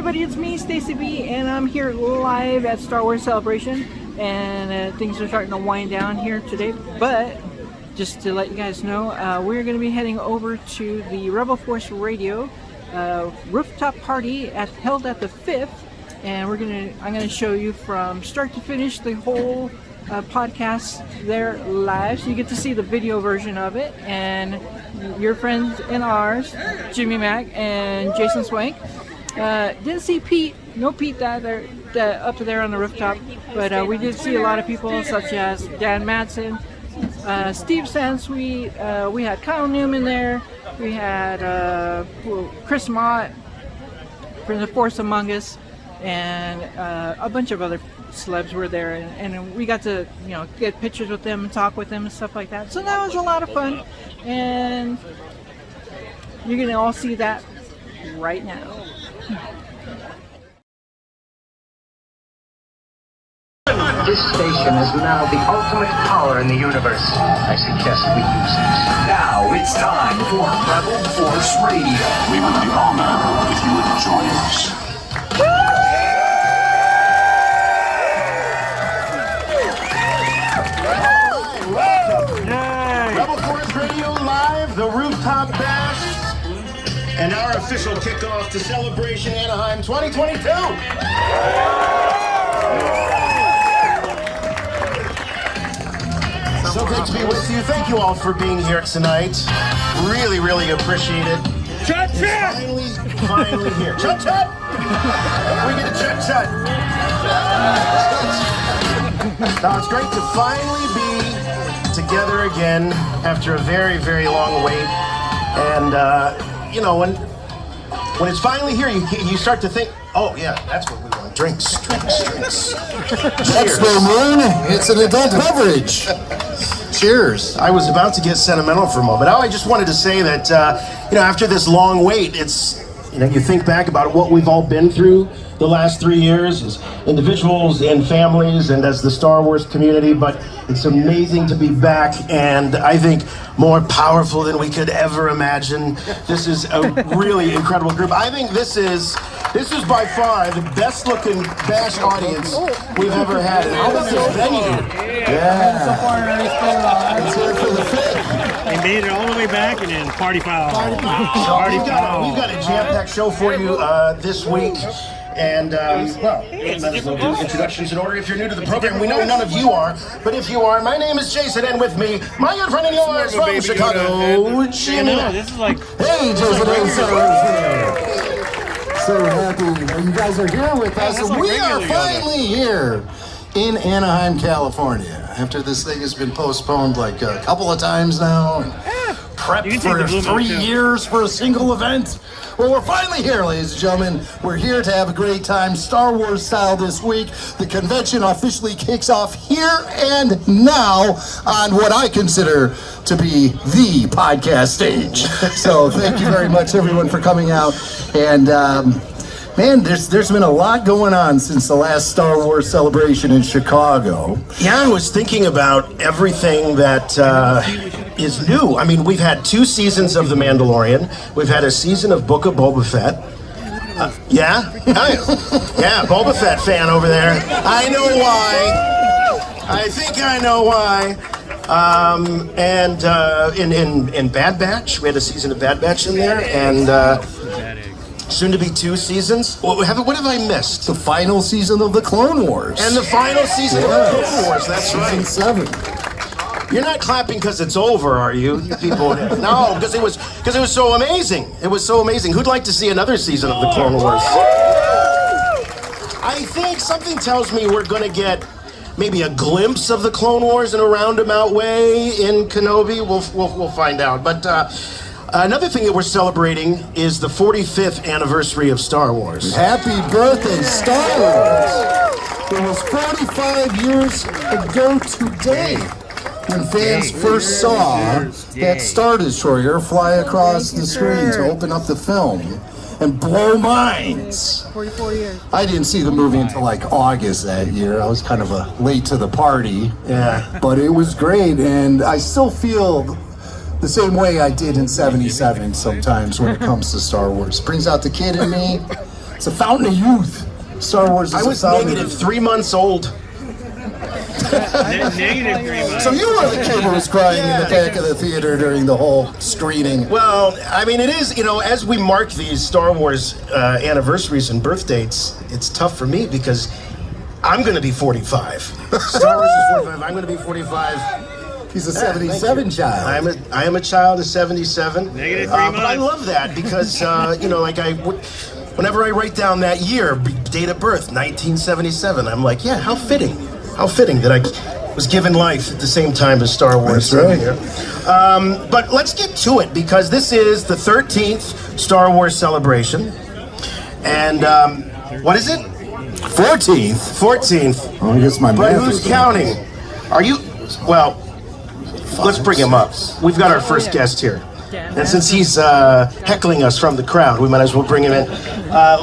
everybody, it's me, Stacey B, and I'm here live at Star Wars Celebration, and things are starting to wind down here today, but just to let you guys know, we're going to be heading over to the Rebel Force Radio rooftop party held at the 5th, and I'm going to show you from start to finish the whole podcast there live, so you get to see the video version of it, and your friends and ours, Jimmy Mac and Jason Swank. Didn't see Pete, no Pete up there on the rooftop, but we did see a lot of people such as Dan Madsen, Steve Sansweet, we had Kyle Newman there, we had Cris Macht from The Force Among Us, and a bunch of other celebs were there, and we got to get pictures with them and talk with them and stuff like that. So that was a lot of fun, and you're gonna all see that right now. This station is now the ultimate power in the universe. I suggest we use it. Now it's time for Rebel Force Radio. We would be honored if you would join us. Rebel Force Radio Live, the Rooftop Bash, and our official kickoff to Celebration Anaheim 2022. So great to be with you. Thank you all for being here tonight. Really, really appreciate it. Chat, chat! Finally here. Chat, chat! We get a chat, chat. Now, it's great to finally be together again after a very, very long wait. And, when it's finally here, you start to think, oh, yeah, that's what we want. Drinks. That's no moon. It's an adult beverage. Cheers. I was about to get sentimental for a moment. Now, I just wanted to say that, after this long wait, it's, you think back about what we've all been through the last 3 years as individuals and families and as the Star Wars community, but it's amazing to be back, and I think more powerful than we could ever imagine. This is a really incredible group. I think this is by far the best looking Bash audience we've ever had. And all of this venue. Yeah. So far, it's here for the 5th. They made it all the way back and then party foul. We've got a jam-packed show for you this week. And, let's do introductions in order. If you're new to the program, we know none of you are, but if you are, my name is Jason, and with me, my good friend and yours from Baby Chicago, Jimmy. This is like... Hey, Jason and so happy that you guys are here with us. We are finally here in Anaheim, California. After this thing has been postponed like a couple of times now, and prepped for 3 years for a single event. Well, we're finally here, ladies and gentlemen. We're here to have a great time, Star Wars style this week. The convention officially kicks off here and now on what I consider to be the podcast stage. So thank you very much, everyone, for coming out. And man, there's been a lot going on since the last Star Wars celebration in Chicago. Yeah, I was thinking about everything that is new. I mean, we've had 2 seasons of The Mandalorian. We've had a season of Book of Boba Fett. Yeah, Boba Fett fan over there. I know why. I think I know why. And in Bad Batch, we had a season of Bad Batch in there, and soon to be 2 seasons. What have I missed? The final season of the Clone Wars. And the final season of the Clone Wars. That's right. Season 7. You're not clapping because it's over, are you? You people. No, because it was so amazing. It was so amazing. Who'd like to see another season of the Clone Wars? I think something tells me we're going to get maybe a glimpse of the Clone Wars in a roundabout way in Kenobi. We'll find out. But another thing that we're celebrating is the 45th anniversary of Star Wars. Happy birthday, Star Wars! It was 45 years ago today when fans first saw that Star Destroyer fly across the screen to open up the film and blow minds. 44 years. I didn't see the movie until like August that year. I was kind of late to the party. Yeah. But it was great, and I still feel the same way I did in '77 sometimes when it comes to Star Wars. Brings out the kid in me. It's a fountain of youth. Star Wars is I was a fountain negative 3 months old. Negative 3 months. So you were the kid who was crying in the back of the theater during the whole screening. Well, I mean, it is, as we mark these Star Wars anniversaries and birth dates, it's tough for me because I'm going to be 45. Star Wars is 45. I'm going to be 45. He's a 77 child. I am a child of 77. Negative 3 months. But I love that because, whenever I write down that year, date of birth, 1977, I'm like, yeah, how fitting. How fitting that I was given life at the same time as Star Wars. That's right. But let's get to it because this is the 13th Star Wars celebration. And what is it? 14th. Oh, I guess my But math who's is counting? Are you? Well, let's bring him up. We've got our first guest here. And since he's heckling us from the crowd, we might as well bring him in.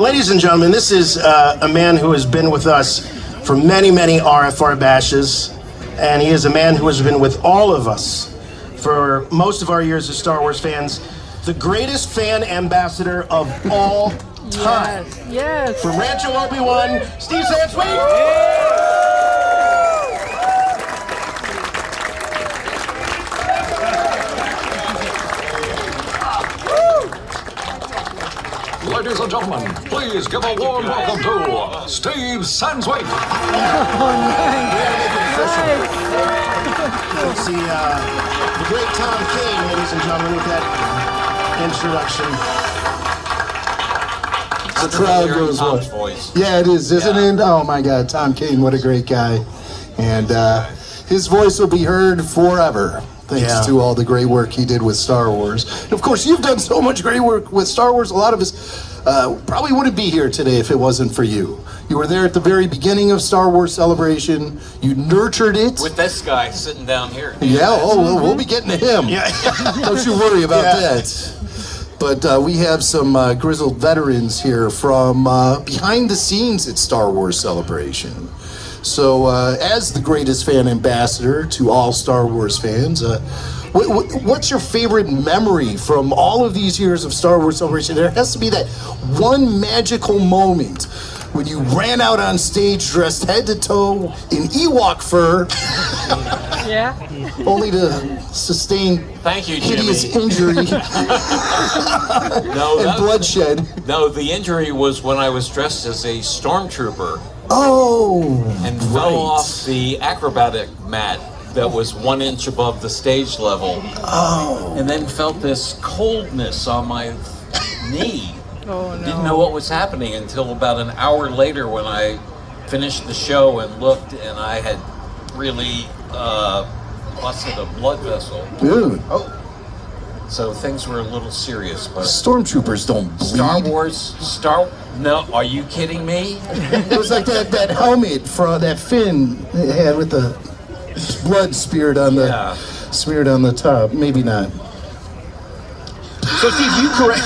Ladies and gentlemen, this is a man who has been with us for many, many RFR bashes. And he is a man who has been with all of us for most of our years as Star Wars fans. The greatest fan ambassador of all time. Yes. From Rancho, Obi-Wan, Steve Sansweet. Ladies and gentlemen, please give a warm welcome to Steve Sansweet. Let's see, the great Tom Kane, ladies and gentlemen, with that introduction. The crowd goes Tom's wild. voice. Yeah, it is, isn't it? Oh my God, Tom Kane, what a great guy. And his voice will be heard forever. Thanks to all the great work he did with Star Wars. And of course, you've done so much great work with Star Wars. A lot of us probably wouldn't be here today if it wasn't for you. You were there at the very beginning of Star Wars Celebration. You nurtured it. With this guy sitting down here. Yeah, we'll be getting to him. Yeah. Don't you worry about that. But we have some grizzled veterans here from behind the scenes at Star Wars Celebration. So, as the greatest fan ambassador to all Star Wars fans, what's your favorite memory from all of these years of Star Wars Celebration? There has to be that one magical moment when you ran out on stage dressed head to toe in Ewok fur, Yeah. only to sustain Thank you, hideous Jimmy. injury No, and bloodshed. no, the injury was when I was dressed as a stormtrooper Oh, and fell off the acrobatic mat that was 1 inch above the stage level. Oh. And then felt this coldness on my knee. Oh no. Didn't know what was happening until about an hour later when I finished the show and looked, and I had really busted a blood vessel. Dude. So things were a little serious, but Stormtroopers don't bleed. No, are you kidding me? It was like that helmet from that fin it had with the blood smeared on the top. Maybe not. So, Steve, you correct.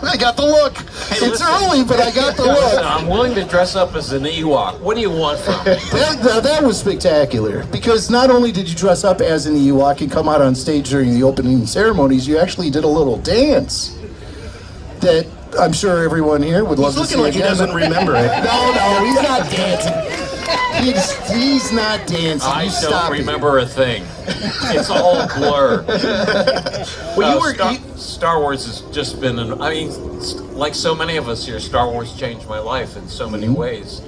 I got the look. It's listen. early, but I got the look. I'm willing to dress up as an Ewok. What do you want from me? That was spectacular because not only did you dress up as an Ewok and come out on stage during the opening ceremonies, you actually did a little dance that I'm sure everyone here would love He's to see looking like he again. doesn't remember it. No, he's not dancing. He's not dancing. I You don't stop it. remember a thing. It's all a blur. Star Wars has just been like so many of us here, Star Wars changed my life in so many ways.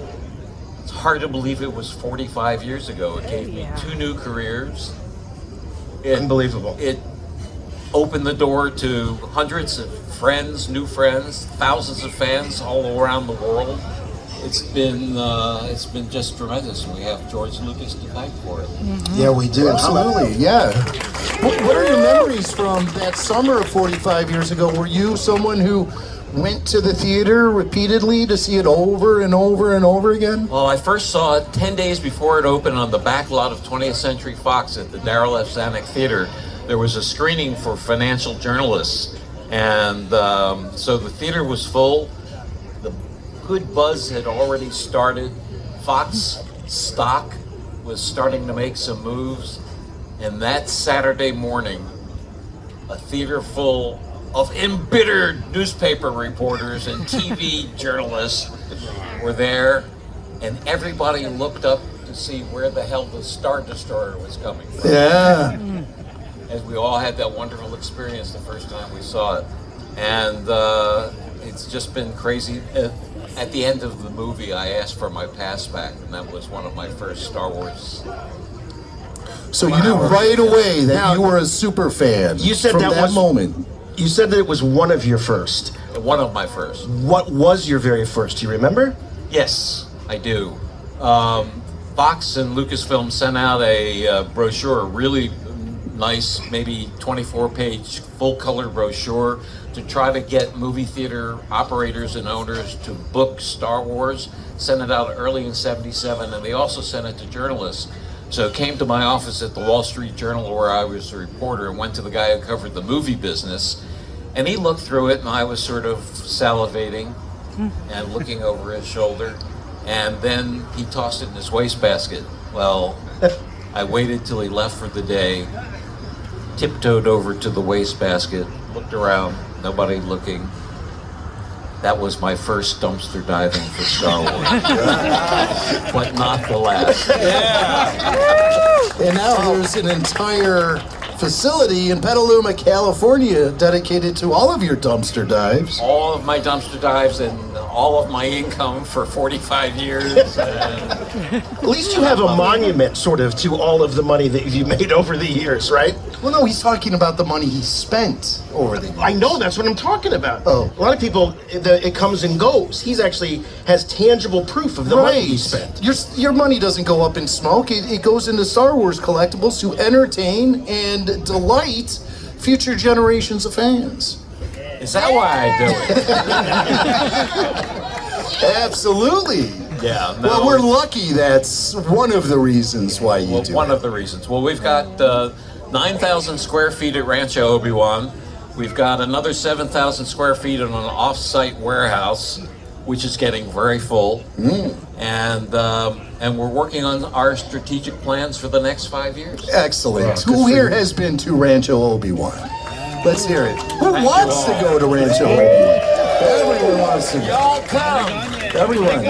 It's hard to believe it was 45 years ago. It gave me 2 new careers. Unbelievable. It opened the door to hundreds of friends, new friends, thousands of fans all around the world. It's been just tremendous. We have George Lucas to thank for it. Yeah, we do. Absolutely, yeah. What are your memories from that summer of 45 years ago? Were you someone who went to the theater repeatedly to see it over and over and over again? Well, I first saw it 10 days before it opened on the back lot of 20th Century Fox at the Darrell F. Zanuck Theater. There was a screening for financial journalists, and so the theater was full. The good buzz had already started. Fox stock was starting to make some moves, and that Saturday morning, a theater full of embittered newspaper reporters and TV journalists were there, and everybody looked up to see where the hell the Star Destroyer was coming from. Yeah. As we all had that wonderful experience the first time we saw it. And it's just been crazy. At the end of the movie, I asked for my pass back, and that was one of my first Star Wars. So you knew right away that you were a super fan. You said from that was moment. You said that it was one of your first. One of my first. What was your very first? Do you remember? Yes, I do. Fox and Lucasfilm sent out a brochure, a really nice, maybe 24-page full-color brochure to try to get movie theater operators and owners to book Star Wars. Sent it out early in '77, and they also sent it to journalists. So it came to my office at the Wall Street Journal, where I was a reporter, and went to the guy who covered the movie business. And he looked through it, and I was sort of salivating and looking over his shoulder. And then he tossed it in his wastebasket. Well, I waited till he left for the day, tiptoed over to the wastebasket, looked around, nobody looking. That was my first dumpster diving for Star Wars. But not the last. Yeah. And now there's an entire facility in Petaluma, California, dedicated to all of your dumpster dives. All of my dumpster dives and all of my income for 45 years. At least you have a monument, sort of, to all of the money that you made over the years, right? Well, no, he's talking about the money he spent over the years. I know, that's what I'm talking about. Oh. A lot of people, it comes and goes. He's actually has tangible proof of the money he spent. Your money doesn't go up in smoke. It goes into Star Wars collectibles to entertain and delight future generations of fans. Is that why I do it? Absolutely. Yeah. No. Well, we're lucky that's one of the reasons why you do one it. of the reasons. Well, we've got 9,000 square feet at Rancho Obi-Wan. We've got another 7,000 square feet in an off-site warehouse, which is getting very full. And we're working on our strategic plans for the next 5 years. Excellent. Who here has been to Rancho Obi-Wan? Let's hear it. Who wants to go to Rancho Obi-Wan? Everyone wants to go. Y'all come. Everyone.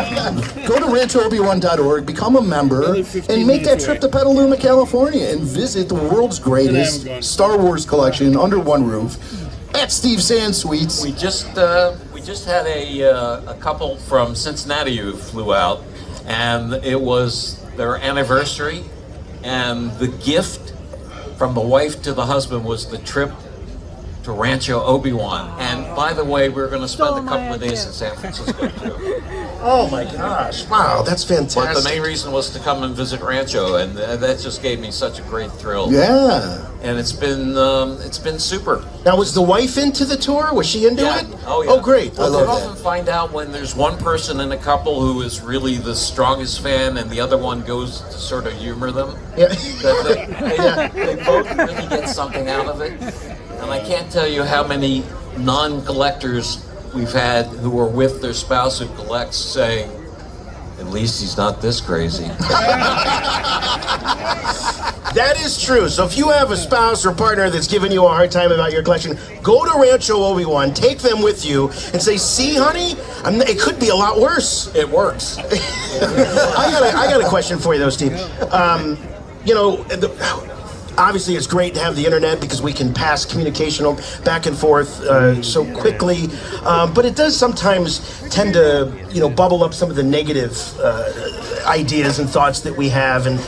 Go to ranchoobi-wan.org, become a member, and make that trip to Petaluma, California, and visit the world's greatest Star Wars collection under one roof at Steve Sansweet's. We just had a couple from Cincinnati who flew out, and it was their anniversary, and the gift from the wife to the husband was the trip to Rancho Obi-Wan. And by the way, we're going to spend a couple of days in San Francisco too. Oh my gosh! Wow, that's fantastic. But the main reason was to come and visit Rancho, and that just gave me such a great thrill. Yeah. And it's been super. Now, was the wife into the tour? Was she into it? Oh yeah. Oh great! Well, I love you often find out when there's one person in a couple who is really the strongest fan, and the other one goes to sort of humor them. Yeah. That they both really get something out of it. And I can't tell you how many non-collectors we've had who are with their spouse who collects saying, at least he's not this crazy. That is true. So if you have a spouse or partner that's giving you a hard time about your collection, go to Rancho Obi-Wan, take them with you, and say, see, honey, it could be a lot worse. It works. I got a question for you, though, Steve. Obviously, it's great to have the internet because we can pass communication back and forth so quickly, but it does sometimes tend to, bubble up some of the negative ideas and thoughts that we have. And,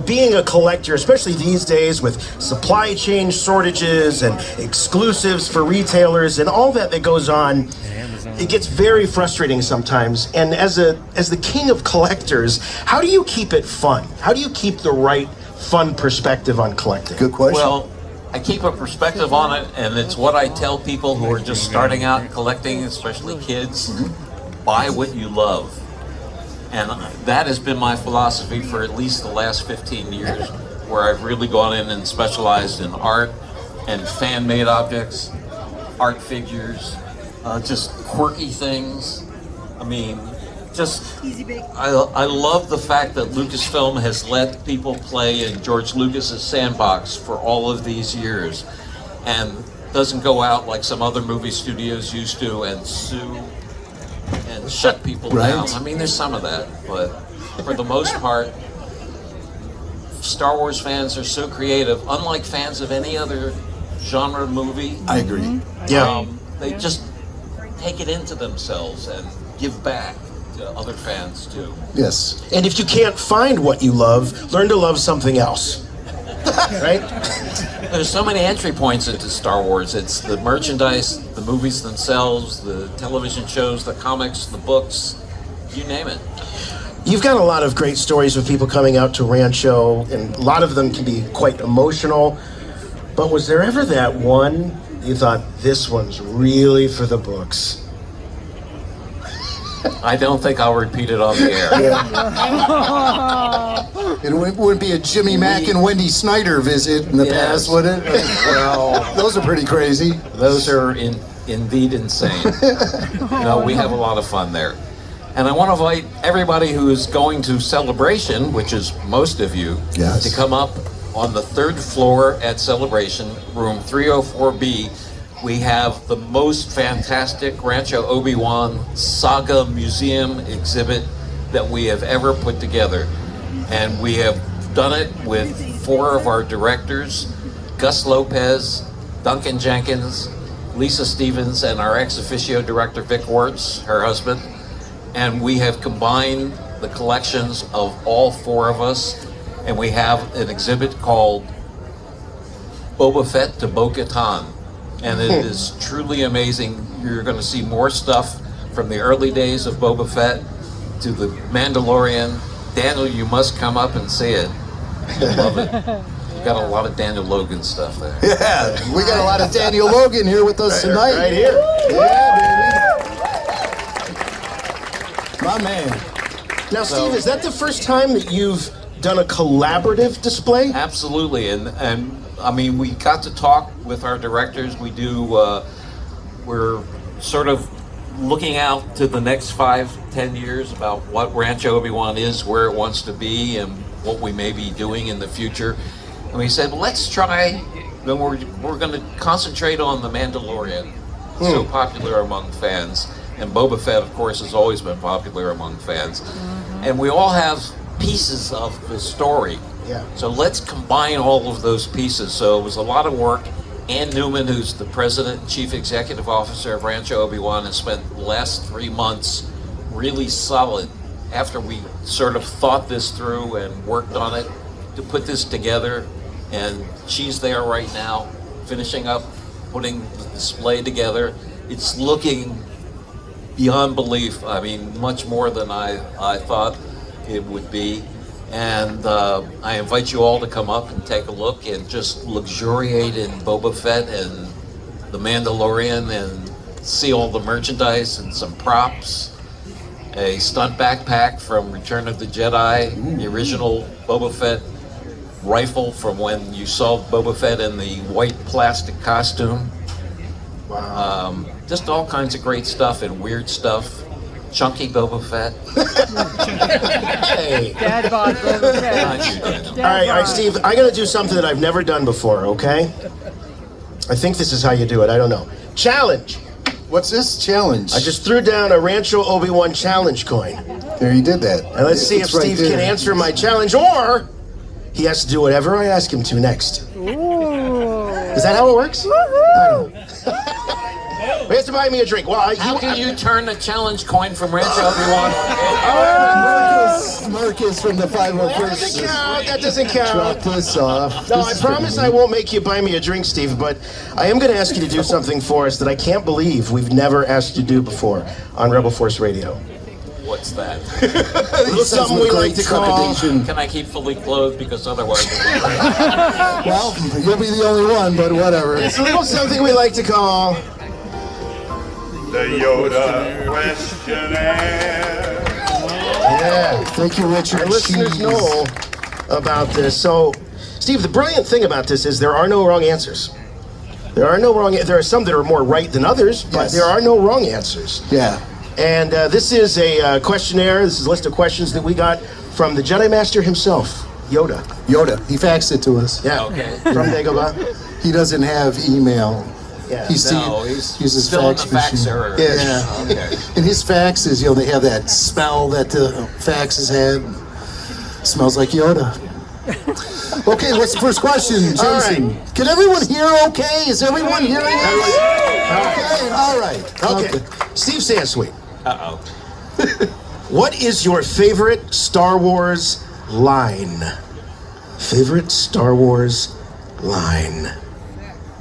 being a collector, especially these days with supply chain shortages and exclusives for retailers and all that goes on, it gets very frustrating sometimes. And as the king of collectors, how do you keep it fun? How do you keep the right fun perspective on collecting? Good question. Well, I keep a perspective on it, and it's what I tell people who are just starting out collecting, especially kids. Buy what you love. And that has been my philosophy for at least the last 15 years, where I've really gone in and specialized in art and fan-made objects, art figures, just quirky things. I mean, I love the fact that Lucasfilm has let people play in George Lucas's sandbox for all of these years. And doesn't go out like some other movie studios used to and sue and shut people down. I mean, there's some of that, but for the most part, Star Wars fans are so creative, unlike fans of any other genre movie. I agree. They just take it into themselves and give back to other fans too. Yes. And if you can't find what you love, learn to love something else. Right? There's so many entry points into Star Wars. It's the merchandise, the movies themselves, the television shows, the comics, the books, you name it. You've got a lot of great stories of people coming out to Rancho, and a lot of them can be quite emotional. But was there ever that one you thought, this one's really for the books? I don't think I'll repeat it on the air. It wouldn't be a Jimmy Mack and Wendy Snyder visit in the past, would it? Well, those are pretty crazy. Those are indeed insane. No, we have a lot of fun there. And I want to invite everybody who is going to Celebration, which is most of you, to come up on the 3rd floor at Celebration, room 304B. We have the most fantastic Rancho Obi-Wan saga museum exhibit that we have ever put together. And we have done it with 4 of our directors, Gus Lopez, Duncan Jenkins, Lisa Stevens, and our ex officio director, Vic Wertz, her husband. And we have combined the collections of all 4 of us, and we have an exhibit called Boba Fett to Bo-Katan. And it is truly amazing. You're going to see more stuff from the early days of Boba Fett to the Mandalorian. Daniel, you must come up and see it. You'll love it. We've got a lot of Daniel Logan stuff there. Yeah, we got a lot of Daniel Logan here with us tonight. Right here. Yeah, baby. My man. Now, Steve, is that the first time that you've done a collaborative display? Absolutely, and I mean, we got to talk with our directors. We do, we're sort of looking out to the next 5-10 years about what Rancho Obi-Wan is, where it wants to be, and what we may be doing in the future. And we said, well, let's try, then we're going to concentrate on The Mandalorian, so popular among fans. And Boba Fett, of course, has always been popular among fans. And we all have pieces of the story. So let's combine all of those pieces. So it was a lot of work. Ann Newman, who's the president and chief executive officer of Rancho Obi-Wan, has spent the last 3 months really solid after we sort of thought this through and worked on it to put this together. And she's there right now, finishing up, putting the display together. It's looking beyond belief. I mean, much more than I thought it would be. And I invite you all to come up and take a look and just luxuriate in Boba Fett and The Mandalorian and see all the merchandise and some props. A stunt backpack from Return of the Jedi, the original Boba Fett rifle from when you saw Boba Fett in the white plastic costume. Just all kinds of great stuff and weird stuff. Chunky Boba Fett. Hey. Dad bod Boba Fett. All right, Steve, I got to do something that I've never done before, okay? I think this is how you do it. I don't know. Challenge. What's this challenge? I just threw down a Rancho Obi-Wan challenge coin. There, you did that. And let's see if Steve can answer my challenge, or he has to do whatever I ask him to next. Ooh. Is that how it works? I don't know. He has to buy me a drink. Well, How can you turn a challenge coin from Rancho Obi-Wan? Marcus from the 501st. That doesn't count. Drop this off. No, I promise I won't make you buy me a drink, Steve, but I am going to ask you to do something for us that I can't believe we've never asked you to do before on Rebel Force Radio. What's that? Something we like to call... Can I keep fully clothed? Because otherwise... Well, you'll be the only one, but whatever. It's a little something we like to call... The Yoda questionnaire. Yeah. Thank you, Richard. Our listeners know about this. So, Steve, the brilliant thing about this is there are no wrong answers. There are There are some that are more right than others, but there are no wrong answers. Yeah. And this is a questionnaire. This is a list of questions that we got from the Jedi Master himself, Yoda. Yoda. He faxed it to us. Yeah. Okay. From Dagobah. He doesn't have email. Yeah. He's his still in fax the fax machine. era. Yeah. Okay. And his faxes, they have that smell that the faxes had. Smells like Yoda. Okay, what's the first question, Jason? All right. Can everyone hear okay? Is everyone hearing us? Okay, all right. Okay. Steve Sansweet. Uh-oh. What is your favorite Star Wars line? Favorite Star Wars line?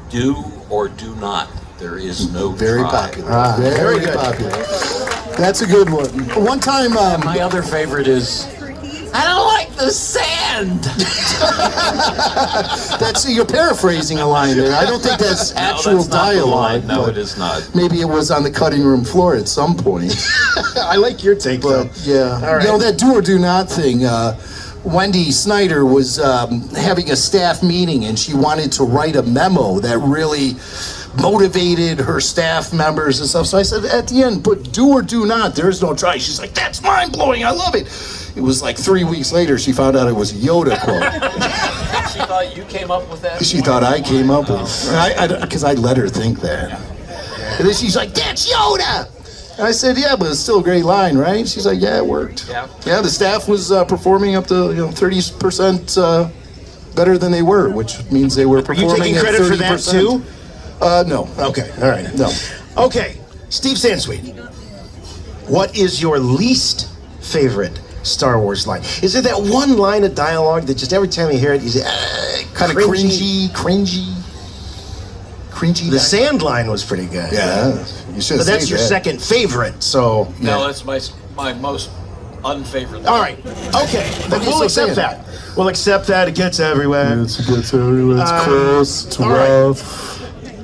Do or do not. There is no Very try. popular. very good. popular. That's a good one. One time, My other favorite is, I don't like the sand. you're paraphrasing a line there. I don't think that's actual that's not the dialogue. line. No, but it is not. Maybe it was on the cutting room floor at some point. I like your take, though. But yeah, All right. that do or do not thing. Wendy Snyder was having a staff meeting, and she wanted to write a memo that really motivated her staff members and stuff. So I said, at the end, put do or do not. There's no try. She's like, that's mind blowing. I love it. It was like 3 weeks later, she found out it was a Yoda quote. She thought you came up with that? She thought I came up with it. Because I let her think that. And then she's like, that's Yoda! And I said, yeah, but it's still a great line, right? She's like, yeah, it worked. Yeah. Yeah, the staff was performing up to 30% better than they were, which means they were Are you performing taking at credit 30%. for that, too? No. Okay, all right. No. Okay, Steve Sansweet. What is your least favorite Star Wars line? Is there that one line of dialogue that just every time you hear it, you say, Kind of cringy. The sand line was pretty good. Yeah, you should. But that's your second favorite, so. No, it's my most unfavorite. All right, okay, then we'll accept that. We'll accept that. It gets everywhere. It gets everywhere. It's close. It's all right. rough.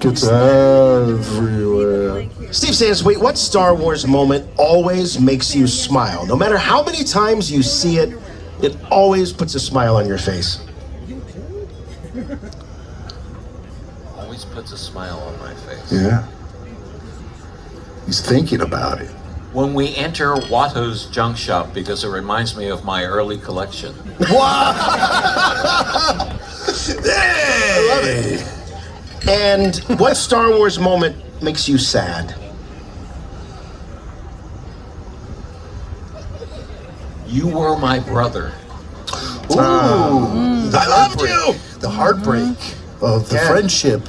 Gets everywhere. Steve Sansweet, what Star Wars moment always makes you smile? No matter how many times you see it, it always puts a smile on your face. Always puts a smile on my face. Yeah. He's thinking about it. When we enter Watto's junk shop, because it reminds me of my early collection. I love it. And what Star Wars moment makes you sad? You were my brother. Ooh. I loved you. The heartbreak of the friendship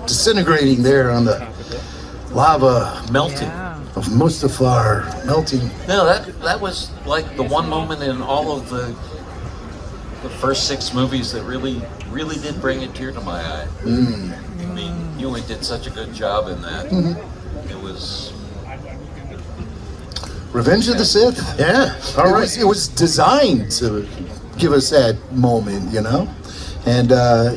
disintegrating there on the lava Melting. of Mustafar melting. No, that was like the one moment in all of the first 6 movies that really did bring a tear to my eye. I mean, Ewan did such a good job in that. It was Revenge of the Sith. Yeah. All right. It was designed to give us that moment, And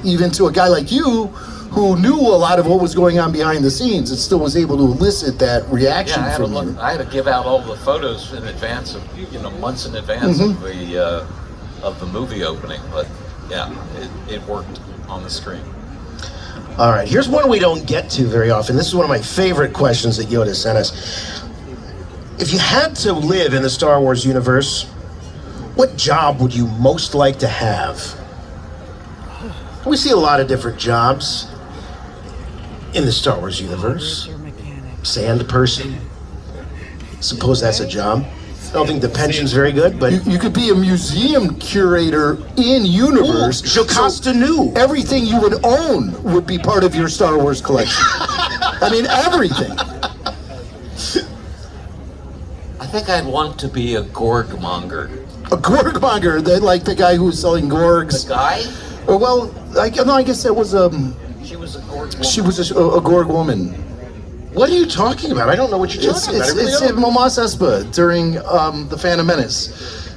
even to a guy like you, who knew a lot of what was going on behind the scenes, it still was able to elicit that reaction from you. I had to give out all the photos in advance of, months in advance of the movie opening. But yeah, it worked on the screen. All right, here's one we don't get to very often. This is one of my favorite questions that Yoda sent us. If you had to live in the Star Wars universe, what job would you most like to have? We see a lot of different jobs in the Star Wars universe. Sand person. Suppose that's a job. I don't think the pension's very good, but You could be a museum curator in universe. Jocasta knew. Everything you would own would be part of your Star Wars collection. I mean, everything. I think I'd want to be a Gorg monger. A Gorg monger, like the guy who was selling Gorgs. The guy? Well, I guess that was She was a Gorg woman. she was a Gorg woman. What are you talking about? I don't know what you're talking about. I really It's don't. Mos Espa during the Phantom Menace.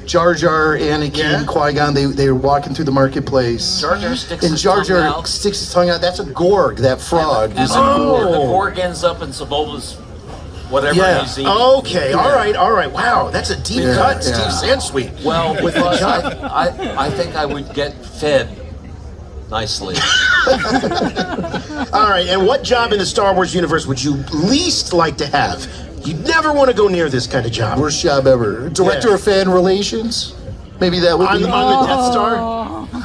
Jar Jar, Anakin, Qui-Gon, they were walking through the marketplace. Jar Jar sticks And his Jar tongue Jar out. sticks his tongue out. That's a Gorg, that frog. And is a the Gorg. Gorg ends up in Sebulba's whatever he's eating. Okay. All right. Wow, that's a deep cut, yeah. Steve Sansweet. Well, because I think I would get fed nicely. All right, and what job in the Star Wars universe would you least like to have? You'd never want to go near this kind of job. Worst job ever. Director of fan relations? Maybe that would be On the Death Star?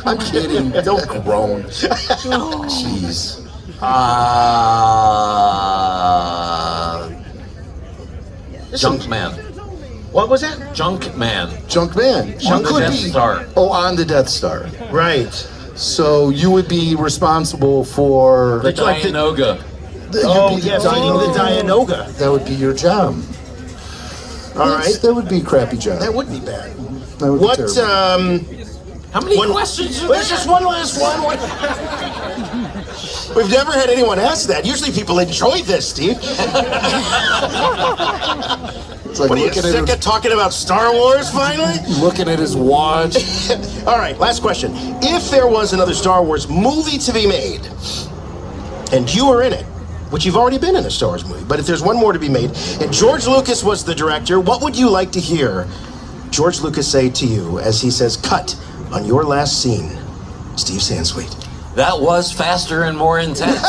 I'm kidding. Don't groan. Jeez. Junkman. What was that? Junkman. Junkman. On the Death Star. Oh, on the Death Star. Right. So you would be responsible for The Dianoga. Feeding the Dianoga. That would be your job. All right. That would be a crappy job. That would be bad. That would be What, terrible. How many questions are There's just one last one. We've never had anyone ask that. Usually people enjoy this, Steve. It's like What are you, looking at sick of talking about Star Wars finally? looking at his watch. All right, last question. If there was another Star Wars movie to be made, and you were in it, which you've already been in a Star Wars movie, but if there's one more to be made, and George Lucas was the director, what would you like to hear George Lucas say to you as he says, cut on your last scene? Steve Sansweet. That was faster and more intense.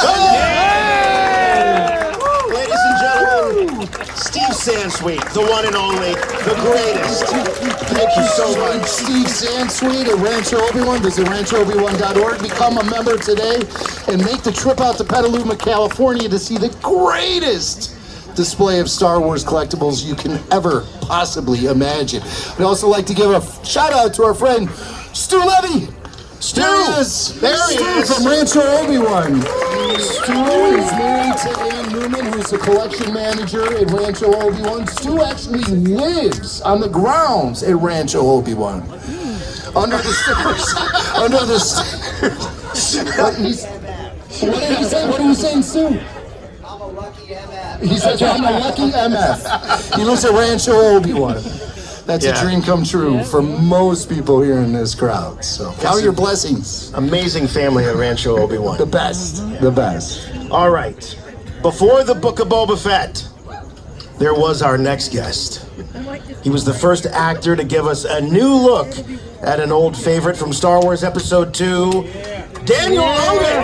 Ladies and gentlemen, Steve Sansweet, the one and only, the greatest. Thank you so much. Steve Sansweet at Rancho Obi-Wan. Visit ranchoobi1.org. Become a member today and make the trip out to Petaluma, California to see the greatest display of Star Wars collectibles you can ever possibly imagine. We'd also like to give a shout out to our friend Stu Levy. Stu! There he is. From Rancho Obi-Wan. Stu is married to Newman, who's the collection manager at Rancho Obi-Wan. Stu actually lives on the grounds at Rancho Obi-Wan. Under the stairs. Under the stairs. What are you saying, Stu? I'm a lucky MF. He says, I'm a lucky MF. He lives at Rancho Obi-Wan. That's a dream come true for most people here in this crowd. So count your blessings. Amazing family at Rancho Obi-Wan. The best. The best. All right. Before the Book of Boba Fett, there was our next guest. He was the first actor to give us a new look at an old favorite from Star Wars Episode 2, Daniel Logan.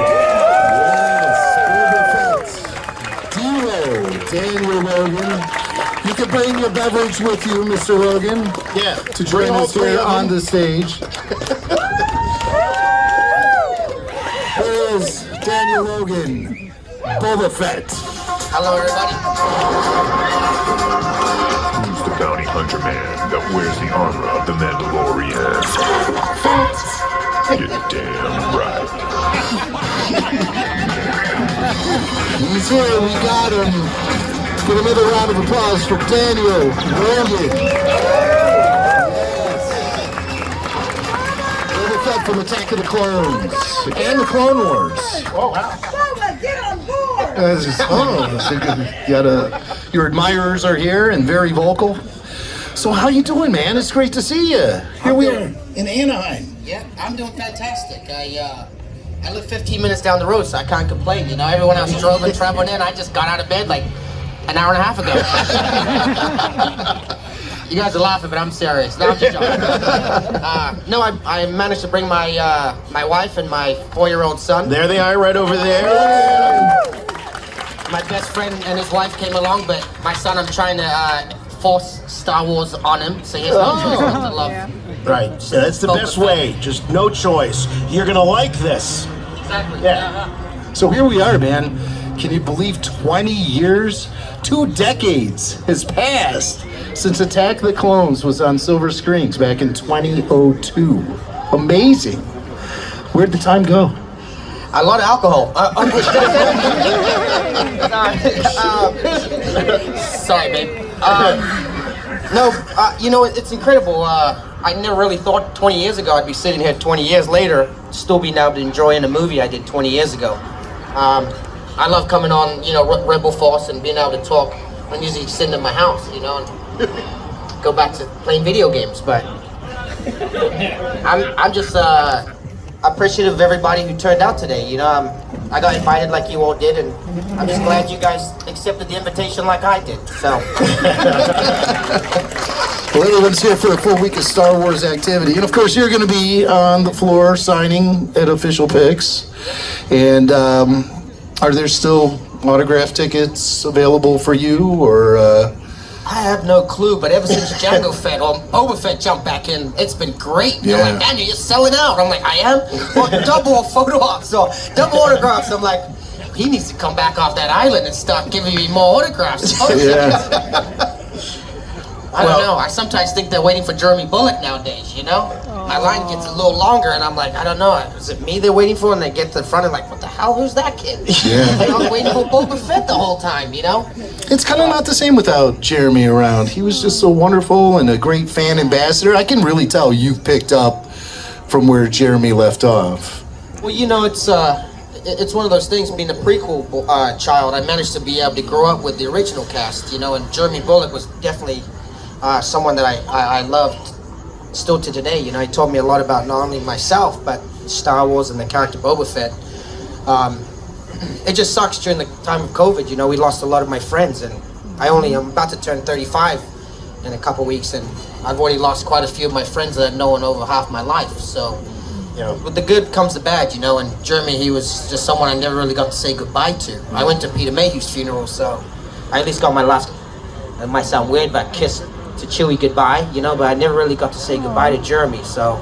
Daniel Logan. You can bring your beverage with you, Mr. Logan. Yeah. To join us here on the stage. Here's Daniel Logan, Boba Fett. Hello, everybody. Who's the bounty hunter man that wears the armor of the Mandalorian? You're damn right. He's here, we got him. Give another round of applause for Daniel Logan. Boba Fett from Attack of the Clones and the Clone Wars. Oh, wow. Boba, get on board! Your admirers are here and very vocal. So how you doing, man? It's great to see you. Here we are in Anaheim. Yeah, I'm doing fantastic. I live 15 minutes down the road, so I can't complain. You know, everyone else drove and traveling in. I just got out of bed like an hour and a half ago. You guys are laughing, but I'm serious. No, I'm just joking. No, I managed to bring my my wife and my 4-year-old son. There they are, right over there. My best friend and his wife came along, but my son, I'm trying to force Star Wars on him, so he has no choice but to love. Yeah. Right, so that's the best way. Just no choice. You're gonna like this. Exactly. Yeah. So here we are, man. Can you believe 20 years? 2 decades has passed since Attack of the Clones was on silver screens back in 2002. Amazing. Where'd the time go? A lot of alcohol. Sorry, babe. No, you know, it's incredible. I never really thought 20 years ago I'd be sitting here 20 years later, still being able to enjoy a movie I did 20 years ago. I love coming on, you know, Rebel Force and being able to talk. I'm usually sitting in my house, you know, and go back to playing video games. But I'm just appreciative of everybody who turned out today. You know, I got invited like you all did, and I'm just glad you guys accepted the invitation like I did. So. Well, everyone's here for a full week of Star Wars activity. And of course, you're going to be on the floor signing at official picks. And are there still autograph tickets available for you, or? I have no clue, but ever since Jango Fett or Boba Fett jumped back in, it's been great. They're like, Daniel, you're selling out. I'm like, I am? Well, double photo ops or double autographs. I'm like, he needs to come back off that island and start giving me more autographs. I don't know. I sometimes think they're waiting for Jeremy Bullock nowadays, you know? My line gets a little longer, and I'm like, I don't know. Is it me they're waiting for? And they get to the front and like, what the hell? Who's that kid? Like, I was waiting for Boba Fett the whole time, you know? It's kind of not the same without Jeremy around. He was just so wonderful and a great fan ambassador. I can really tell you've picked up from where Jeremy left off. Well, you know, it's one of those things, being a prequel child, I managed to be able to grow up with the original cast, you know, and Jeremy Bullock was definitely someone that I loved still to today. You know, he taught me a lot about not only myself, but Star Wars and the character Boba Fett. It just sucks during the time of COVID, you know, we lost a lot of my friends, and I'm about to turn 35 in a couple weeks, and I've already lost quite a few of my friends that I've known over half my life, so... You know, with the good comes the bad, you know, and Jeremy, he was just someone I never really got to say goodbye to. I went to Peter Mayhew's funeral, so I at least got my last, it might sound weird, but kiss to Chewie goodbye, you know, but I never really got to say goodbye to Jeremy, so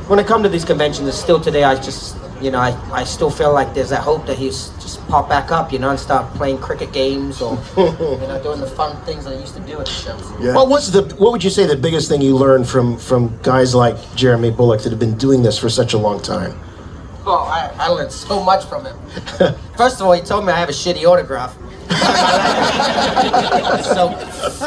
when I come to these conventions, still today, I just, you know, I still feel like there's that hope that he's just pop back up, you know, and start playing cricket games or, you know, doing the fun things I used to do at the shows. Yeah. What would you say the biggest thing you learned from guys like Jeremy Bullock that have been doing this for such a long time? Oh, I learned so much from him. First of all, he told me I have a shitty autograph. So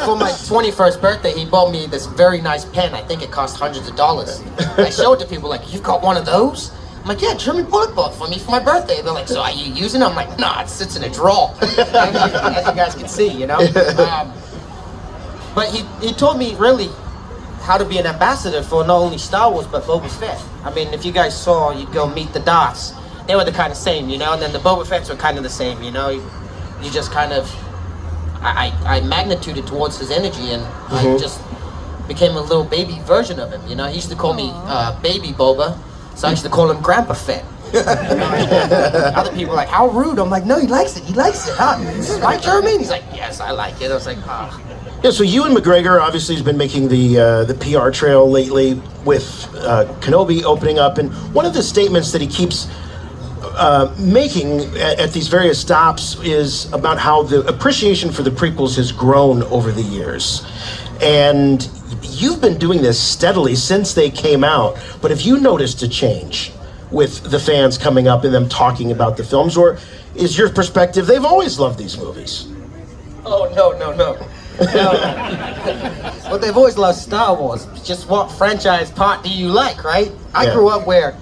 for my 21st birthday, he bought me this very nice pen. I think it cost hundreds of dollars. I showed it to people like, you've got one of those? I'm like, yeah, Jeremy Bullock bought for me for my birthday. They're like, so are you using it? I'm like, nah, it sits in a drawer. As you guys can see, you know? But he taught me really how to be an ambassador for not only Star Wars, but Boba Fett. I mean, if you guys saw, you'd go meet the Darths. They were the kind of same, you know? And then the Boba Fetts were kind of the same, you know? You just kind of... I magnituded towards his energy, and I just became a little baby version of him, you know? He used to call me Baby Boba. So I used to call him Grandpa Fett. Other people are like, how rude. I'm like, no, he likes it. He likes it, huh? Right, Jeremy? He's like, yes, I like it. I was like, ah. Yeah, so Ewan Mcgregor obviously has been making the PR trail lately with Kenobi opening up. And one of the statements that he keeps making at these various stops is about how the appreciation for the prequels has grown over the years. And you've been doing this steadily since they came out, but have you noticed a change with the fans coming up and them talking about the films, or is your perspective they've always loved these movies? Oh, no. Well, they've always loved Star Wars. Just what franchise part do you like, right? I grew up where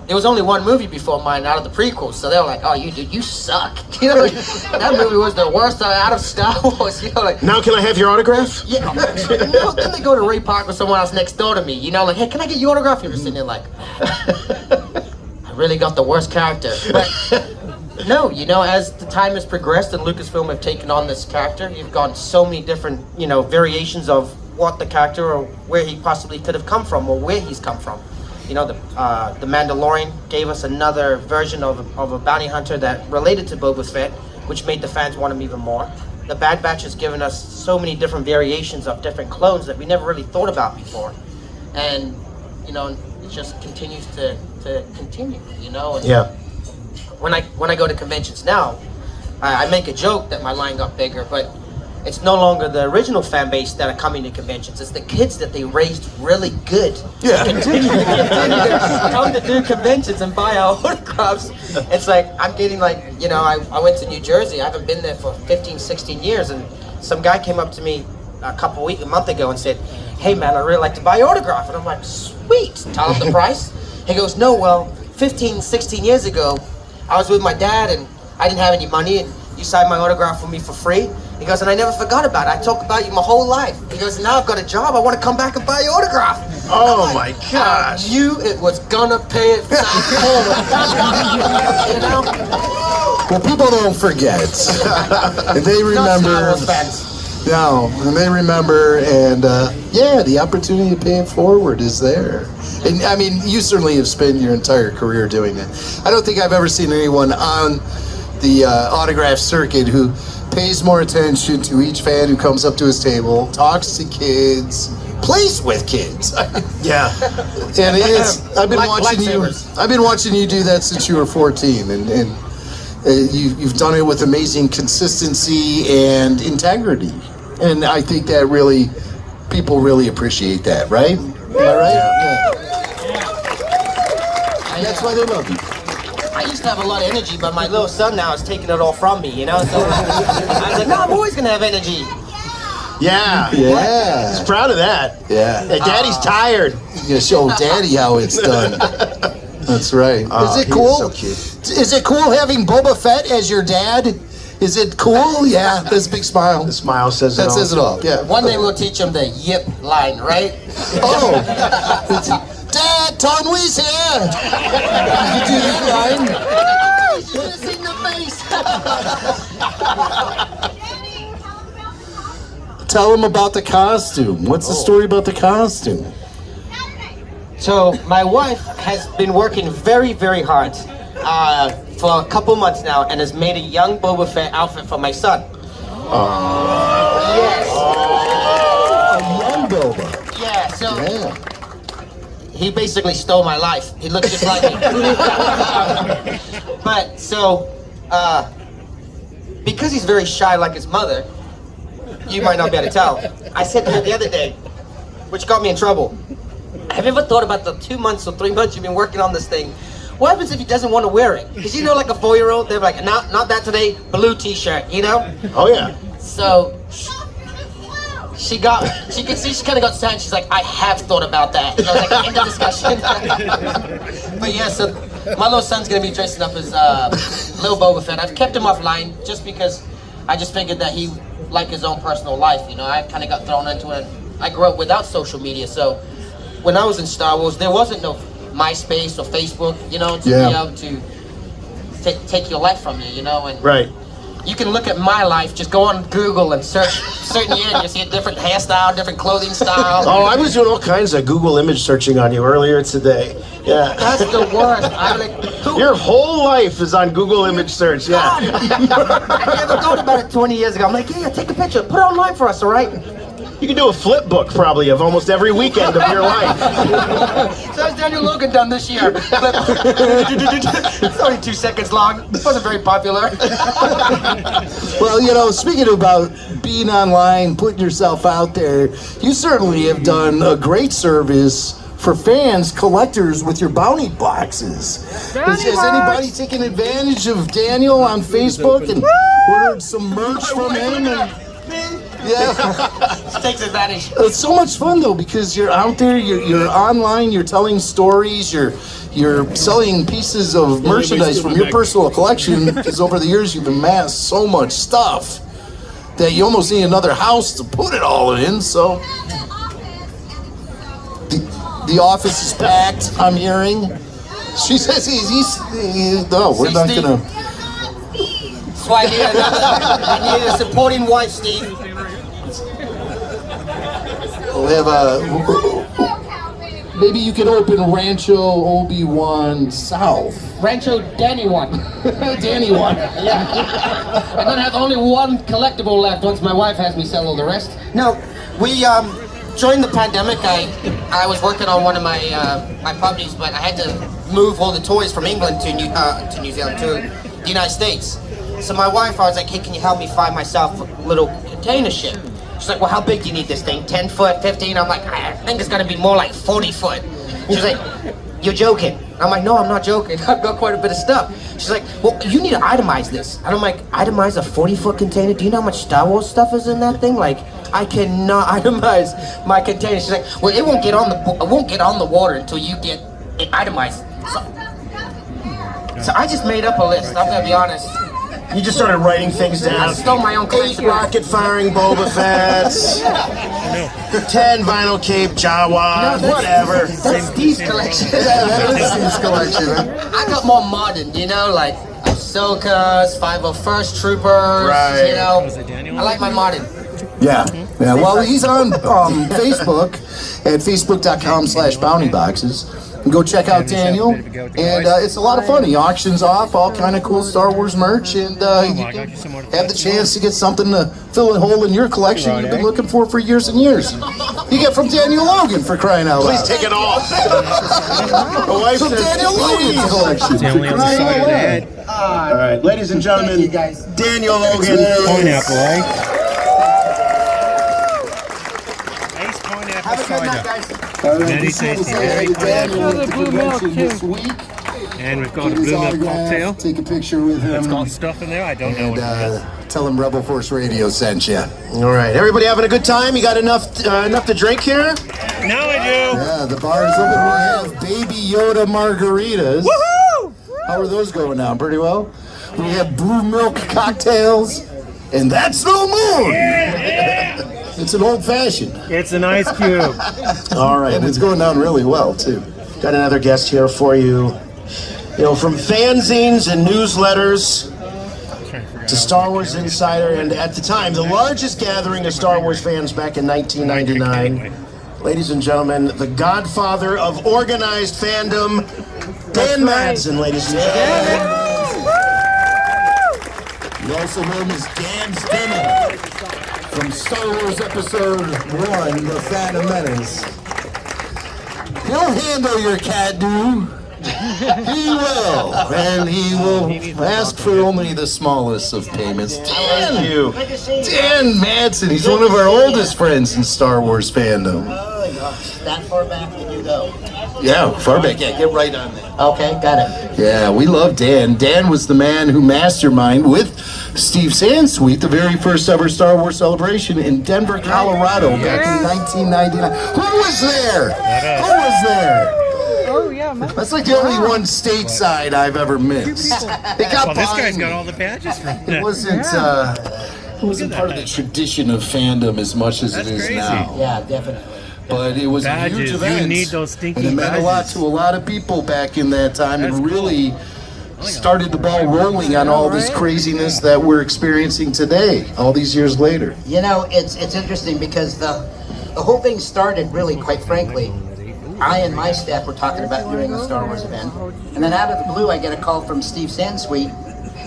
there was only one movie before mine out of the prequels, so they were like, oh, you suck. You know, that movie was the worst out of Star Wars, you know, like... Now can I have your autograph? Yeah. No, then they go to Ray Park with someone else next door to me, you know, like, hey, can I get your autograph? You're just sitting there like, I really got the worst character. But no, you know, as the time has progressed and Lucasfilm have taken on this character, you've got so many different, you know, variations of what the character or where he possibly could have come from or where he's come from. You know, the Mandalorian gave us another version of a bounty hunter that related to Boba Fett, which made the fans want him even more. The Bad Batch has given us so many different variations of different clones that we never really thought about before. And, you know, it just continues to continue, you know? And yeah. When I go to conventions now, I make a joke that my line got bigger, but it's no longer the original fan base that are coming to conventions. It's the kids that they raised really good. Yeah. Continue to come to do conventions and buy our autographs. It's like, I'm getting like, you know, I went to New Jersey. I haven't been there for 15, 16 years. And some guy came up to me a month ago and said, hey man, I really like to buy your autograph. And I'm like, sweet. Tell him the price. He goes, no, well, 15, 16 years ago, I was with my dad and I didn't have any money and you signed my autograph for me for free. He goes, and I never forgot about it. I talk about you my whole life. He goes, now I've got a job. I want to come back and buy your autograph. Oh my gosh. I knew it was gonna pay it forward. You know? Well, people don't forget. And they remember. No, and they remember, and yeah, the opportunity to pay it forward is there. And I mean, you certainly have spent your entire career doing that. I don't think I've ever seen anyone on the autograph circuit who pays more attention to each fan who comes up to his table, talks to kids, plays with kids. Yeah. And it's I've been watching you do that since you were 14, and You've done it with amazing consistency and integrity, and I think that really, people really appreciate that, right? Am I right? Yeah. That's why they love you. I used to have a lot of energy, but my little son now is taking it all from me, you know? So I was like, no, I'm always gonna have energy. Yeah. Yeah. He's proud of that. Yeah. Hey, Daddy's tired. You're gonna show Daddy how it's done. That's right. Is it cool? So cute. Is it cool having Boba Fett as your dad? Is it cool? Yeah. That's a big smile. The smile says it all. That says it all. Yeah. One day we'll teach him the yip line, right? Oh. Dad, Tonwee's here. You do that line. You should have seen the face. Tell him about the costume. What's the story about the costume? So my wife has been working very, very hard for a couple months now and has made a young Boba Fett outfit for my son. Yes. A young Boba. Yeah, so Yeah. he basically stole my life. He looks just like me. But so, because he's very shy like his mother, you might not be able to tell. I said to her the other day, which got me in trouble. Have you ever thought about the 2 months or 3 months you've been working on this thing? What happens if he doesn't want to wear it? Because you know, like a 4-year-old, they're like, not that today, blue t-shirt, you know? Oh, yeah. So, she kind of got sad. She's like, I have thought about that. And I was like, end of discussion. But yeah, so my little son's going to be dressing up as little Boba Fett. I've kept him offline just because I just figured that he liked his own personal life, you know? I kind of got thrown into it. I grew up without social media, so when I was in Star Wars, there wasn't no MySpace or Facebook, you know, to be able to take your life from you, you know, and Right. you can look at my life, just go on Google and search certain year and you see a different hairstyle, different clothing style. Oh, I was doing all kinds of Google image searching on you earlier today. Yeah. That's the worst. I'm like, Your whole life is on Google image search, yeah. I never thought about it 20 years ago. I'm like, yeah, take a picture, put it online for us, all right? You can do a flip book probably of almost every weekend of your life. So has Daniel Logan done this year. It's only 2 seconds long. It wasn't very popular. Well, you know, speaking about being online, putting yourself out there, you certainly have done a great service for fans, collectors with your bounty boxes. Has anybody taken advantage of Daniel on Facebook and ordered some merch from him? Yeah. Takes advantage. It's so much fun though because you're out there, you're online, you're telling stories, you're selling pieces of merchandise from your personal collection because over the years you've amassed so much stuff that you almost need another house to put it all in. So the office is packed, I'm hearing. She says no, we're not gonna. That's why I need a supporting wife, Steve. We have maybe you can open Rancho Obi-Wan South. Rancho Danny one. Danny one. Yeah. I'm gonna have only one collectible left once my wife has me sell all the rest. No, we during the pandemic, I was working on one of my my properties, but I had to move all the toys from England to New Zealand to the United States. So my wife, I was like, hey, can you help me find myself a little container ship? She's like, well, how big do you need this thing? 10 foot, 15? I'm like, I think it's gonna be more like 40 foot. She's like, you're joking. I'm like, no, I'm not joking. I've got quite a bit of stuff. She's like, well, you need to itemize this. And I'm like, itemize a 40-foot container? Do you know how much Star Wars stuff is in that thing? Like, I cannot itemize my container. She's like, well, it won't get on the water until you get it itemized. So I just made up a list. I'm gonna be honest. You just started writing things down. I stole my own 8 rocket-firing Boba Fett's, 10 vinyl cape Jawas, whatever. That's Steve's collection. That is Steve's collection. I got more modern, you know, like Ahsoka's, 501st Troopers, Right. you know. I like my modern. Yeah. Well, he's on Facebook at facebook.com/bountyboxes. Go check out Daniel, and it's a lot of fun. He auctions off all kind of cool Star Wars merch, and you can have the chance to get something to fill a hole in your collection you've been looking for years and years. You get from Daniel Logan, for crying out loud. Please take it off. The wife From says, Daniel Logan's collection. It's only on the side of the head. All right, ladies and gentlemen, you guys. Daniel Logan. Pineapple, eh? Nice pineapple Have a good night, cider. guys. Very tasty, very Another blue milk too. This week. And we've got a blue milk cocktail. Take a picture with him. It's got stuff in there. I don't know what it is. Tell him Rebel Force Radio sent you. All right, everybody having a good time? You got enough to drink here? Now I do. Yeah, the bar is open. We have Baby Yoda margaritas. Woohoo! How are those going down? Pretty well. We have blue milk cocktails, and that's no moon. It's an old fashioned. It's an ice cube. All right, And it's going down really well too. got another guest here for you. You know, from fanzines and newsletters to Star Wars Insider, and at the time, the largest gathering of Star Wars fans back in 1999. Ladies and gentlemen, the godfather of organized fandom, Dan Madsen, ladies and gentlemen. You also known as Dan's Dinner from Star Wars Episode 1, The Phantom Menace. He'll handle your cat-do. He will, and he will ask for only the smallest of payments. Dan Madsen, he's one of our oldest friends in Star Wars fandom. Oh, gosh. That far back did you go? Yeah, far back. Yeah, get right on there. Okay, got it. Yeah, we love Dan. Dan was the man who masterminded with Steve Sansweet the very first ever Star Wars celebration in Denver, Colorado back in 1999. Who was there? Who was there? Oh, yeah. That's like the only one stateside I've ever missed. They got Well, this behind guy's me. got all the badges from It wasn't part of the tradition of fandom as much as it is crazy. now. Yeah, definitely. But it was a Badges, huge you event. need those stinky and it meant a lot badges. to a lot of people back in that time. That's and really started the ball rolling on all this craziness that we're experiencing today, all these years later. You know, it's interesting because the whole thing started really, quite frankly, I and my staff were talking about doing a Star Wars event, and then out of the blue I get a call from Steve Sansweet,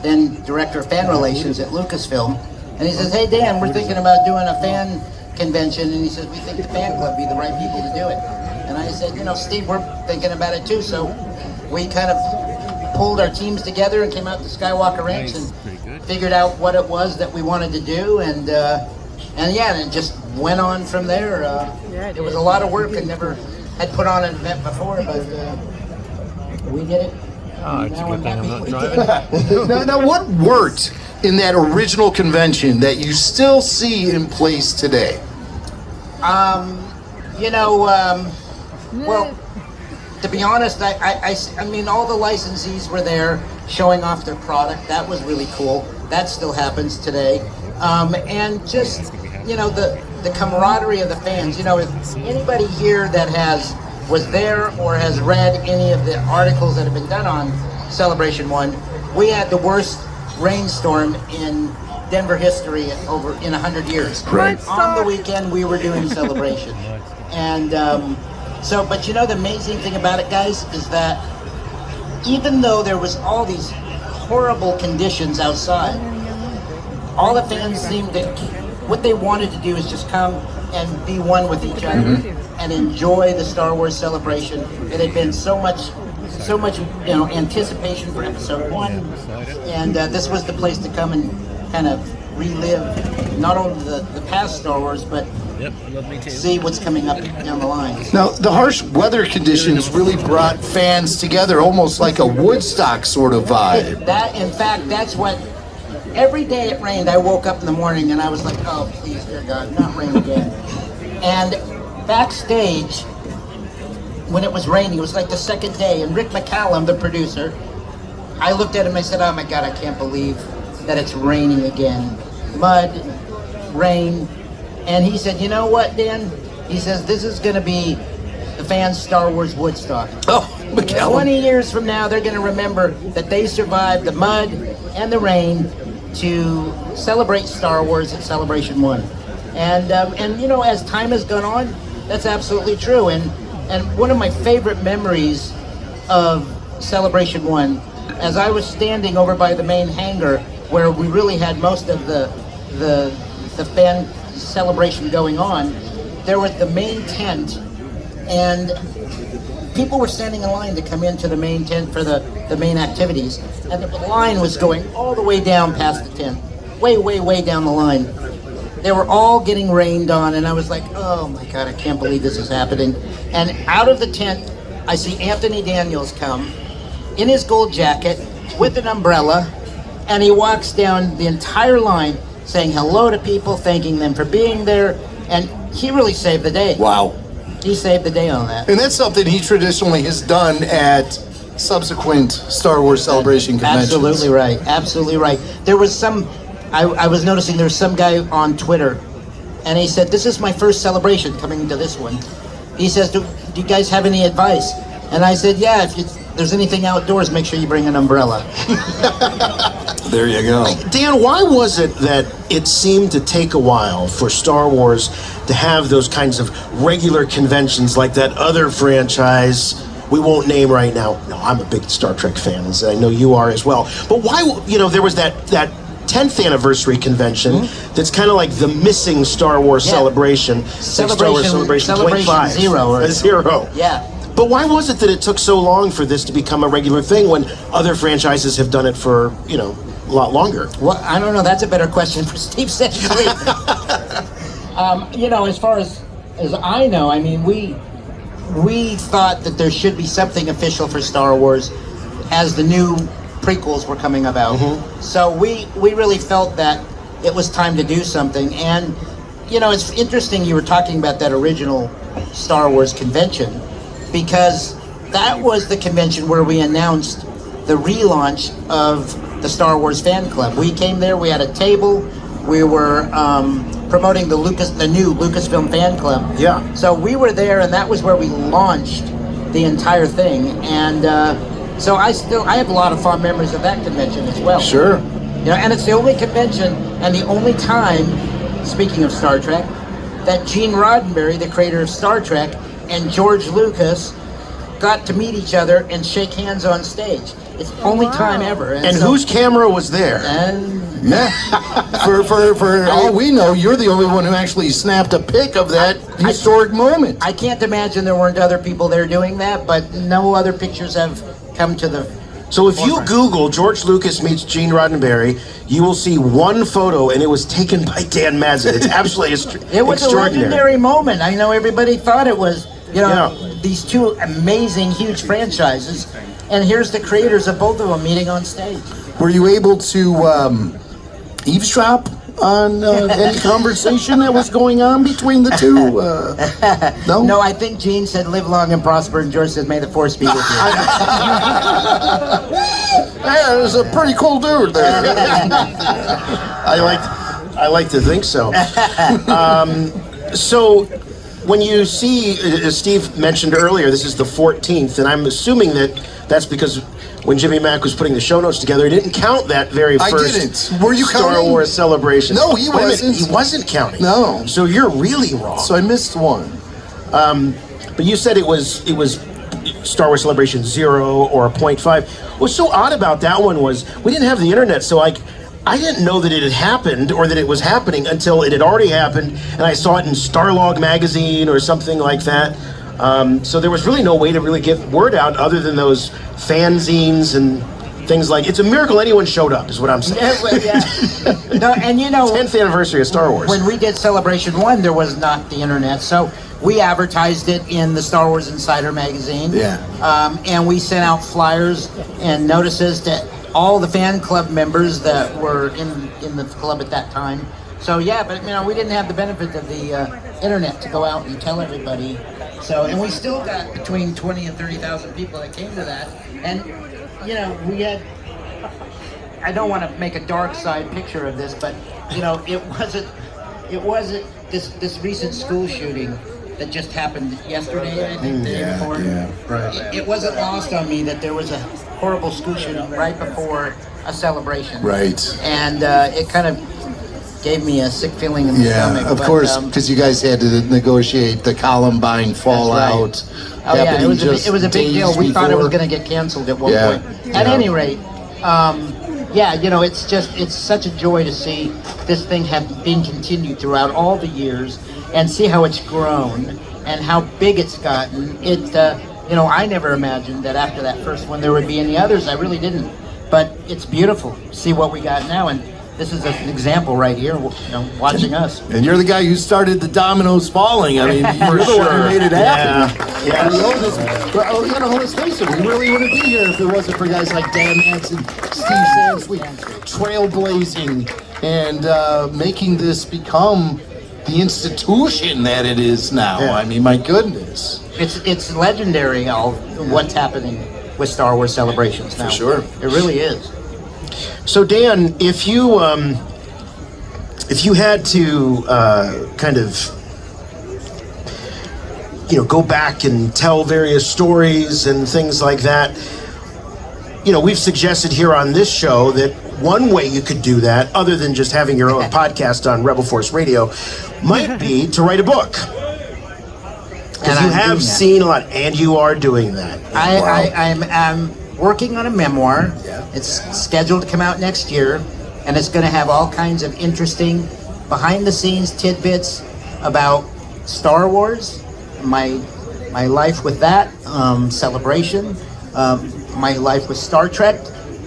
then Director of Fan Relations at Lucasfilm, and he says, "Hey Dan, we're thinking about doing a fan convention," and he says, "We think the fan club would be the right people to do it." And I said, "You know, Steve, we're thinking about it too," so we kind of pulled our teams together and came out to Skywalker Ranch and figured out what it was that we wanted to do, and yeah, and it just went on from there. It was a lot of work. I never had put on an event before, but we did it. Oh, it's a Now good thing I'm happy not we driving. did it. Now, what worked in that original convention that you still see in place today? You know, well, to be honest, I mean, all the licensees were there showing off their product. That was really cool. That still happens today. And just, you know, the camaraderie of the fans. You know, if anybody here that was there or has read any of the articles that have been done on Celebration 1, we had the worst rainstorm in Denver history over in 100 years. Right. On the weekend, we were doing Celebration. And so, but you know, the amazing thing about it, guys, is that even though there was all these horrible conditions outside, all the fans seemed to, what they wanted to do is just come and be one with each other and enjoy the Star Wars celebration. It had been so much, you know, anticipation for Episode 1, and this was the place to come and kind of relive not only the past Star Wars, but see what's coming up down the line. Now, the harsh weather conditions really brought fans together, almost like a Woodstock sort of vibe. That, in fact, that's what. Every day it rained, I woke up in the morning and I was like, "Oh, please, dear God, not rain again." And backstage, when it was raining, it was like the second day, and Rick McCallum, the producer, I looked at him and I said, "Oh my God, I can't believe that it's raining again. Mud, rain." And he said, "You know what, Dan?" He says, "This is going to be the fans' Star Wars Woodstock. Oh, McCallum. 20 years from now, they're going to remember that they survived the mud and the rain to celebrate Star Wars at Celebration 1. And you know, as time has gone on, that's absolutely true. And one of my favorite memories of Celebration 1, as I was standing over by the main hangar where we really had most of the fan celebration going on, there was the main tent and people were standing in line to come into the main tent for the main activities, and the line was going all the way down past the tent, way down the line. They were all getting rained on, and I was like, oh my God, I can't believe this is happening. And out of the tent, I see Anthony Daniels come in his gold jacket with an umbrella, and he walks down the entire line saying hello to people, thanking them for being there, and he really saved the day. Wow. He saved the day on that. And that's something he traditionally has done at subsequent Star Wars Celebration conventions. Absolutely right. Absolutely right. There was some, I was noticing there was some guy on Twitter, and he said, this is my first celebration coming to this one. He says, do you guys have any advice? And I said, yeah, if there's anything outdoors, make sure you bring an umbrella. There you go. Dan, why was it that it seemed to take a while for Star Wars to have those kinds of regular conventions like that other franchise we won't name right now? No, I'm a big Star Trek fan, as I know you are as well. But why, there was that 10th anniversary convention that's kind of like the missing Star Wars celebration. Star Wars Celebration 25. Zero. Yeah. But why was it that it took so long for this to become a regular thing when other franchises have done it for, a lot longer? Well, I don't know. That's a better question for Steve Sansweet. As far as I know, I mean, we thought that there should be something official for Star Wars as the new prequels were coming about. So we really felt that it was time to do something. And, it's interesting you were talking about that original Star Wars convention, because that was the convention where we announced the relaunch of the Star Wars fan club. We came there, we had a table, we were promoting the new Lucasfilm fan club. Yeah. So we were there, and that was where we launched the entire thing. And so I have a lot of fond memories of that convention as well. Sure. And it's the only convention and the only time, speaking of Star Trek, that Gene Roddenberry, the creator of Star Trek, and George Lucas got to meet each other and shake hands on stage. It's the only time ever. And whose camera was there? Yeah. For all we know, you're the only one who actually snapped a pic of that historic moment. I can't imagine there weren't other people there doing that, but no other pictures have come to the So if you Google George Lucas meets Gene Roddenberry, you will see one photo, and it was taken by Dan Mazin. It's absolutely It was a legendary moment. I know everybody thought it was, these two amazing, huge franchises, and here's the creators of both of them meeting on stage. Were you able to eavesdrop on any conversation that was going on between the two? No? No, I think Gene said, live long and prosper, and George said, may the force be with you. Yeah, it was a pretty cool dude there. I like to think so. So when you see, as Steve mentioned earlier, this is the 14th, and I'm assuming that's because when Jimmy Mack was putting the show notes together, he didn't count that very first I didn't. Were you Star counting? Wars celebration. No, he wasn't. He wasn't counting. No. So you're really wrong. So I missed one. But you said it was Star Wars Celebration 0 or 0.5. What's so odd about that one was we didn't have the internet, so I didn't know that it had happened or that it was happening until it had already happened, and I saw it in Starlog magazine or something like that. So there was really no way to really get word out other than those fanzines and things like. It's a miracle anyone showed up, is what I'm saying. Yeah. No, and 10th anniversary of Star Wars. When we did Celebration 1, there was not the internet, so we advertised it in the Star Wars Insider magazine. Yeah. And we sent out flyers and notices to all the fan club members that were in the club at that time. So yeah, but we didn't have the benefit of the internet to go out and tell everybody. So, and we still got between 20 and 30,000 people that came to that. And we had, I don't want to make a dark side picture of this, but it wasn't this recent school shooting that just happened yesterday, I think, the day before. Yeah, right. It wasn't lost on me that there was a horrible school shooting right before a celebration. Right. And it kind of gave me a sick feeling in the stomach. Yeah, of course, because you guys had to negotiate the Columbine fallout. Oh yeah, it was a big deal. We thought it was going to get canceled at one point. At any rate, it's such a joy to see this thing have been continued throughout all the years. and see how it's grown and how big it's gotten. I never imagined that after that first one there would be any others. I really didn't. But it's beautiful. See what we got now, and this is an example right here, watching us. And you're the guy who started the dominoes falling. I mean, you're the one who made it happen. Yeah. Let's face it, we really wouldn't be here if it wasn't for guys like Dan Manson, Steve Sansweet, trailblazing and making this become the institution that it is now. Yeah. I mean, my goodness. It's legendary, what's happening with Star Wars celebrations now. For sure. It really is. So Dan, if you had to go back and tell various stories and things like that, we've suggested here on this show that one way you could do that, other than just having your own podcast on Rebel Force Radio, might be to write a book. Because you have seen a lot, and you are doing that. I'm working on a memoir. Yeah. It's scheduled to come out next year, and it's going to have all kinds of interesting behind-the-scenes tidbits about Star Wars, my life with that celebration, my life with Star Trek,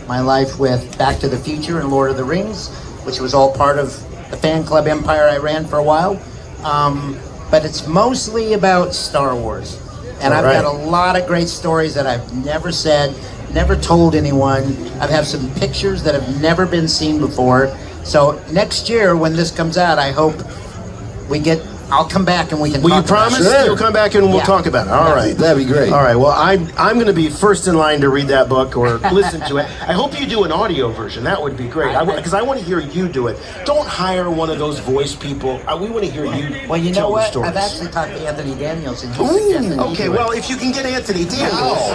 my life with Back to the Future and Lord of the Rings, which was all part of the fan club empire I ran for a while. But it's mostly about Star Wars. And I've got a lot of great stories that I've never said, never told anyone. I have some pictures that have never been seen before. So next year when this comes out, I hope I'll come back and we can talk about it. Will you promise? Sure. You'll come back and we'll talk about it. All right. That'd be great. All right. Well, I'm going to be first in line to read that book or listen to it. I hope you do an audio version. That would be great. Because I want to hear you do it. Don't hire one of those voice people. We want to hear you Well, you know tell what? the stories. I've actually talked to Anthony Daniels. And okay, well, if you can get Anthony Daniels.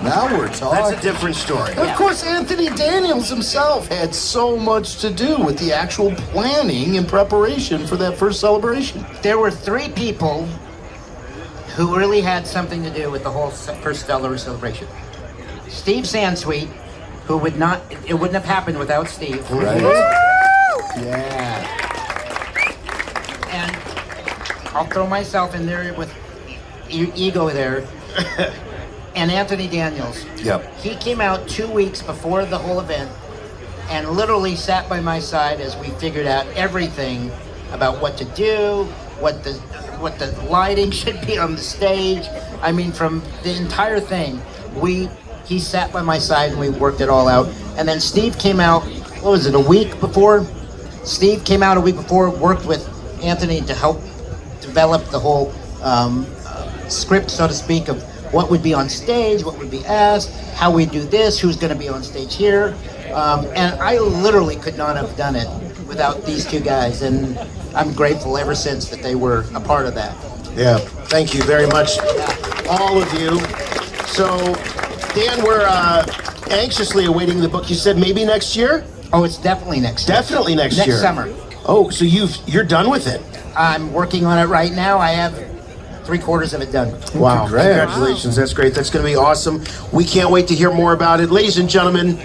Now we're talking. That's a different story. Of course, Anthony Daniels himself had so much to do with the actual planning and preparation for that first celebration. There were 3 people who really had something to do with the whole first Star Wars celebration. Steve Sansweet, it wouldn't have happened without Steve. Right. Yeah. And I'll throw myself in there with ego there. And Anthony Daniels. Yep. He came out 2 weeks before the whole event and literally sat by my side as we figured out everything about what to do, what the lighting should be on the stage. I mean, from the entire thing, he sat by my side and we worked it all out. And then Steve came out, what was it, a week before? Steve came out a week before, worked with Anthony to help develop the whole script, so to speak, of what would be on stage, what would be asked, how we do this, who's going to be on stage here. And I literally could not have done it without these 2 guys, and I'm grateful ever since that they were a part of that. Yeah, thank you very much, all of you. So, Dan, we're anxiously awaiting the book. You said maybe next year? Oh, it's definitely next year. Definitely next year. Next summer. Oh, so you're done with it? I'm working on it right now. I have 3/4 of it done. Wow, congratulations. That's great. That's going to be awesome. We can't wait to hear more about it. Ladies and gentlemen,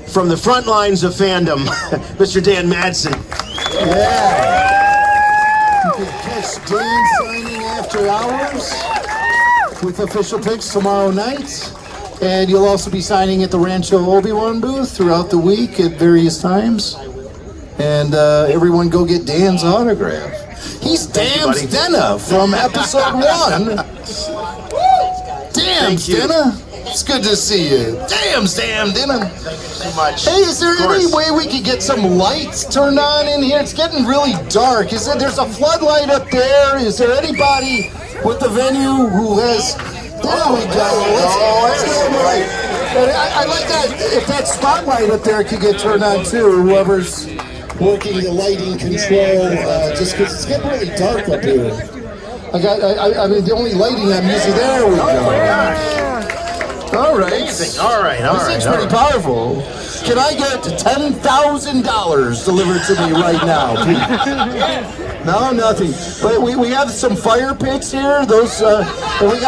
from the front lines of fandom, Mr. Dan Madsen. Yeah. You can catch Dan signing after hours with official picks tomorrow night. And you'll also be signing at the Rancho Obi-Wan booth throughout the week at various times. And everyone go get Dan's autograph. He's Dam's Denna from episode 1. Dam's Denna. It's good to see you. Damn Denna. Thank you so much. Hey, is there any way we could get some lights turned on in here? It's getting really dark. There's a floodlight up there. Is there anybody with the venue who has... There we go. Let's get some light. I like that. If that spotlight up there could get turned on too, whoever's working the lighting control, just because it's getting really dark up here. I mean, the only lighting I'm using, there we go. All right. Amazing. All right. This thing's pretty powerful. Can I get $10,000 delivered to me right now, please? No, nothing. But we have some fire pits here. Those and we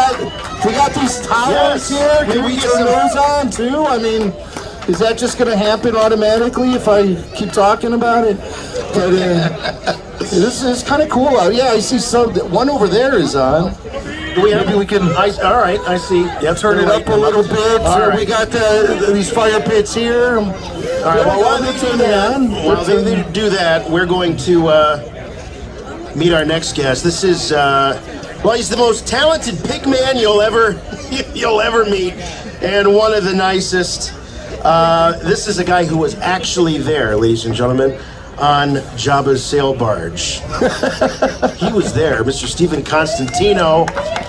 got these towers here. Can we turn those on too? I mean, is that just going to happen automatically if I keep talking about it? But This is kind of cool out. Yeah, I see some. One over there is on. Maybe we can. All right, I see. Yep, turn it up a little bit. All right. We got these fire pits here. All right. Well, while they do that, we're going to meet our next guest. This is he's the most talented pig man you'll ever meet, and one of the nicest. This is a guy who was actually there, ladies and gentlemen, on Jabba's sail barge. He was there, Mr. Stephen Constantino.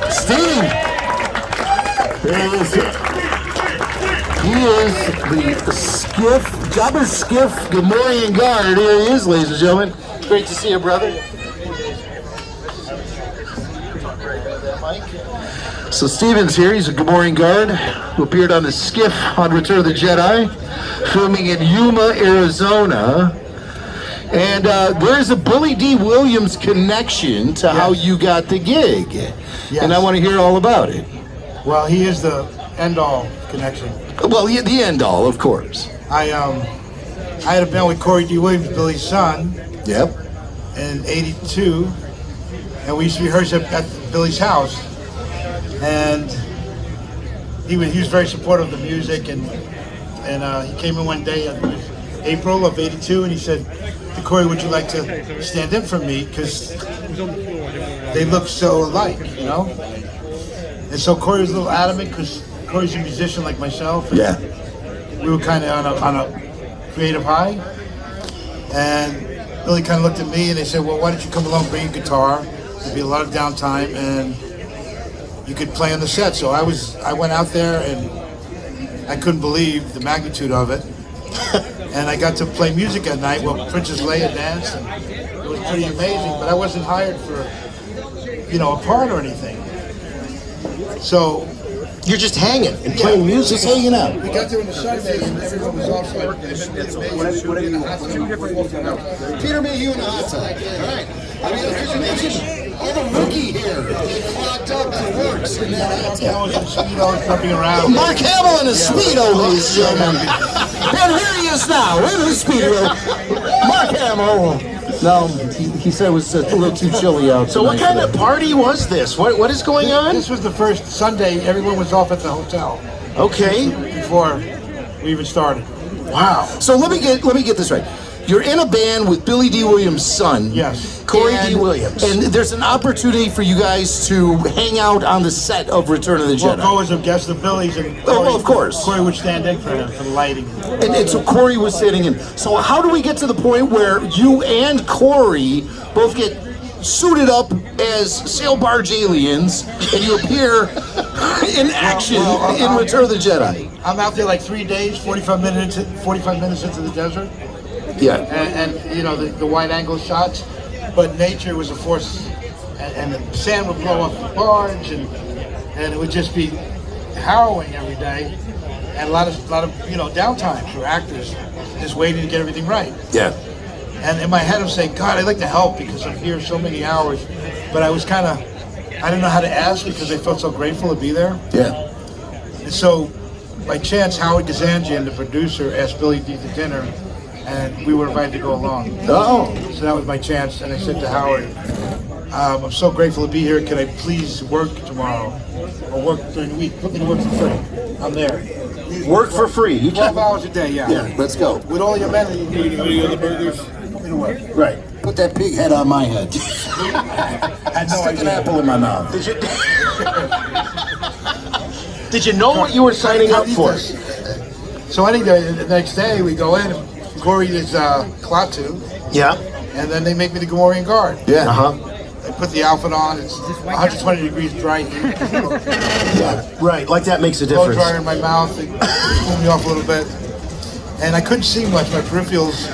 Steve! He is the skiff, Jabba's skiff Gamorrean guard. Here he is, ladies and gentlemen. Great to see you, brother. So Stephen's here. He's a Gamorrean guard who appeared on the skiff on Return of the Jedi, filming in Yuma, Arizona. And there's a Billy D. Williams connection to how you got the gig. Yes. And I want to hear all about it. Well, he is the end-all connection. Well, the end-all, of course. I had a band with Corey D. Williams, Billy's son. Yep. In '82, and we used to rehearse at Billy's house. And he was very supportive of the music, and he came in one day, I think it was April of '82, and he said, "Hey, Corey, would you like to stand in for me? Because they look so alike, you know?" And so Corey was a little adamant because Corey's a musician like myself. And yeah. We were kind of on a creative high, and Billy kind of looked at me and they said, "Well, why don't you come along, bring your guitar? There'd be a lot of downtime, and you could play on the set." So I went out there and I couldn't believe the magnitude of it. And I got to play music at night while Princess Leia danced, and it was pretty amazing, but I wasn't hired for, a part or anything. So you're just hanging and playing music, just hanging out. We got there on the Sunday and everyone was off, so Peter, me, you, and a hot tub. All right. I mean, because you mentioned I'm a rookie here. Locked up for works in that hot tub. Jumping around. Mark Hamill in a Speedo, ladies and gentlemen. And here he is now, in his Speedo. Mark Hamill. No, he said it was a little too chilly out. So what kind of party was this? What is going on? This was the first Sunday. Everyone was off at the hotel. Okay. Before we even started. Wow. So let me get this right. You're in a band with Billy D. Williams' son. Yes. Corey D. Williams. And there's an opportunity for you guys to hang out on the set of Return of the Jedi. Well, Corey was a guest of Billy's. And Corey, well, of course. Corey would stand in for him, for the lighting. And so Corey was sitting in. So how do we get to the point where you and Corey both get suited up as sail barge aliens and you appear in action in Return of the Jedi? I'm out there like 3 days, 45 minutes into the desert. Yeah. And the wide angle shots, but nature was a force, and the sand would blow off the barge, and it would just be harrowing every day, and a lot of downtime for actors, just waiting to get everything right. Yeah. And in my head, I'm saying, God, I'd like to help because I'm here so many hours, but I was I didn't know how to ask because I felt so grateful to be there. Yeah. And so, by chance, Howard Gazanjian, the producer, asked Billy D to dinner. And we were invited to go along. Oh. So that was my chance. And I said to Howard, I'm so grateful to be here. Can I please work tomorrow? Or work during the week? Put me to work for free. I'm there. Work for free? 12 hours a day, yeah. Yeah, let's go. With all your men that you need, the burgers, put me to work. Right. Put that pig head on my head. Had no Stick an idea. apple in my mouth. Did you know what you were signing up for? So I think the next day we go in, Corey is Klaatu. Yeah. And then they make me the Gamorrean guard. Yeah. They put the outfit on. It's 120 degrees dry heat. Yeah. Right. Like that makes a Blow difference. dryer in my mouth. They cool me off a little bit. And I couldn't see much. My peripherals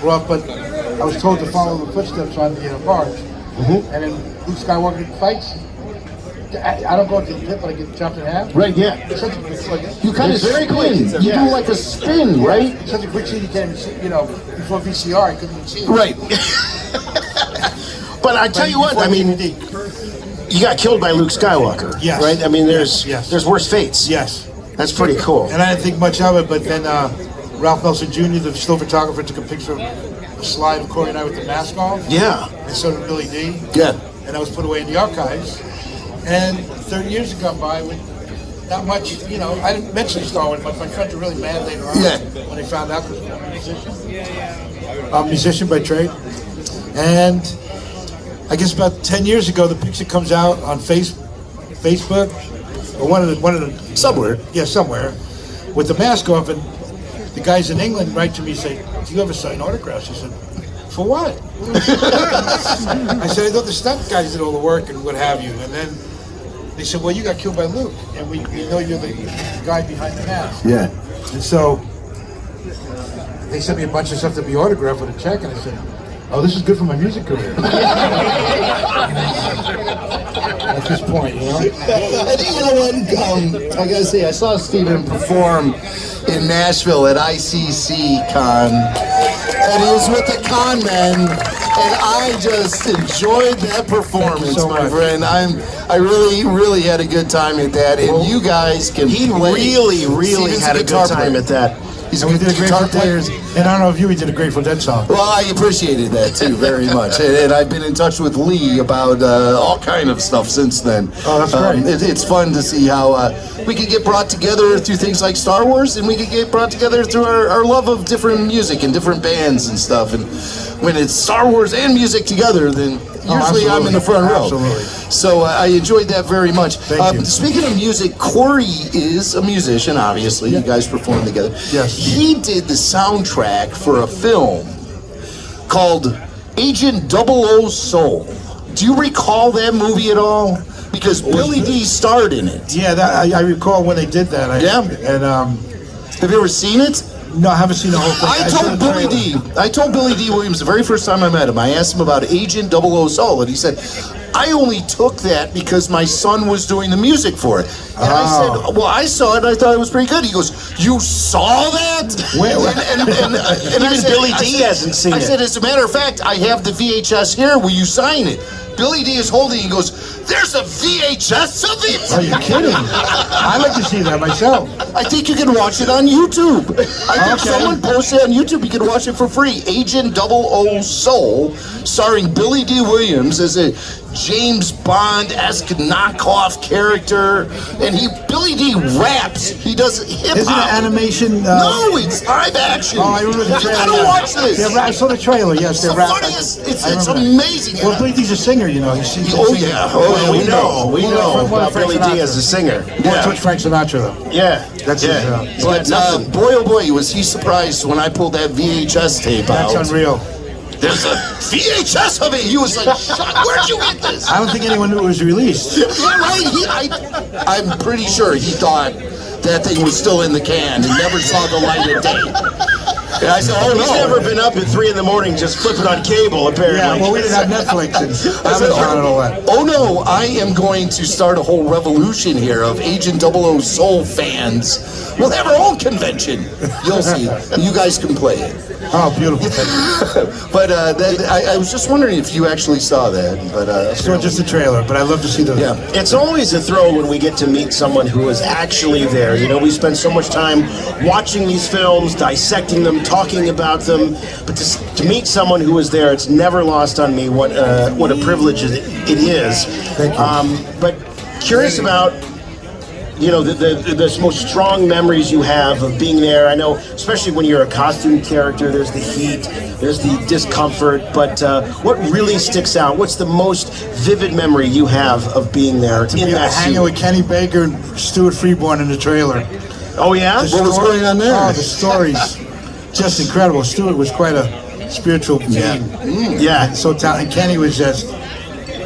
were up, but I was told to follow the footsteps on the barge. And then Luke Skywalker fights. I don't go into the pit, but I get chopped in half. Right, yeah. It's such a quick, You kind of spin. You do like a spin, right? It's such a quick scene you can't even see, before VCR I couldn't even see it. Right. But I tell you what, I mean, you got killed by Luke Skywalker. Yes. Right? I mean, there's worse fates. Yes. That's pretty cool. And I didn't think much of it, but then Ralph Nelson Jr., the still photographer, took a picture of slide of Corey and I with the mask off. Yeah. And so did Billy D. Yeah. And I was put away in the archives. And 30 years have gone by with not much, you know, I didn't mention Star Wars much. My friends were really mad later on when they found out because I'm a musician. I'm a musician by trade. And I guess about 10 years ago, the picture comes out on Facebook, or one of the somewhere. Yeah, somewhere, with the mask off, and the guys in England write to me and say, "Do you ever sign autographs?" I said, "For what?" I said, "I thought the stunt guys did all the work and what have you." And then they said, "Well, you got killed by Luke, and we know you're the guy behind the mask." Yeah. And so they sent me a bunch of stuff to be autographed with a check, and I said, "Oh, this is good for my music career." At this point, you know? And you know what? I gotta say, I saw Steven perform in Nashville at ICC Con, and he was with the Con Men, and I just enjoyed that performance, my friend. I really had a good time at that, and you guys can play. Really had a good time at that. He's a good guitar player. And I don't know if he did a Grateful Dead song. Well, I appreciated that too very much, and I've been in touch with Lee about all kind of stuff since then. Oh, that's great. It's fun to see how we could get brought together through things like Star Wars, and we could get brought together through our love of different music and different bands and stuff. And when it's Star Wars and music together, then usually I'm in the front row. Absolutely. So I enjoyed that very much. Thank you. Speaking of music, Corey is a musician, obviously. You guys perform together. Yes. He did the soundtrack for a film called Agent 00 Soul. Do you recall that movie at all? Because Billy D starred in it. Yeah, I recall when they did that. And have you ever seen it? No, I haven't seen the whole thing. I told Billy D. Williams the very first time I met him, I asked him about Agent 00 Soul, and he said, I only took that because my son was doing the music for it. And I said, well, I saw it and I thought it was pretty good. He goes, you saw that? And Even Billy D hasn't seen it. I said, as a matter of fact, I have the VHS here. Will you sign it? Billy D is holding it and goes, there's a VHS of it? Are you kidding? I'd like to see that myself. I think you can watch it on YouTube. I think someone posted it on YouTube. You can watch it for free. Agent 00 Soul, starring Billy D. Williams as a James Bond-esque knockoff character, and Billy D raps. He does hip hop. Isn't it animation? No, it's live action. Oh, I remember the trailer. I don't watch this. I saw the trailer. Yes, they're rapping. It's amazing. Well, Billy D's a singer, you know. We know about Billy D as a singer. Yeah, Touch Frank Sinatra though. Yeah, that's it. But boy, oh boy, was he surprised when I pulled that VHS tape out. That's unreal. There's a VHS of it. He was like, where'd you get this? I don't think anyone knew it was released. Yeah, right. I'm pretty sure he thought that thing was still in the can and never saw the light of day. And I said, oh no. He's never been up at 3 in the morning just flipping on cable, apparently. Yeah, well, we didn't have Netflix and Amazon and all that. Oh no, I am going to start a whole revolution here of Agent 00 Soul fans. We'll have our own convention. You'll see. You guys can play it. Oh, beautiful. But I was just wondering if you actually saw that. But I saw just the trailer, but I'd love to see the... Yeah, it's always a thrill when we get to meet someone who is actually there. You know, we spend so much time watching these films, dissecting them, talking about them, but to meet someone who is there, it's never lost on me what a privilege it is. Thank you. But curious about, you know, the most strong memories you have of being there. I know, especially when you're a costume character, there's the heat, there's the discomfort, but what really sticks out? What's the most vivid memory you have of being there in that hanging suit? with Kenny Baker and Stuart Freeborn in the trailer. Oh, yeah? What was going on there? Oh, the stories. Just incredible. Stuart was quite a spiritual being. Yeah. And so talented. Kenny was just...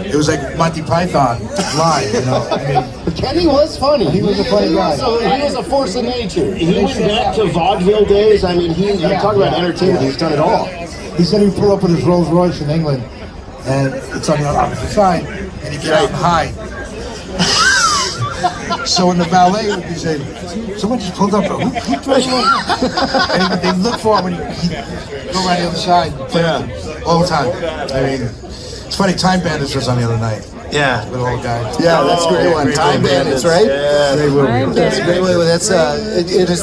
It was like Monty Python live, you know. I mean, Kenny was funny. He was a funny guy. He was a force of nature. He went back to vaudeville days. I mean, talk about entertainment. He's done it all. He said he'd pull up with his Rolls Royce in England, and it's on the opposite side, and he'd get out and hide. So in the valet would be saying, someone just pulled up, who drove up? And they'd look for him, and he'd go around the other side and play with them all the time. I mean, it's funny, Time Bandits was on the other night. Yeah. With old guys. Yeah, that's a great one. Time Bandits, right? Yeah. That's a great one. That's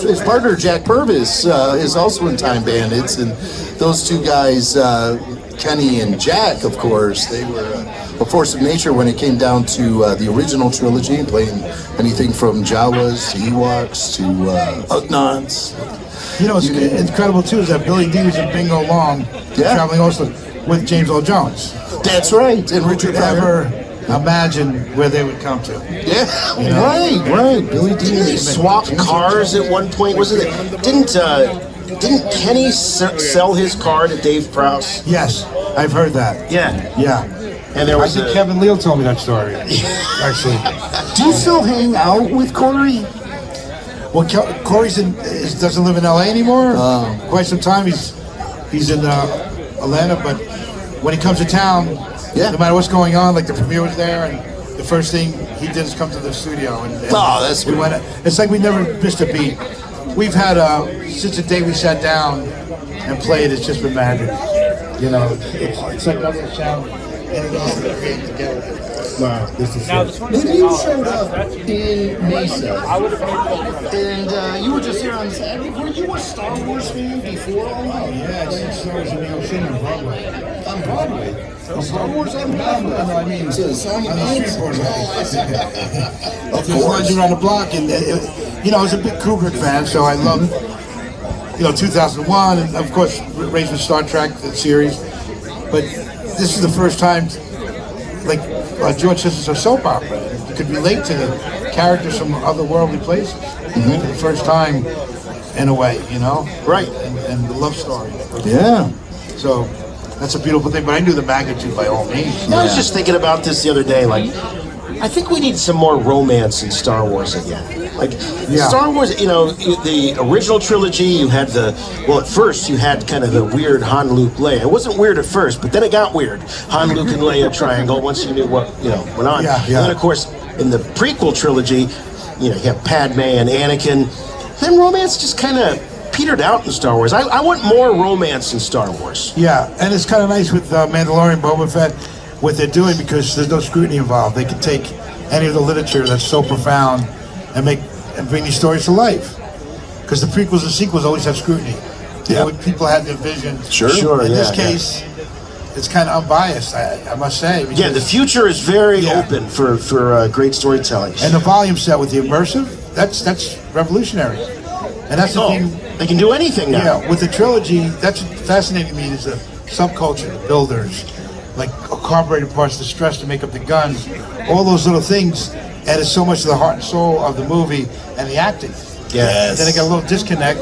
his partner Jack Purvis is also in Time Bandits, and those two guys, Kenny and Jack, of course, they were a force of nature when it came down to the original trilogy, playing anything from Jawas to Ewoks to Ugnaughts. You know, what's incredible too is that Billy D was in Bingo Long, traveling also with James Earl Jones. That's right, and Richard Pryor. Imagine where they would come to. Yeah, right. Billy D. They swapped cars at one point, wasn't it? Didn't Kenny sell his car to Dave Prowse? Yes, I've heard that. Yeah. And there was I think Kevin Leal told me that story. Actually, do you still hang out with Corey? Well, Corey doesn't live in LA anymore. Quite some time he's in Atlanta, but when he comes to town, no matter what's going on, like the premiere was there, and the first thing he did is come to the studio. And that's we went. It's like we never missed a beat. We've had since the day we sat down and played, it's just been magic. You know, it's like nothing sound and it all created together. Wow, this is When you showed up in Mesa, and you were just here on Saturday, were you a Star Wars fan before all that? Yeah, I seen Star Wars in the ocean on Broadway. On Broadway? Star Wars on Broadway? No, I mean, so the song on the street board. Of course. Around the block, and you know, I was a big Kubrick fan, so I loved, 2001, and of course, raised with Star Trek, the series. But this is the first time, like George says, it's a soap opera. You could relate to the characters from otherworldly places for the first time, in a way, Right. And the love story. Yeah. So that's a beautiful thing, but I knew the magnitude by all means. I was just thinking about this the other day, I think we need some more romance in Star Wars again. Star Wars, the original trilogy, you had at first you had kind of the weird Han, Luke, Leia. It wasn't weird at first, but then it got weird. Han, Luke, and Leia triangle, once you knew what, went on. Yeah. And then, of course, in the prequel trilogy, you have Padme and Anakin. Then romance just kind of petered out in Star Wars. I want more romance in Star Wars. Yeah, and it's kind of nice with Mandalorian, Boba Fett, what they're doing, because there's no scrutiny involved. They can take any of the literature that's so profound and bring these stories to life. Because the prequels and sequels always have scrutiny. Yeah. People had their vision. Sure. In this case, it's kind of unbiased, I must say. Yeah, the future is very open for great storytelling. And the volume set with the immersive, that's revolutionary. And that's the thing. They can do anything now. Yeah, with the trilogy, that's what fascinated me, is the subculture, the builders, like carburetor parts, the stress to make up the guns, all those little things added so much to the heart and soul of the movie and the acting. Yes. And then it got a little disconnect.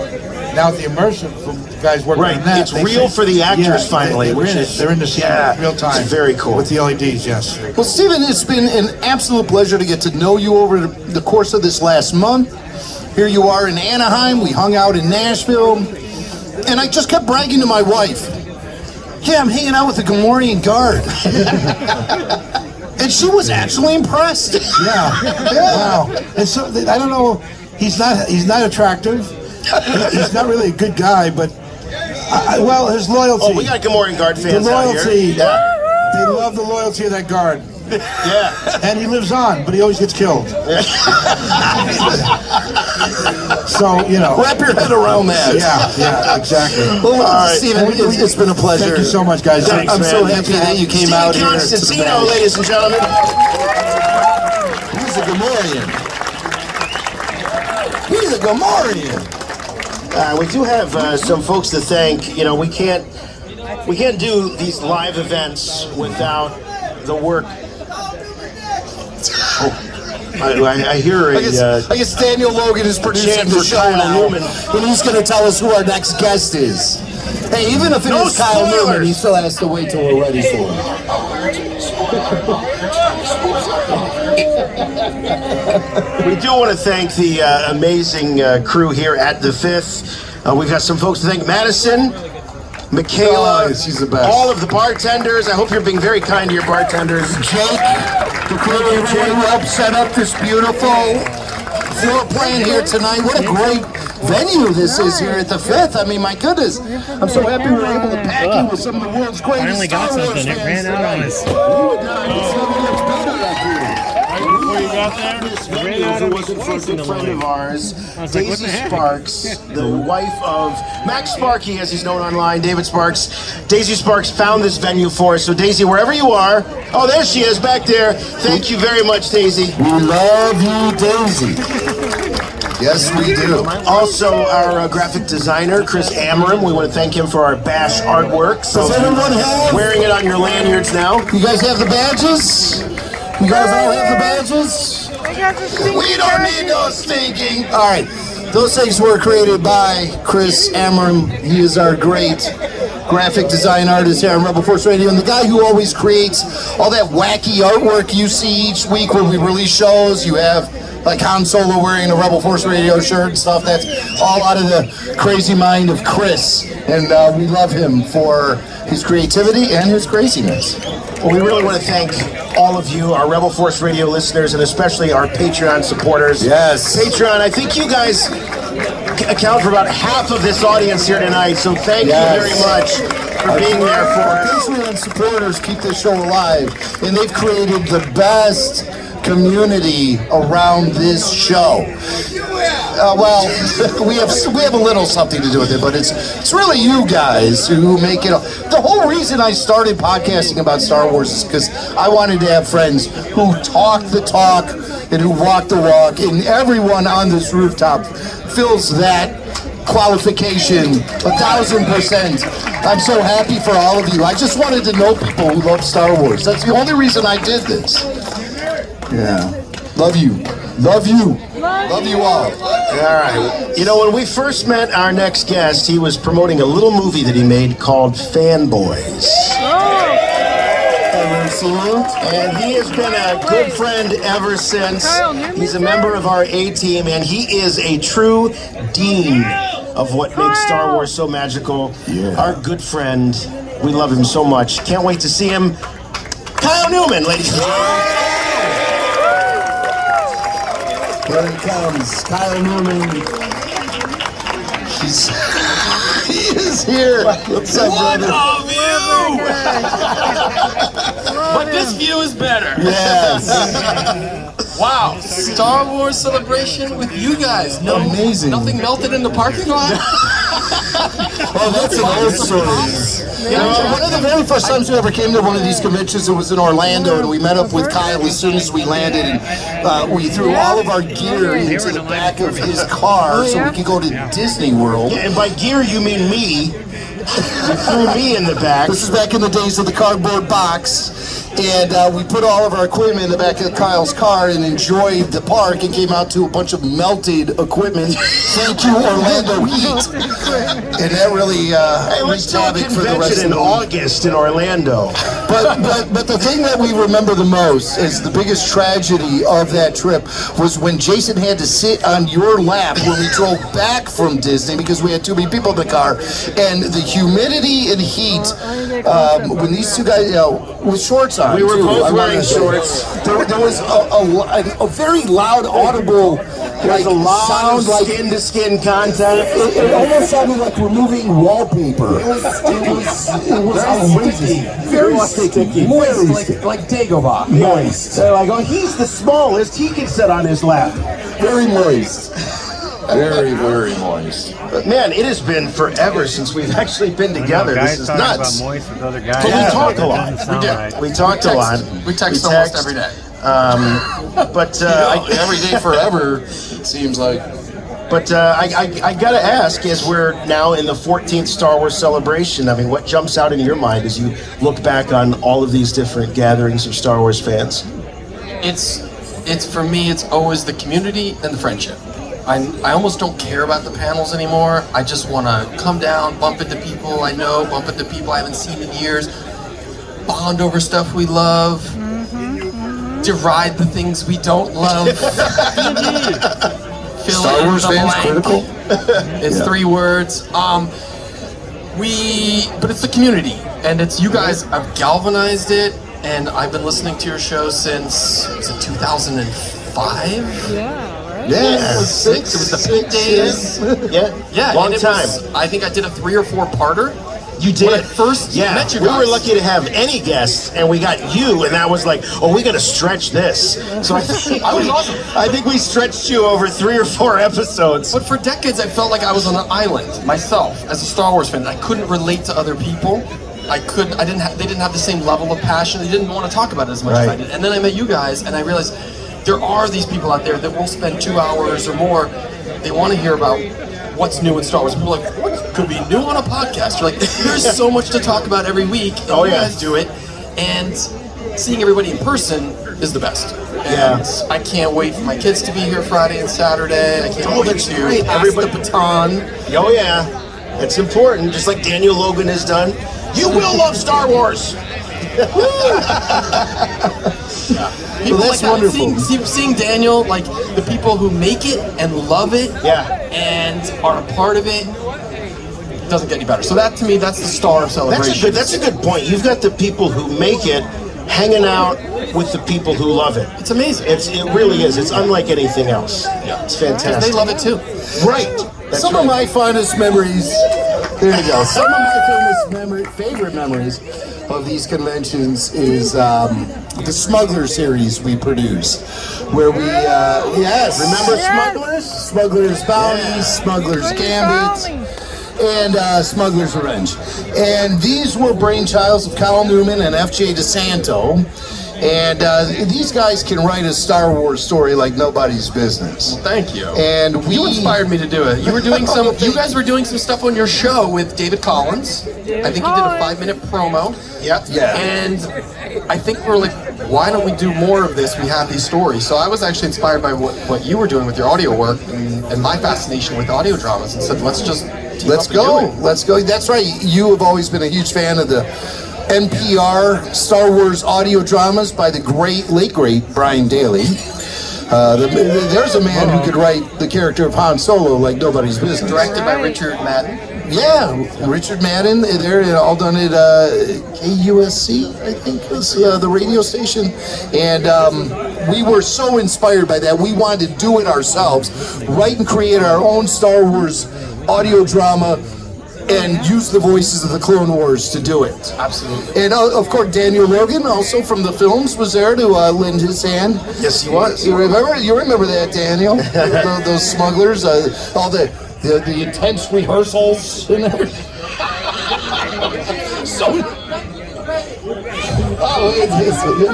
Now with the immersion from the guys working on that. It's real for the actors finally. They're in the scene real time. It's very cool. With the LEDs, yes. Well, Stephen, it's been an absolute pleasure to get to know you over the course of this last month. Here you are in Anaheim. We hung out in Nashville. And I just kept bragging to my wife, I'm hanging out with the Gamorrean Guard. And she was actually impressed. Yeah. Wow. And so, I don't know, he's not attractive. He's not really a good guy, but, his loyalty. Oh, we got Gamorrean Guard fans out here. They love the loyalty of that guard. Yeah. And he lives on, but he always gets killed. So, wrap your head around that. Yeah, exactly. Well, Stephen, it's been a pleasure. Thank you so much, guys. Thanks, I'm so happy that you came out here. Constantino, ladies and gentlemen. He's a Gamorrean. He's a Gamorrean. We do have some folks to thank. We can't do these live events without the work. I hear I guess Daniel Logan is producing the show now, Newman. and he's going to tell us who our next guest is. Hey, even if it is Kyle Newman, he still has to wait till we're ready for him. We do want to thank the amazing crew here at the Fifth. We've got some folks to thank. Madison, Michaela, she's the best. All of the bartenders. I hope you're being very kind to your bartenders. Jake, the crew who helped set up this beautiful floor plan here tonight. What a great venue this is here at the Fifth. I mean, my goodness. I'm so happy we were able to pack you with some of the world's greatest Finally got Star Wars something. It ran out on us. It's out there. This Ran venue, out if it of wasn't for a twice in good the friend line. of ours, I was like, what Daisy the heck? Sparks, the wife of Max Sparky, as he's known online, David Sparks. Daisy Sparks found this venue for us. So Daisy, wherever you are, oh, there she is back there. Thank you very much, Daisy. We love you, Daisy. Yes, we do. Also, our graphic designer, Cris. We want to thank him for our bash artwork. So Does everyone have? wearing it on your lanyards now. You guys have the badges? You guys all have the badges? We don't need no stinking. All right. Those things were created by Cris. He is our great graphic design artist here on Rebel Force Radio, and the guy who always creates all that wacky artwork you see each week when we release shows. You have like Han Solo wearing a Rebel Force Radio shirt and stuff. That's all out of the crazy mind of Cris, and we love him for his creativity and his craziness. Well, we really want to thank all of you, our Rebel Force Radio listeners, and especially our Patreon supporters. Yes. Patreon, I think you guys account for about half of this audience here tonight, so thank you very much for being there for Our us. Patreon supporters keep this show alive, and they've created the best community around this show. Well, we have a little something to do with it, but it's really you guys who make it. The whole reason I started podcasting about Star Wars is because I wanted to have friends who talk the talk and who walk the walk, and everyone on this rooftop fills that qualification 1,000%. I'm so happy for all of you. I just wanted to know people who love Star Wars. That's the only reason I did this. Yeah. Love you. Love you. Love you all. All right. You know, when we first met our next guest, he was promoting a little movie that he made called Fanboys. And he has been a good friend ever since. He's a member of our A-team, and he is a true dean of what makes Star Wars so magical. Our good friend. We love him so much. Can't wait to see him. Kyle Newman, ladies and gentlemen. Here he comes, Kyle Newman. He is here. What's up, brother? But this view is better. Yes. Wow. Star Wars celebration with you guys. No, amazing. Nothing melted in the parking lot? Oh, that's an old story. You know, one of the very first times we ever came to one of these conventions, it was in Orlando, and we met up with Kyle as soon as we landed, and we threw all of our gear into the back of his car so we could go to Disney World. Yeah, and by gear, you mean me. You threw me in the back. This is back in the days of the cardboard box. And we put all of our equipment in the back of Kyle's car and enjoyed the park and came out to a bunch of melted equipment. Thank you, Orlando Heat. And that really wreaked havoc for the rest of in August in Orlando. But the thing that we remember the most is the biggest tragedy of that trip was when Jason had to sit on your lap when we drove back from Disney because we had too many people in the car. And the humidity and heat, when these two guys, with shorts on. We were too, both I wearing wanna say. shorts. There was a very loud, audible, There's a lot sound of like skin-to-skin contact. it almost sounded like we're moving wallpaper. It was outrageous. Very sticky. Moist, like Dagobah. moist. So I go, he's the smallest. He can sit on his lap. Very moist. Very, very moist. But man, it has been forever since we've actually been together. This is talking nuts. about moist with other guys. But we talk a It lot. doesn't sound right. We talked a lot. We text almost every day. But Every day forever, it seems like. But I gotta ask, as we're now in the 14th Star Wars celebration, I mean, what jumps out in your mind as you look back on all of these different gatherings of Star Wars fans? It's for me, it's always the community and the friendship. I almost don't care about the panels anymore. I just want to come down, bump into people I know, bump into people I haven't seen in years, bond over stuff we love, deride the things we don't love. Star Wars fans critical? It's 3 words. But it's the community, and it's you guys. I've galvanized it, and I've been listening to your show since 2005. Yeah. Yeah, It was the peak days. Yeah, Yeah, long and it time. was, I think I did a 3 or 4 parter. You did. When I first met you guys. We were lucky to have any guests, and we got you, and that was like, oh, we got to stretch this. So I think I was awesome. I think we stretched you over 3 or 4 episodes. But for decades, I felt like I was on an island myself as a Star Wars fan. I couldn't relate to other people. They didn't have the same level of passion. They didn't want to talk about it as much as I did. And then I met you guys, and I realized there are these people out there that will spend 2 hours or more. They want to hear about what's new in Star Wars. People are like, what could be new on a podcast? You're like, there's so much to talk about every week. And you guys do it. And seeing everybody in person is the best. And I can't wait for my kids to be here Friday and Saturday. I can't wait to pass the baton. Oh yeah, it's important. Just like Daniel Logan has done. You will love Star Wars. People that's wonderful. Seeing Daniel, like the people who make it and love it, and are a part of it, doesn't get any better. So that to me, that's the star of celebration. That's a good point. You've got the people who make it hanging out with the people who love it. It's amazing. It really is. It's unlike anything else. Yeah, it's fantastic. They love it too. Right. Some of my fondest memories. There you go. Some of my favorite memories of these conventions is the Smuggler series we produce, where we remember Smuggler's Bounty, Smuggler's Gambit, and Smuggler's Revenge. And these were brainchilds of Kyle Newman and F.J. DeSanto. And these guys can write a Star Wars story like nobody's business. Well, thank you. And you inspired me to do it. You were doing you guys were doing some stuff on your show with David Collins. I think you did a 5-minute promo. Yep. Yeah. And I think we're like, why don't we do more of this? We have these stories. So I was actually inspired by what you were doing with your audio work and my fascination with audio dramas, and said, let's go. Let's go. That's right. You have always been a huge fan of the NPR Star Wars audio dramas by the late great Brian Daley. There's a man who could write the character of Han Solo like nobody's business. Directed by Richard Madden. Yeah, Richard Madden. They're all done at KUSC, I think was the radio station. And we were so inspired by that. We wanted to do it ourselves, write and create our own Star Wars audio drama, and use the voices of the Clone Wars to do it. Absolutely. And of course, Daniel Logan, also from the films, was there to lend his hand. Yes, he was. You remember that, Daniel? Those smugglers, all the intense rehearsals and everything.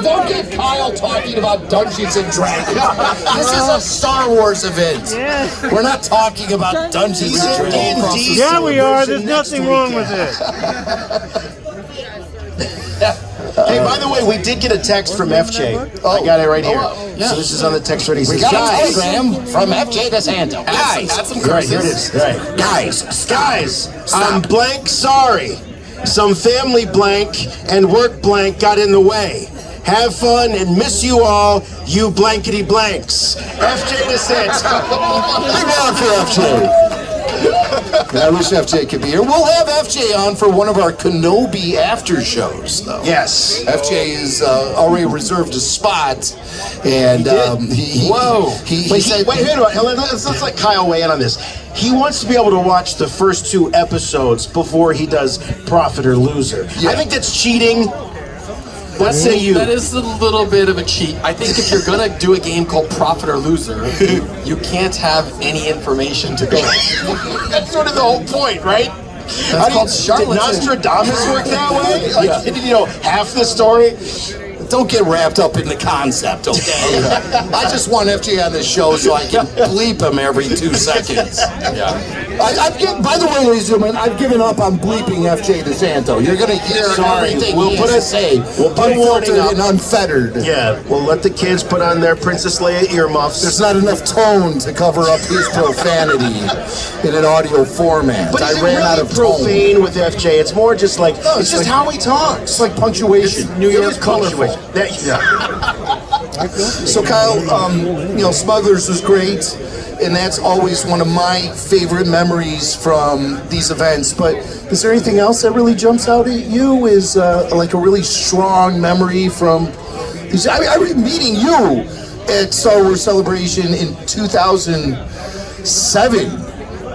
Don't get Kyle talking about Dungeons and Dragons. This is a Star Wars event. We're not talking about Dungeons and Dragons. Yeah, we are. There's nothing wrong with it. Hey, by the way, we did get a text from FJ. I got it right here. So this is on the text ready. We got a telegram from FJ DeSanto. Guys, add some right, here it is. Right. Guys, I'm blank sorry. Some family blank and work blank got in the way. Have fun and miss you all, you blankety blanks. FJ DeSanto. Big round for FJ. I wish FJ could be here. We'll have FJ on for one of our Kenobi after shows, though. Yes. FJ is already reserved a spot, and he said, wait, let's let Kyle weigh in on this. He wants to be able to watch the first 2 episodes before he does Prophet or Loser. I think that's cheating. What say you? That is a little bit of a cheat. I think if you're gonna do a game called Prophet or Loser, you can't have any information to go. That's sort of the whole point, right? That's called charlatan. Did Nostradamus work that way? Like, did you know half the story? Don't get wrapped up in the concept, okay? I just want FJ on this show so I can bleep him every 2 seconds. Yeah. By the way, ladies and gentlemen, I've given up on bleeping FJ DeSanto. You're going to hear everything he has to say. We'll put a warning up. And unfettered. Yeah, we'll let the kids put on their Princess Leia earmuffs. There's not enough tone to cover up his profanity in an audio format. But I ran out of profane tone. with FJ. It's more just like, it's just how he talks. It's like punctuation. New York punctuation. So Kyle, Smugglers was great, and that's always one of my favorite memories from these events. But is there anything else that really jumps out at you? Is like a really strong memory from these? I remember meeting you at Star Wars Celebration in 2007.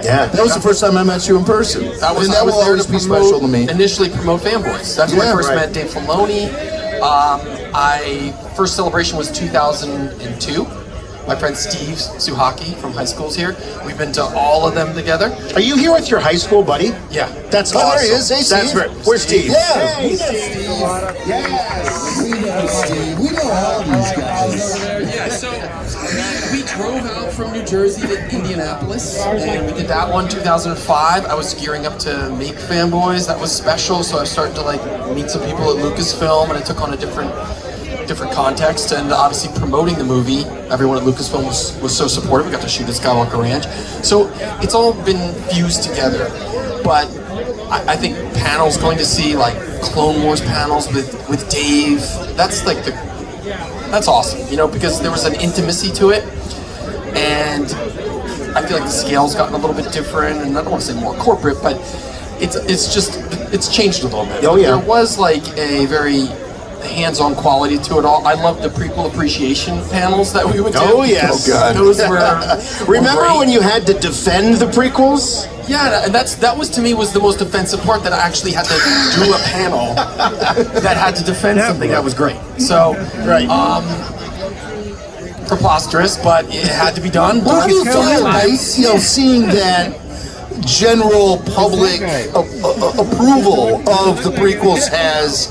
Yeah. That was the first time I met you in person. That was, and that will always be special to me. Initially promote Fanboys. That's when I first met Dave Filoni. First celebration was 2002. My friend Steve Suhaki from high school's here. We've been to all of them together. Are you here with your high school buddy? Yeah. That's awesome. There he is. Hey, That's Steve. Where's Steve? Yeah. Hey, Steve. Yes. We know Steve. We know all these guys. Yeah, so we drove out from New Jersey to Indianapolis, and we did that one 2005. I was gearing up to make Fanboys. That was special, so I started to meet some people at Lucasfilm, and it took on a different context, and obviously promoting the movie. Everyone at Lucasfilm was so supportive. We got to shoot at Skywalker Ranch. So it's all been fused together. But I think panels, going to see Clone Wars panels with Dave, that's awesome, because there was an intimacy to it, and I feel like the scale's gotten a little bit different, and I don't want to say more corporate, but it's changed a little bit. Oh yeah. There was a very hands-on quality to it all. I love the prequel appreciation panels that we would do. Oh yes. Oh God. Those were Remember great. when you had to defend the prequels? Yeah, and that was to me was the most offensive part, that I actually had to do a panel that had to defend something that was great. So, right. Preposterous, but it had to be done. What do you find, seeing that general public approval of the prequels has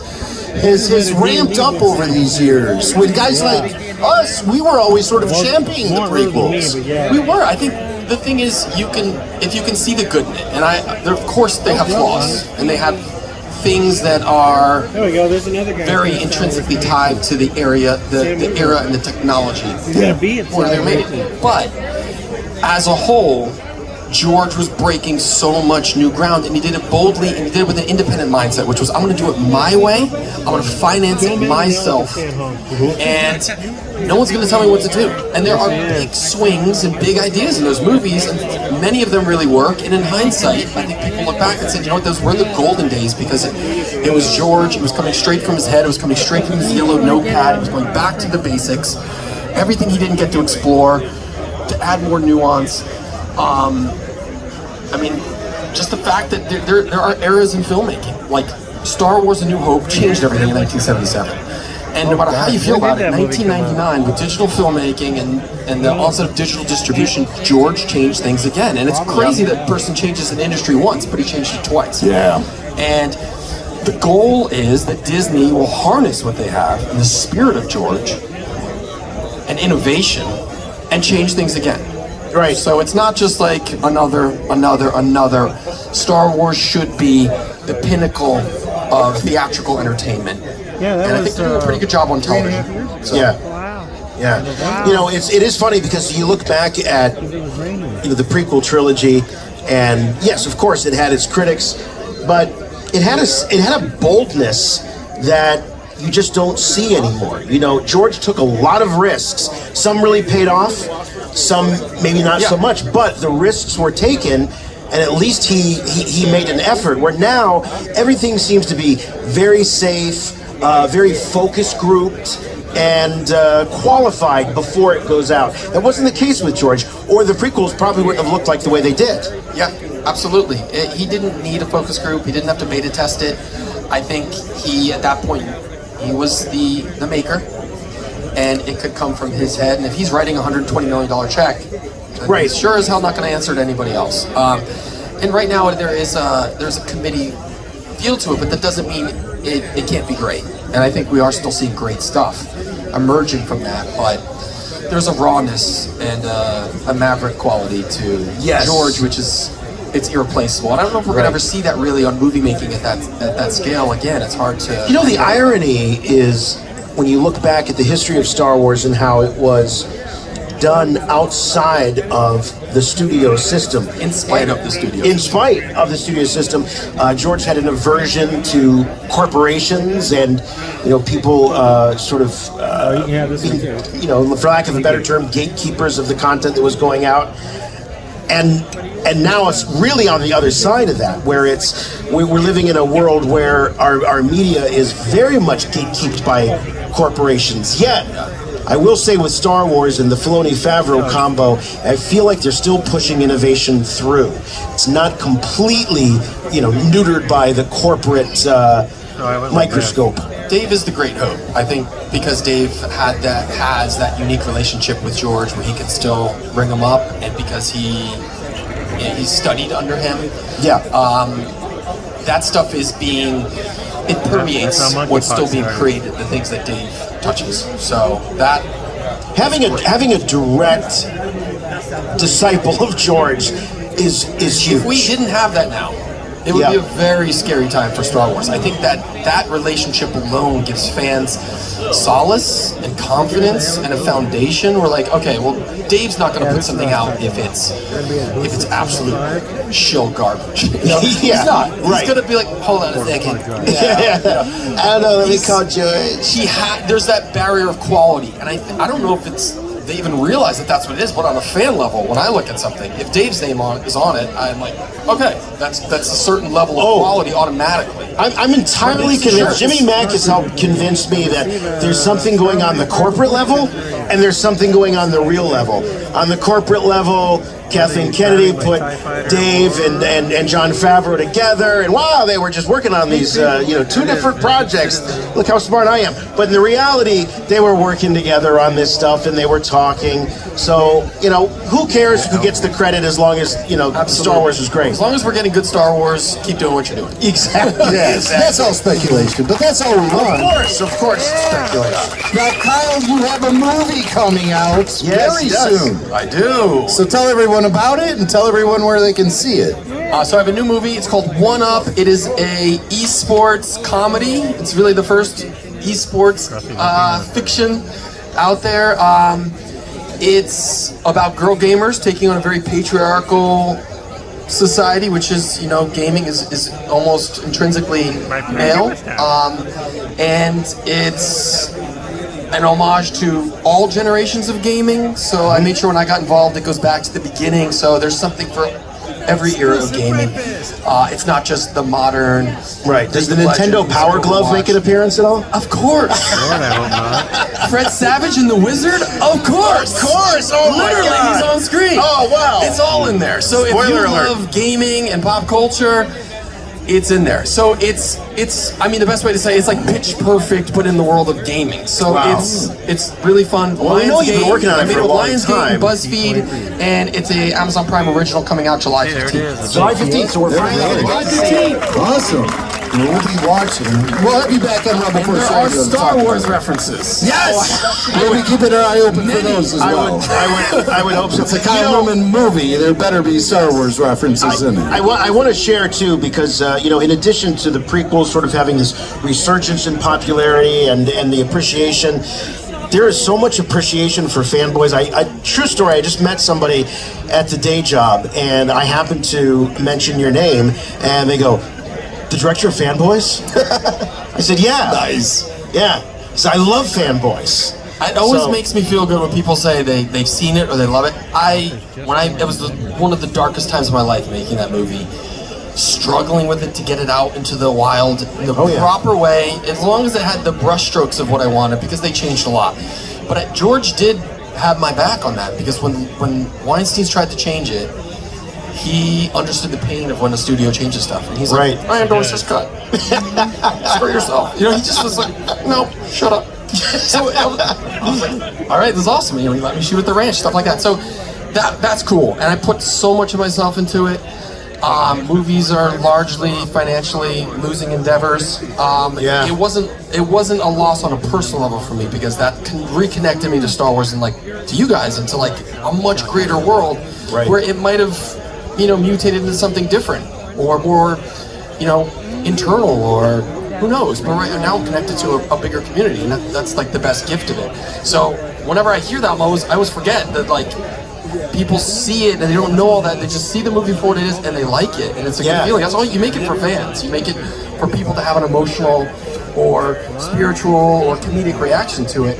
ramped up over these years? When guys like us, we were always sort of championing the prequels. We were. I think the thing is, if you can see the good in it, and of course they have flaws, and they have things that are very intrinsically tied to the era and the technology where they're made. But as a whole, George was breaking so much new ground, and he did it boldly, and he did it with an independent mindset, which was, I'm going to do it my way, I'm going to finance it myself, and no one's going to tell me what to do. And there are big swings and big ideas in those movies, and many of them really work, and in hindsight, I think people look back and say, those were the golden days, because it was George, it was coming straight from his head, it was coming straight from his yellow notepad, it was going back to the basics, everything he didn't get to explore, to add more nuance. Just the fact that there are eras in filmmaking, like Star Wars: A New Hope changed everything in 1977. And no matter how you feel about it, 1999, with digital filmmaking and the onset of digital distribution, George changed things again. And it's crazy that a person changes an industry once, but he changed it twice. Yeah. And the goal is that Disney will harness what they have in the spirit of George and innovation and change things again. Right. So it's not just like another. Star Wars should be the pinnacle of theatrical entertainment. Yeah, and I think they're doing a pretty good job on television. So. Yeah. Wow. Yeah. Wow. It is funny because you look back at the prequel trilogy, and yes, of course, it had its critics, but it had a boldness that you just don't see anymore. George took a lot of risks. Some really paid off, some maybe not so much, but the risks were taken, and at least he made an effort, where now everything seems to be very safe, very focus grouped, and qualified before it goes out. That wasn't the case with George, or the prequels probably wouldn't have looked like the way they did. Yeah, absolutely. He didn't need a focus group. He didn't have to beta test it. I think at that point, he was the maker, and it could come from his head. And if he's writing a $120 million check, right, he's sure as hell not going to answer to anybody else. And right now there's a committee feel to it, but that doesn't mean it can't be great. And I think we are still seeing great stuff emerging from that. But there's a rawness and a maverick quality to George, which is it's irreplaceable. And I don't know if we're going to ever see that really on movie making at that scale again. It's hard to. The irony is when you look back at the history of Star Wars and how it was done outside of the studio system. In spite of the studio. In spite of the studio system, George had an aversion to corporations and people sort of being, for lack of a better term, gatekeepers of the content that was going out. And now it's really on the other side of that, where we're living in a world where our media is very much gatekept by corporations. Yet I will say with Star Wars and the Filoni-Favreau combo, I feel like they're still pushing innovation through. It's not completely, neutered by the corporate microscope. Dave is the great hope. I think because Dave has that unique relationship with George where he can still bring him up, and because he studied under him. Yeah. That stuff is it permeates what's still being created, the things that Dave touches. So that having a direct disciple of George is huge. If we didn't have that now, it would be a very scary time for Star Wars. I think that relationship alone gives fans solace and confidence and a foundation. We're like, okay, well, Dave's not going to put something out if it's absolute shill garbage. He's not. He's going to be like, hold on a second. I don't know. Let me call George. There's that barrier of quality, and I don't know if they even realize that that's what it is. But on a fan level, when I look at something, if Dave's name is on it, I'm like, okay, that's a certain level of quality automatically. I'm entirely convinced. Jimmy Mack has helped convince me that there's something going on the corporate level, and there's something going on the real level. On the corporate level, Kathleen Kennedy put Dave and Jon Favreau together, and wow, they were just working on these, two different projects. Look how smart I am. But in the reality, they were working together on this stuff, and they were talking. So, who cares who gets the credit as long as, Star Wars is great. As long as we're getting good Star Wars, keep doing what you're doing. Exactly. Yes, that's all speculation, but that's all we want. Of course, it's speculation. Now, Kyle, you have a movie coming out very soon. I do. So tell everyone about it and tell everyone where they can see it. So I have a new movie. It's called One Up. It is a esports comedy. It's really the first esports fiction out there. It's about girl gamers taking on a very patriarchal society, which is, gaming is almost intrinsically male. And it's an homage to all generations of gaming. So I made sure when I got involved, it goes back to the beginning. So there's something for every era of gaming. It's not just the modern. Right. Does the Nintendo Power Glove make an appearance at all? Of course. I hope not. Fred Savage and the Wizard? Of course. Of course. Oh my Literally, God. he's on screen. Oh wow. It's all in there. So if you love gaming and pop culture, it's in there. So it's the best way to say it's like Pitch Perfect, but in the world of gaming. So it's really fun. Well, I know you've been working on it for a long time. BuzzFeed, and it's a Amazon Prime original coming out July 15th. July 15th, so we're finally July 15th. Awesome. We'll be watching. We'll have you back on Rebel Force There are Radio. Star Wars references. Yes! We'll be keeping our eye open for those as well. I would hope so. It's a Kyle Newman movie. There better be Star Wars references in it. I want to share too, because in addition to the prequels sort of having this resurgence in popularity and the appreciation, there is so much appreciation for Fanboys. True story, I just met somebody at the day job, and I happened to mention your name, and they go, "The director of Fanboys?" I said, "Yeah." Nice. Yeah. So I love Fanboys. It always makes me feel good when people say they've seen it or they love it. It was one of the darkest times of my life making that movie. Struggling with it to get it out into the wild in the proper way, as long as it had the brushstrokes of what I wanted, because they changed a lot. But George did have my back on that, because when Weinstein's tried to change it, he understood the pain of when a studio changes stuff, and he's like, "I endorse this cut. Screw yourself." He just was like, "No, shut up." So I was like, "All right, this is awesome." He let me shoot at the ranch, stuff like that. So that's cool, and I put so much of myself into it. Movies are largely financially losing endeavors. It wasn't a loss on a personal level for me, because that reconnected me to Star Wars and to you guys, into a much greater world where it might have mutated into something different or more internal, or who knows. But right now I'm connected to a bigger community, and that's the best gift of it. So whenever I hear that, I always forget that people see it and they don't know all that. They just see the movie for what it is and they like it, and it's a good feeling. That's all. You make it for fans. You make it for people to have an emotional or spiritual or comedic reaction to it.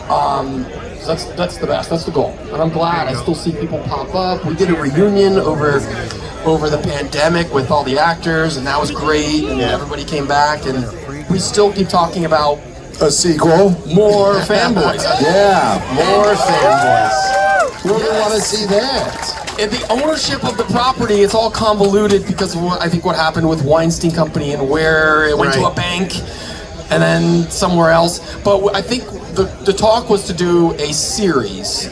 So that's the best. That's the goal. And I'm glad I still see people pop up. We did a reunion over the pandemic with all the actors, and that was great. And everybody came back, and we still keep talking about A sequel. More Fanboys. Yeah, more Fanboys. We want to see that. And the ownership of the property, it's all convoluted because of I think what happened with Weinstein Company and where it went to a bank and then somewhere else. But I think the talk was to do a series,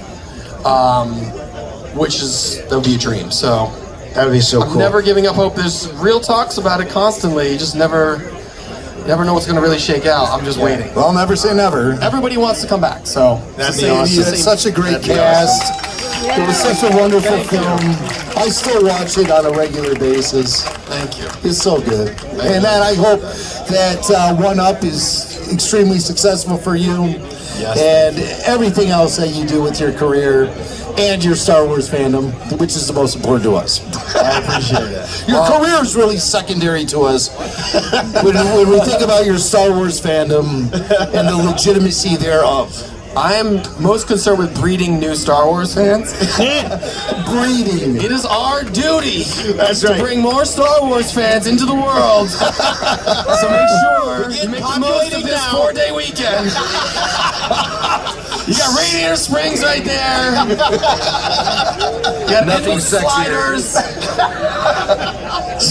which that would be a dream. So that would be so cool. I'm never giving up hope. There's real talks about it constantly. You just never know what's going to really shake out. I'm just waiting. Well, never say never. Everybody wants to come back, so that'd be awesome. It's such a great cast. It was such a wonderful film. I still watch it on a regular basis. Thank you. It's so good. And I hope that One Up is extremely successful for you. Yes. And everything else that you do with your career and your Star Wars fandom, which is the most important to us. I appreciate it. Your career is really secondary to us. When we think about your Star Wars fandom and the legitimacy thereof. I am most concerned with breeding new Star Wars fans. Breeding. It is our duty to bring more Star Wars fans into the world. So make sure you make the most of this 4-day weekend. You got Radiator Springs right there. You got Nothing Sliders.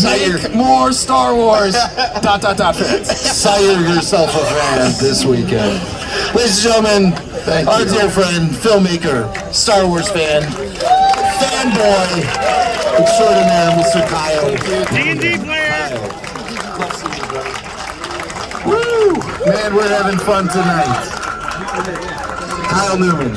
Make more Star Wars. ... fans. Sire yourself a fan this weekend. Ladies and gentlemen, our dear friend, filmmaker, Star Wars fan, fanboy extraordinaire, Mr. Kyle. D&D player. Woo! Man, we're having fun tonight. Kyle Newman.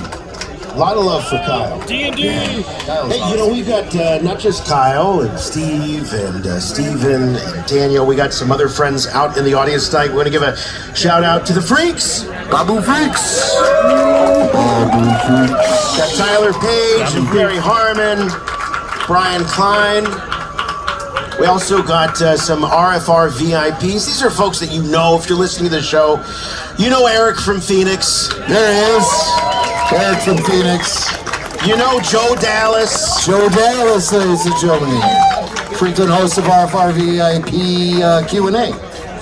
A lot of love for Kyle. D&D. Hey, we've got not just Kyle and Steve and Steven and Daniel. We got some other friends out in the audience tonight. We're going to give a shout out to the Freaks. BABU Freaks. Got Tyler Page and Barry Harmon, Brian Klein. We also got some RFR VIPs. These are folks that you know if you're listening to the show. You know Eric from Phoenix. There he is. Eric from Phoenix. You know Joe Dallas. Joe Dallas, ladies and gentlemen. Frequent host of RFR VIP Q&A.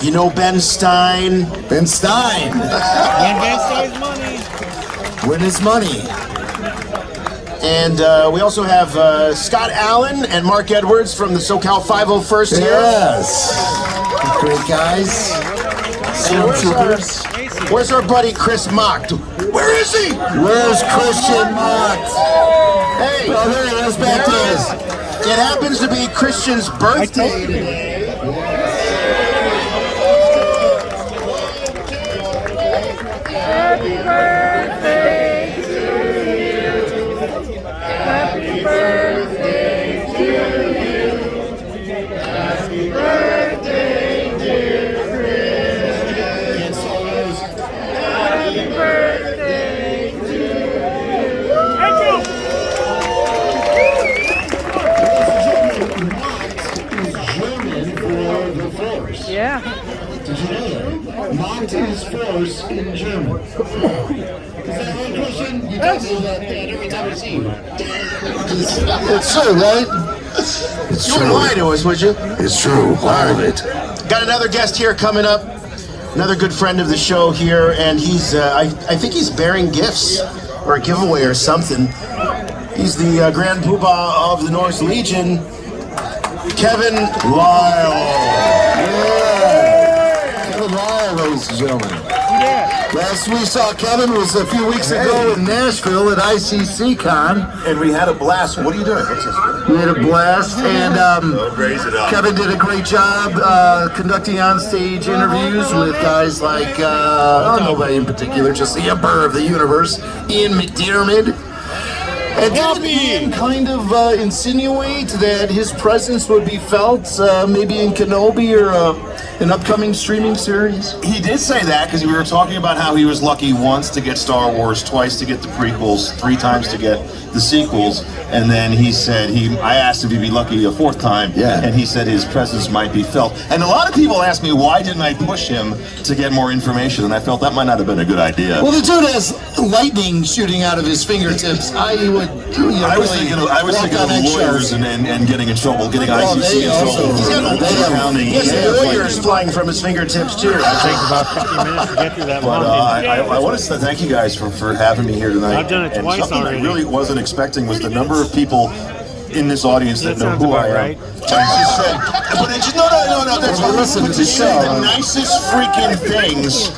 You know Ben Stein. Ben Stein. Win Ben Stein's money. Win his money. And we also have Scott Allen and Mark Edwards from the SoCal 501st here. Yes. Great guys. Stormtroopers. Where's our buddy Chris Macht? Where is he? Where's Christian Macht? Hey, oh, there he is back there. It happens to be Christian's birthday today. Happy birthday to you. Happy birthday to you. Happy birthday, dear Chris. Happy birthday to you. German for the Force. Yeah. Did you know that? Macht is Force in German. Is that right, Christian? You tell me that every time I see you. It's true, right? It's You wouldn't lie to us, would you? It's true, all of it. Got another guest here coming up. Another good friend of the show here, and he's, I think he's bearing gifts or a giveaway or something. He's the Grand Poobah of the Norse Legion, Kevin Lyle. Kevin Lyle, ladies and gentlemen. Last we saw Kevin was a few weeks ago in Nashville at ICC Con. And we had a blast. What are you doing? What's this? We had a blast, and raise it up. Kevin did a great job conducting on-stage interviews with guys like, nobody in particular, just the Emperor of the Universe, Ian McDiarmid. And didn't Ian kind of insinuate that his presence would be felt maybe in Kenobi or an upcoming streaming series? He did say that because we were talking about how he was lucky once to get Star Wars, twice to get the prequels, 3 times to get the sequels, and then he said I asked if he'd be lucky a 4th time, and he said his presence might be felt. And a lot of people ask me why didn't I push him to get more information, and I felt that might not have been a good idea. Well, the dude has lightning shooting out of his fingertips. I was thinking of lawyers and getting in trouble, getting ICC in trouble. He has lawyers flying from his fingertips too. It takes about 50 minutes to get through that But mountain. I want to thank you guys for having me here tonight. I've done it and twice something already. I really wasn't expecting was the number of people in this audience that know sounds who I about am. right. Just said, but they just, no, that's Well, listen to to the say show. the nicest freaking things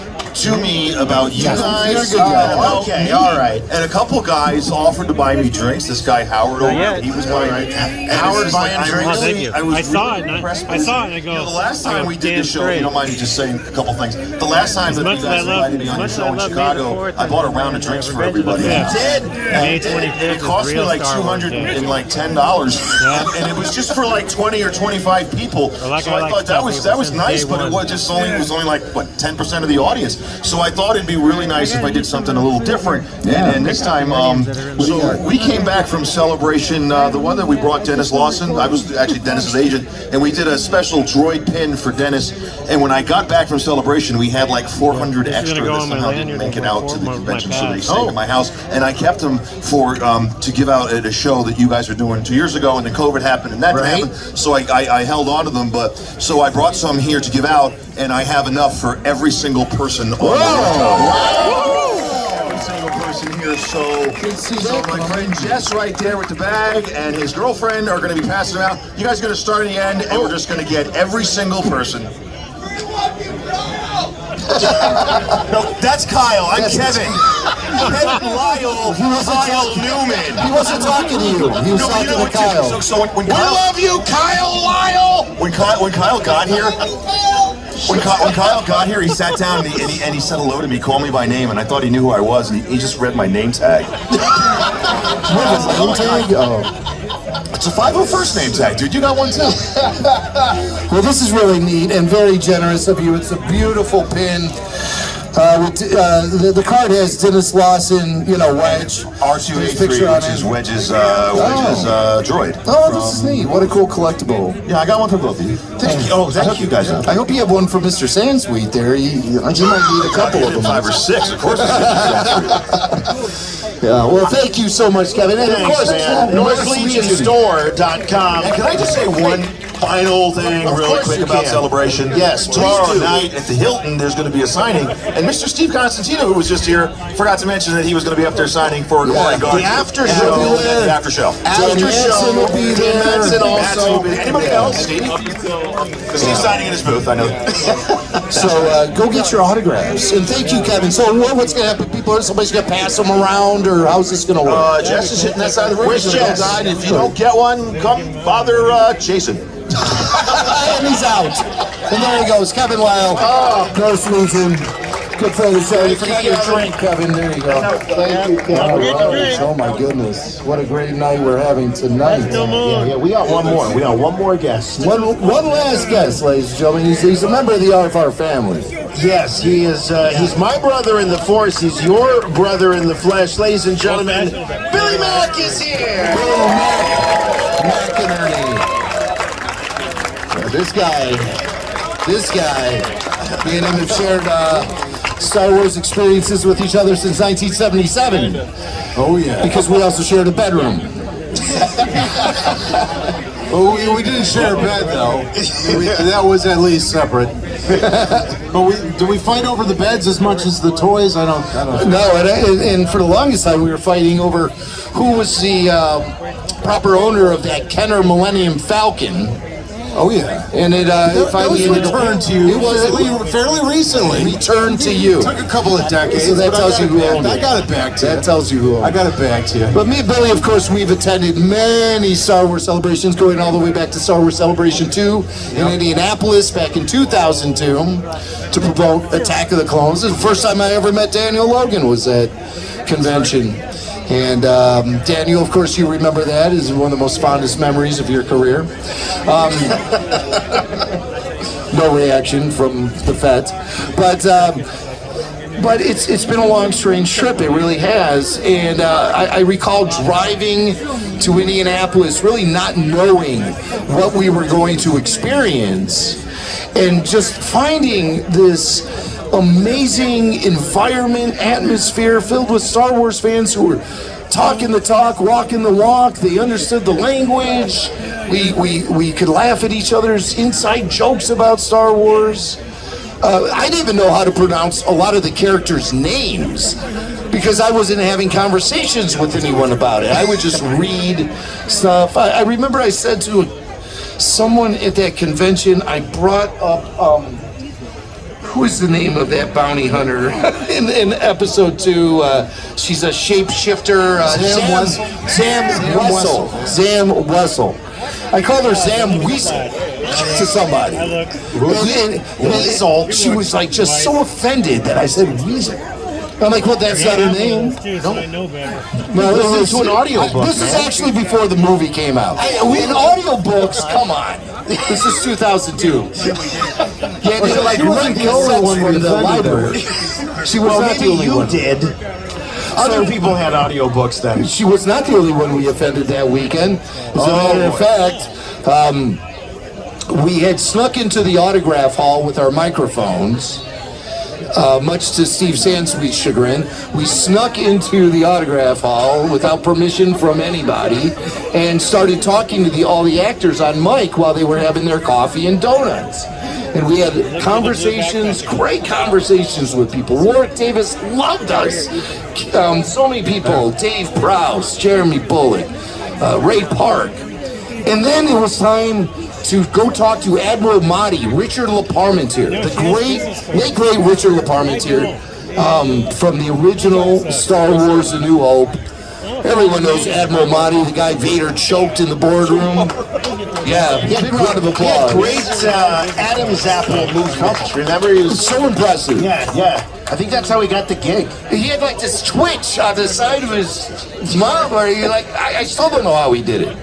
to me about you guys. You're a good guy. about Okay, me. all right. And a couple guys offered to buy me drinks. This guy Howard over there, he was buying Howard buying drinks? Oh, thank you. I saw it, and I saw it, and I go, the last I time go, we did damn the show, straight. if you don't mind me just saying a couple things. The last time that much you as I guys love- invited me on your as show in much as I love Chicago, May the I bought a 4th round of drinks for Revenge of the everybody. Fifth. May It 25th cost is me real like Star Wars Day. $210, and it was just for like 20 or 25 people. like So I I like thought that stuff was since nice, day but it one. was only like what 10% of the audience. So I thought it'd be really nice if I did something a little different. And this time, so we came back from Celebration, the one that we brought Dennis Lawson. I was actually Dennis's agent, and we did a special droid pin for Dennis. And when I got back from Celebration, we had like 400 This is extra gonna go that on my somehow didn't lanyard make it and out to the my convention, so pad. they stayed at my house. And I kept them for to give out at a show that you guys were doing 2 years ago, and then COVID happened, and that didn't happen. So I held on to them, but so I brought some here to give out, and I have enough for every single person on the every single person here. So my friend Jess right there with the bag and his girlfriend are going to be passing them out. You guys are going to start in the end, and we're just going to get every single person. No, that's Kyle. I'm Kevin. Kyle Newman. He wasn't talking to you. He was talking to Kyle. So when Kyle, love you, Kyle Lyle. When Kyle got here, when Kyle got here, he sat down and he said hello to me, called me by name, and I thought he knew who I was, and he just read my name tag. It's a 501st name tag, dude. You got one too. Well, this is really neat and very generous of you. It's a beautiful pin. The card has Dennis Lawson, Wedge. R2A3, which is Wedge's droid. Oh, this is neat. What a cool collectible. Yeah, I got one for both of you. Thank you guys. I hope you have one for Mr. Sansweet there. You might need a couple of them. 5 or 6, of course. Yeah, well, thank you so much, Kevin. And of course, NorthLegionStore.com. And can I just say one final thing really quick about Celebration? Yes, tomorrow night at the Hilton, there's going to be a signing. And Mr. Steve Constantino, who was just here, forgot to mention that he was going to be up there signing for Glory Guard. The after show. The after show. After show will be there. Manson also. Anybody else? Steve? Steve's signing in his booth, I know. So go get your autographs. And thank you, Kevin. So what's going to happen? Somebody's going to pass them around, or how's this going to work? Jess is hitting that side of the room. Where's Jess? If you don't get one, come bother Jason. And he's out. And there he goes, Kevin Lyle. North Legion. Good for the show. You forgot your drink, Kevin. There you go. Thank you, Kevin. Oh my goodness. What a great night we're having tonight. Yeah, we got one more. We got one more guest. One last guest, ladies and gentlemen. He's a member of the RFR family. Yes, he is. He's my brother in the force. He's your brother in the flesh. Ladies and gentlemen, Billy Mack is here. Billy Mack and Ernie. This guy, me and him have shared Star Wars experiences with each other since 1977. Oh yeah. Because we also shared a bedroom. Well, we didn't share a bed though. That was at least separate. But do we fight over the beds as much as the toys? I don't. No, and for the longest time we were fighting over who was the proper owner of that Kenner Millennium Falcon. Oh yeah, and it finally returned to you. It was fairly recently. Returned to you. It took a couple of decades. So that tells you who owned it. I got it back to you. That tells you who owned it. I got it back to you. But me and Billy, of course, we've attended many Star Wars celebrations, going all the way back to Star Wars Celebration 2 in Indianapolis back in 2002 to promote Attack of the Clones. This is the first time I ever met Daniel Logan was at convention. And Daniel, of course, you remember that is one of the most fondest memories of your career. No reaction from the Feds, but it's been a long, strange trip. It really has. And I recall driving to Indianapolis, really not knowing what we were going to experience, and just finding this amazing environment, atmosphere filled with Star Wars fans who were talking the talk, walking the walk. They understood the language. We could laugh at each other's inside jokes about Star Wars. I didn't even know how to pronounce a lot of the characters' names because I wasn't having conversations with anyone about it. I would just read stuff. I remember I said to someone at that convention, I brought up, who is the name of that bounty hunter in episode 2? She's a shapeshifter. Zam Wessel. I called her Zam Weasel to somebody. Weasel. She was like just so offended that I said Weasel. I'm like, well, that's not her name. I know better. No, listen to an audiobook. This is actually before the movie came out. In audiobooks, come on. This is 2002. Yeah, they're like really the only one from the library. She was not the only one. Did. Other people had audiobooks then. She was not the only one we offended that weekend. As a matter of fact, we had snuck into the autograph hall with our microphones. Much to Steve Sansweet's chagrin, we snuck into the autograph hall without permission from anybody and started talking to all the actors on mic while they were having their coffee and donuts. And we had conversations, great conversations with people. Warwick Davis loved us. So many people, Dave Prowse, Jeremy Bullock, Ray Park. And then it was time to go talk to Admiral Mahdi, Richard LaParmentier, the late great Richard LaParmentier from the original Star Wars: A New Hope. Everyone knows Admiral Mahdi, the guy Vader choked in the boardroom. Yeah, big round of applause. Great Adam's apple move coverage. Remember, he was so impressive. Yeah. I think that's how he got the gig. He had like this twitch on the side of his mouth where he I still don't know how he did it.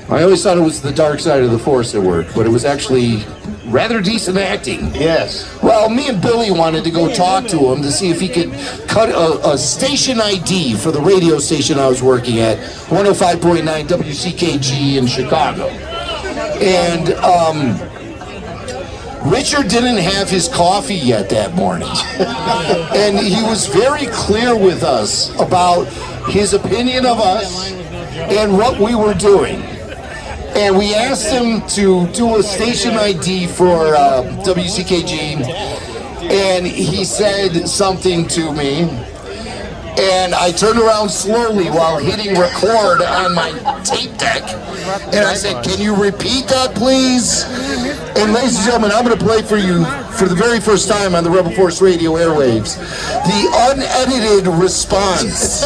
I always thought it was the dark side of the Force at work, but it was actually rather decent acting. Yes. Well, me and Billy wanted to go talk to him to see if he could cut a station ID for the radio station I was working at, 105.9 WCKG in Chicago. And Richard didn't have his coffee yet that morning. And he was very clear with us about his opinion of us and what we were doing. And we asked him to do a station ID for WCKG, and he said something to me, and I turned around slowly while hitting record on my tape deck, and I said, "Can you repeat that, please?" And ladies and gentlemen, I'm going to play for you, for the very first time on the Rebel Force Radio airwaves, the unedited response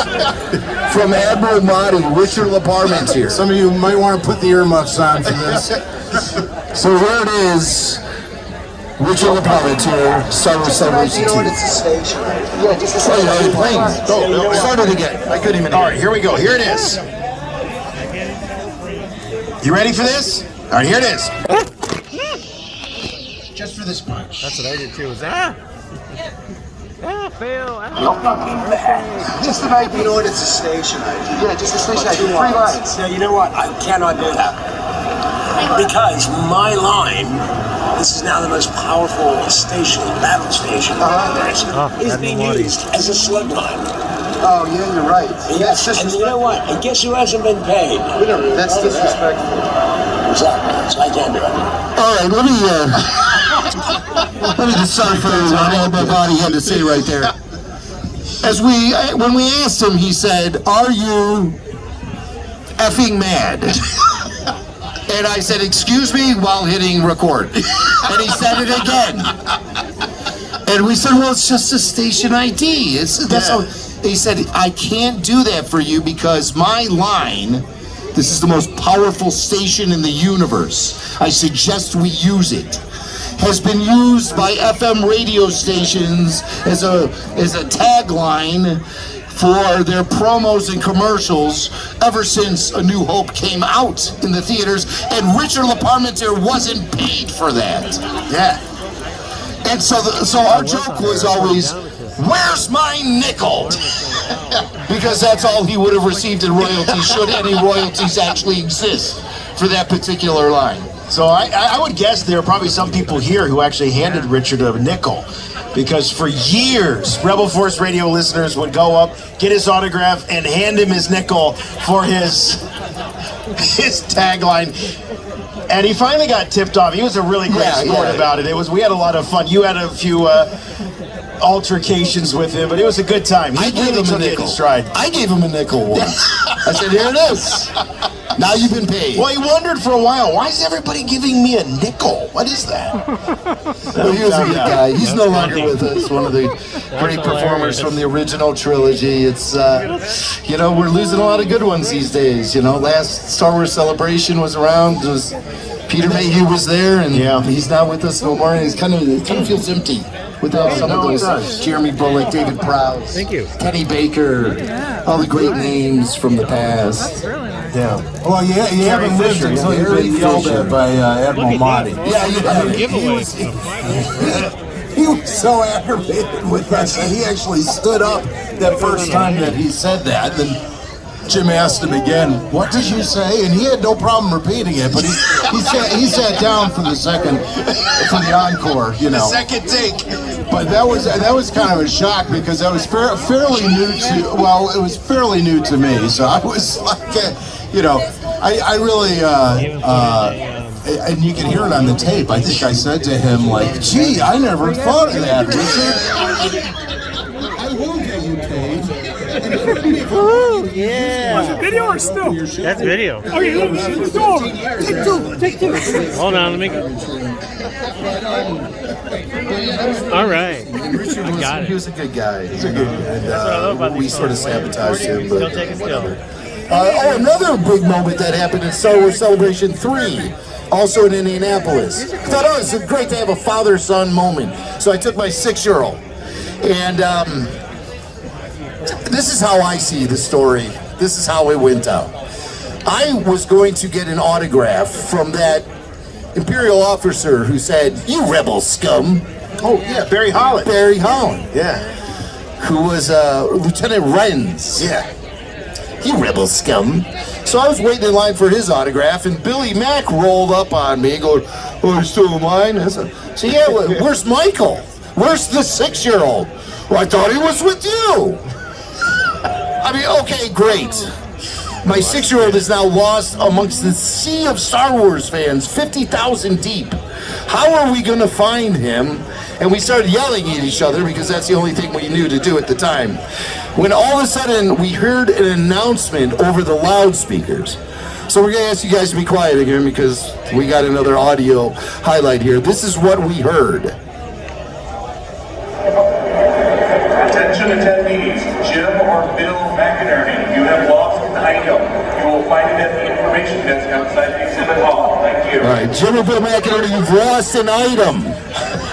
from Admiral Mahdi, Richard LaParmentier. Some of you might want to put the earmuffs on for this. So here it is, Richard LaParmentier, Star Wars Celebration 2. Yeah, just a Oh, you're already playing. Go, start it again. I couldn't even. All right, here we go. Here it is. You ready for this? All right, here it is. Just for this punch. That's what I did too. Fail. Just an ID. You know what? It's a station ID. Yeah, just a station ID. 3 lines. Now, you know what? I cannot do that. Because my line, this is now the most powerful station, battle station, is being used as a slug line. Oh, yeah, you're right. Yes, and you know what? And guess who hasn't been paid? That's disrespectful. Exactly. So I can't do it. All right, let me decipher what my body had to say right there. When we asked him, he said, "Are you effing mad?" And I said, "Excuse me," while hitting record. And he said it again. And we said, "Well, it's just a station ID." He said, "I can't do that for you because my line, this is the most powerful station in the universe. I suggest we use it. Has been used by FM radio stations as a tagline for their promos and commercials ever since A New Hope came out in the theaters, and Richard LaParmentier wasn't paid for that." Yeah. And so our joke was always, "Where's my nickel?" Because that's all he would have received in royalties, should any royalties actually exist for that particular line. So I would guess there are probably some people here who actually handed Richard a nickel. because for years, Rebel Force Radio listeners would go up, get his autograph, and hand him his nickel for his tagline. And he finally got tipped off. He was a really great sport about it. We had a lot of fun. You had a few altercations with him, but it was a good time. I gave him a nickel. I gave him a nickel once. I said, here it is. Now you've been paid. Well, he wondered for a while, why is everybody giving me a nickel? What is that? Well, he was a good guy. He's no longer with us. One of the great performers from the original trilogy. It's, we're losing a lot of good ones these days. Last Star Wars Celebration was around. Peter Mayhew was there, and he's not with us no more. And it kind of feels empty without some of those. Jeremy Bullock, David Prowse, Kenny Baker, all the great names from the past. Yeah. Well, you haven't lived until you've been yelled at by Admiral Mahdi. Yeah, you have. He was so aggravated with us that he actually stood up that first time that he said that. Then Jim asked him again, "What did you say?" And he had no problem repeating it, but he sat down for the encore. The second take. But that was kind of a shock because that was fairly new to. Well, it was fairly new to me, so I was like, I really. And you can hear it on the tape. I think I said to him, like, "Gee, I never thought of that, Richard." I will get you paid. Woo, yeah. Was it video or still? That's video. Okay, let's go over. Take two. Hold on, let me go. All right. I got it. He was a good guy. He's a good guy. That's what I love about we sort of sabotaged him. Still take a skill. Another big moment that happened in Star Wars Celebration 3, also in Indianapolis. I thought, it's great to have a father-son moment. So I took my 6-year-old. And this is how I see the story. This is how it went down. I was going to get an autograph from that Imperial officer who said, "You rebel scum." Oh, yeah, Barry Holland. Barry Holland. Yeah. Who was Lieutenant Renz. Yeah. You rebel scum. So I was waiting in line for his autograph, and Billy Mack rolled up on me going, "Oh, you're still in line?" I said, "So yeah, where's Michael? Where's the 6-year-old? Well, I thought he was with you." I mean, okay, great. My 6-year-old is now lost amongst the sea of Star Wars fans, 50,000 deep. How are we going to find him? And we started yelling at each other because that's the only thing we knew to do at the time. When all of a sudden we heard an announcement over the loudspeakers. So we're going to ask you guys to be quiet again because we got another audio highlight here. This is what we heard. Attention attendees, Jim or Bill McInerney, you have lost an item. You will find it at the information desk outside the exhibit hall. Thank you. All right, Jim or Bill McInerney, you've lost an item.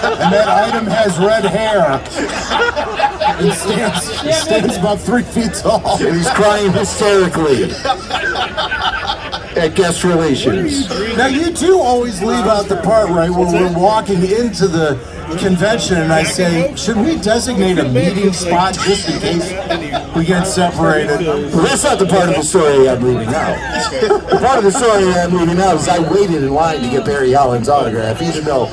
And that item has red hair. It stands about 3 feet tall. And he's crying hysterically at guest relations. Now you do always leave out the part right when we're walking into the convention and I say, should we designate a meeting spot just in case we get separated? Well, that's not the part of the story I'm leaving out. The part of the story I'm leaving out is I waited in line to get Barry Holland's autograph, even though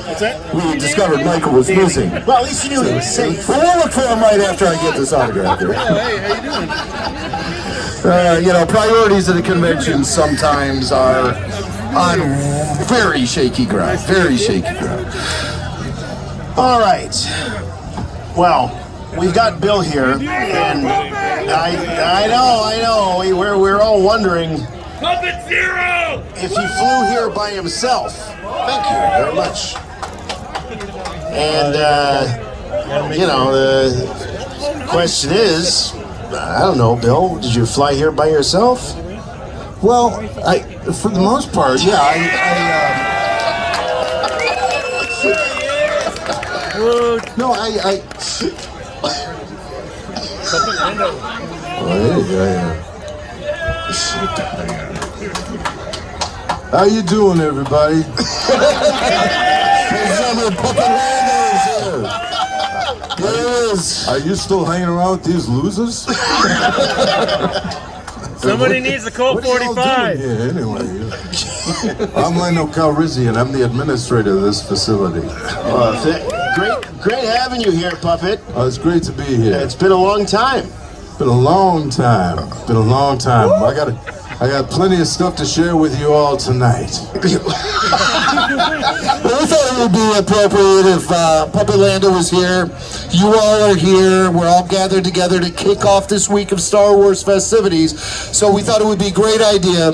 we discovered Michael was missing. Well, at least you knew he was safe. Well, we'll look for him right after I get this autograph here. Hey, how you doing? Priorities at a convention sometimes are on very shaky ground. Very shaky ground. All right. Well, we've got Bill here, and I know. We're all wondering if he flew here by himself. Thank you very much. And the question is, I don't know, Bill. Did you fly here by yourself? Well, for the most part, yeah. No, How you doing, everybody? Are you still hanging around with these losers? Somebody needs a Colt 45. Yeah, anyway. I'm Lando Calrissian. I'm the administrator of this facility. Great having you here, Puppet. Oh, it's great to be here. It's been a long time. Been a long time. Been a long time. I got plenty of stuff to share with you all tonight. Well, I thought it would be appropriate if Puppet Lando was here. You all are here. We're all gathered together to kick off this week of Star Wars festivities. So we thought it would be a great idea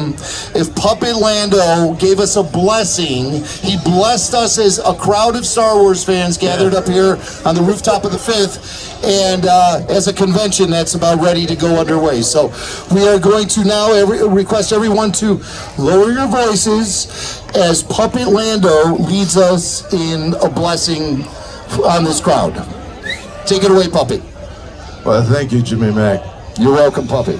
if Puppet Lando gave us a blessing. He blessed us as a crowd of Star Wars fans gathered up here on the rooftop of the 5th. And as a convention that's about ready to go underway. So we are going to now request everyone to lower your voices as Puppet Lando leads us in a blessing on this crowd. Take it away, Puppet. Well, thank you, Jimmy Mac. You're welcome, Puppet.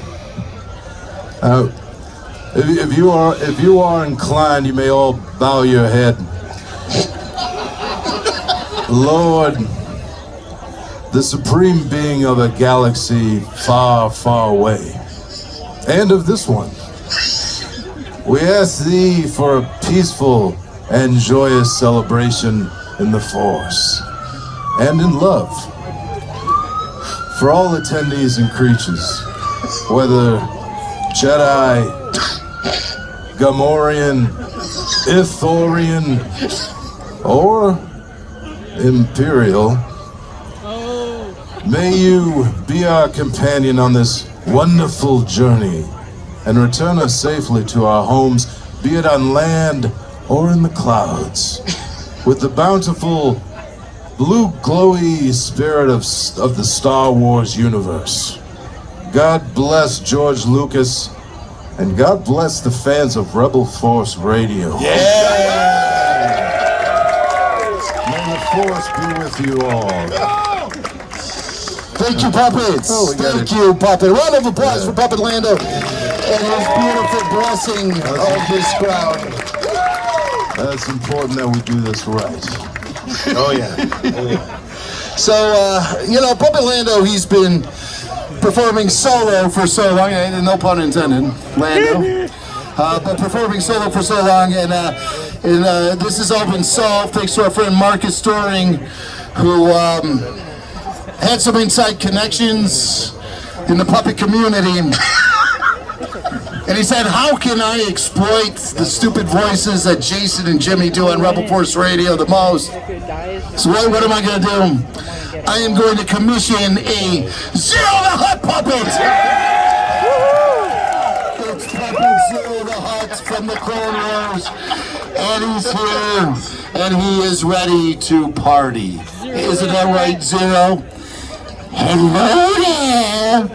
If you are inclined, you may all bow your head. Lord, the supreme being of a galaxy far, far away, and of this one, we ask thee for a peaceful and joyous celebration in the Force and in love for all attendees and creatures, whether Jedi, Gamorrean, Ithorian, or Imperial. May you be our companion on this wonderful journey and return us safely to our homes, be it on land or in the clouds, with the bountiful, blue glowy spirit of the Star Wars universe. God bless George Lucas, and God bless the fans of Rebel Force Radio. May the Force be with you all. Thank you, Puppets. Thank you, Puppet. Round of applause for Puppet Lando and his beautiful blessing of this crowd. It's important that we do this right. Oh yeah. So, Puppet Lando, he's been performing solo for so long, no pun intended, Lando. But performing solo for so long, and this has all been solved thanks to our friend Marcus Storing, who had some inside connections in the puppet community. And he said, how can I exploit the stupid voices that Jason and Jimmy do on Rebel Force Radio the most? So what am I going to do? I am going to commission a Zero the Hutt puppet! It's Puppet Zero the Hutt from the Clone Wars. And he's here, and he is ready to party. Isn't that right, Zero? Hello there!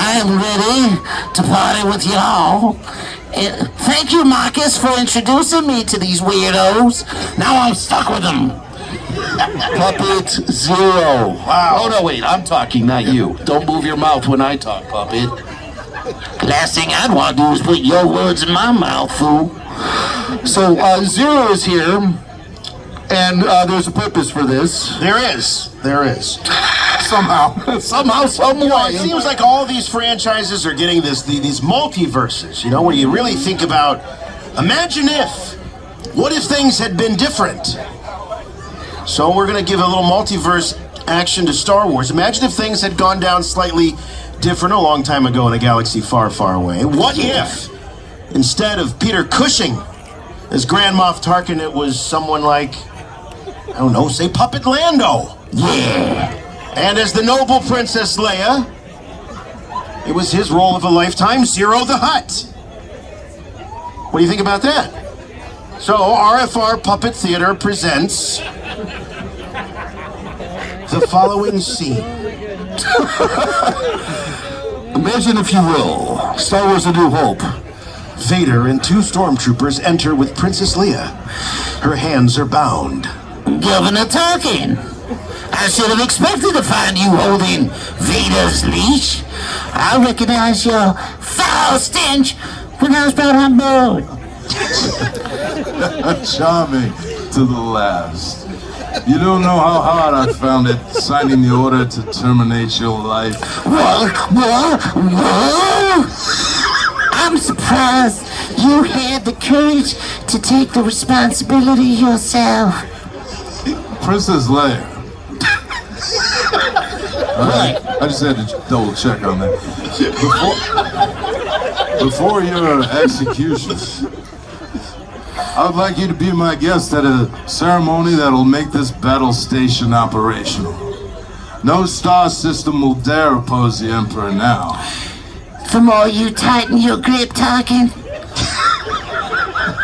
I'm ready to party with y'all. Thank you, Marcus, for introducing me to these weirdos. Now I'm stuck with them. Puppet Zero. Wow. Oh, no, wait, I'm talking, not you. Don't move your mouth when I talk, Puppet. Last thing I'd want to do is put your words in my mouth, fool. So, Zero is here, and there's a purpose for this. There is. Somehow, some way. It seems like all these franchises are getting these multiverses. When you really think about, what if things had been different? So we're going to give a little multiverse action to Star Wars. Imagine if things had gone down slightly different a long time ago in a galaxy far, far away. What if, instead of Peter Cushing as Grand Moff Tarkin, it was someone like, I don't know, say Puppet Lando? Yeah. And as the noble Princess Leia, it was his role of a lifetime, Zero the Hutt. What do you think about that? So, RFR Puppet Theater presents the following scene. Imagine, if you will, Star Wars A New Hope. Vader and two stormtroopers enter with Princess Leia. Her hands are bound. Governor Tarkin, I should have expected to find you holding Vader's leash. I recognize your foul stench when I was brought on board. Charming to the last. You don't know how hard I found it signing the order to terminate your life. What? I'm surprised you had the courage to take the responsibility yourself. Princess Leia. I just had to double check on that. Before your execution, I would like you to be my guest at a ceremony that'll make this battle station operational. No star system will dare oppose the Emperor now. The more you tighten your grip, Tarkin,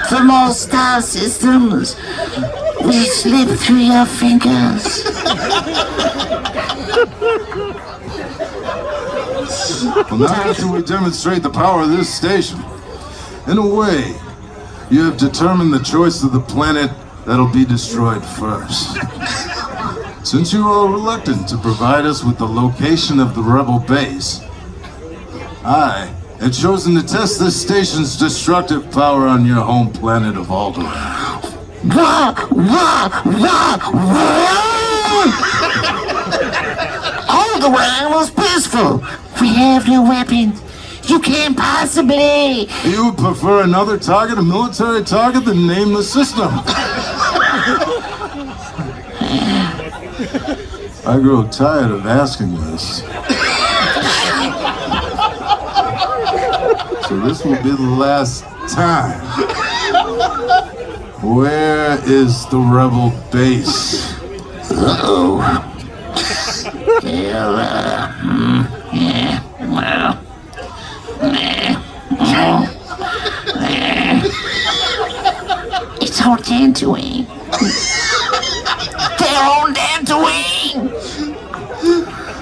the more star systems will slip through your fingers. Well, now after we demonstrate the power of this station, in a way, you have determined the choice of the planet that'll be destroyed first. Since you are reluctant to provide us with the location of the rebel base, I have chosen to test this station's destructive power on your home planet of Alderaan. Alderaan was peaceful. We have no weapons. You can't possibly. You would prefer another target, a military target, than name the system. I grow tired of asking this. So this will be the last time. Where is the rebel base? Uh-oh. Well, it's on Dantooine. They're on Dantooine.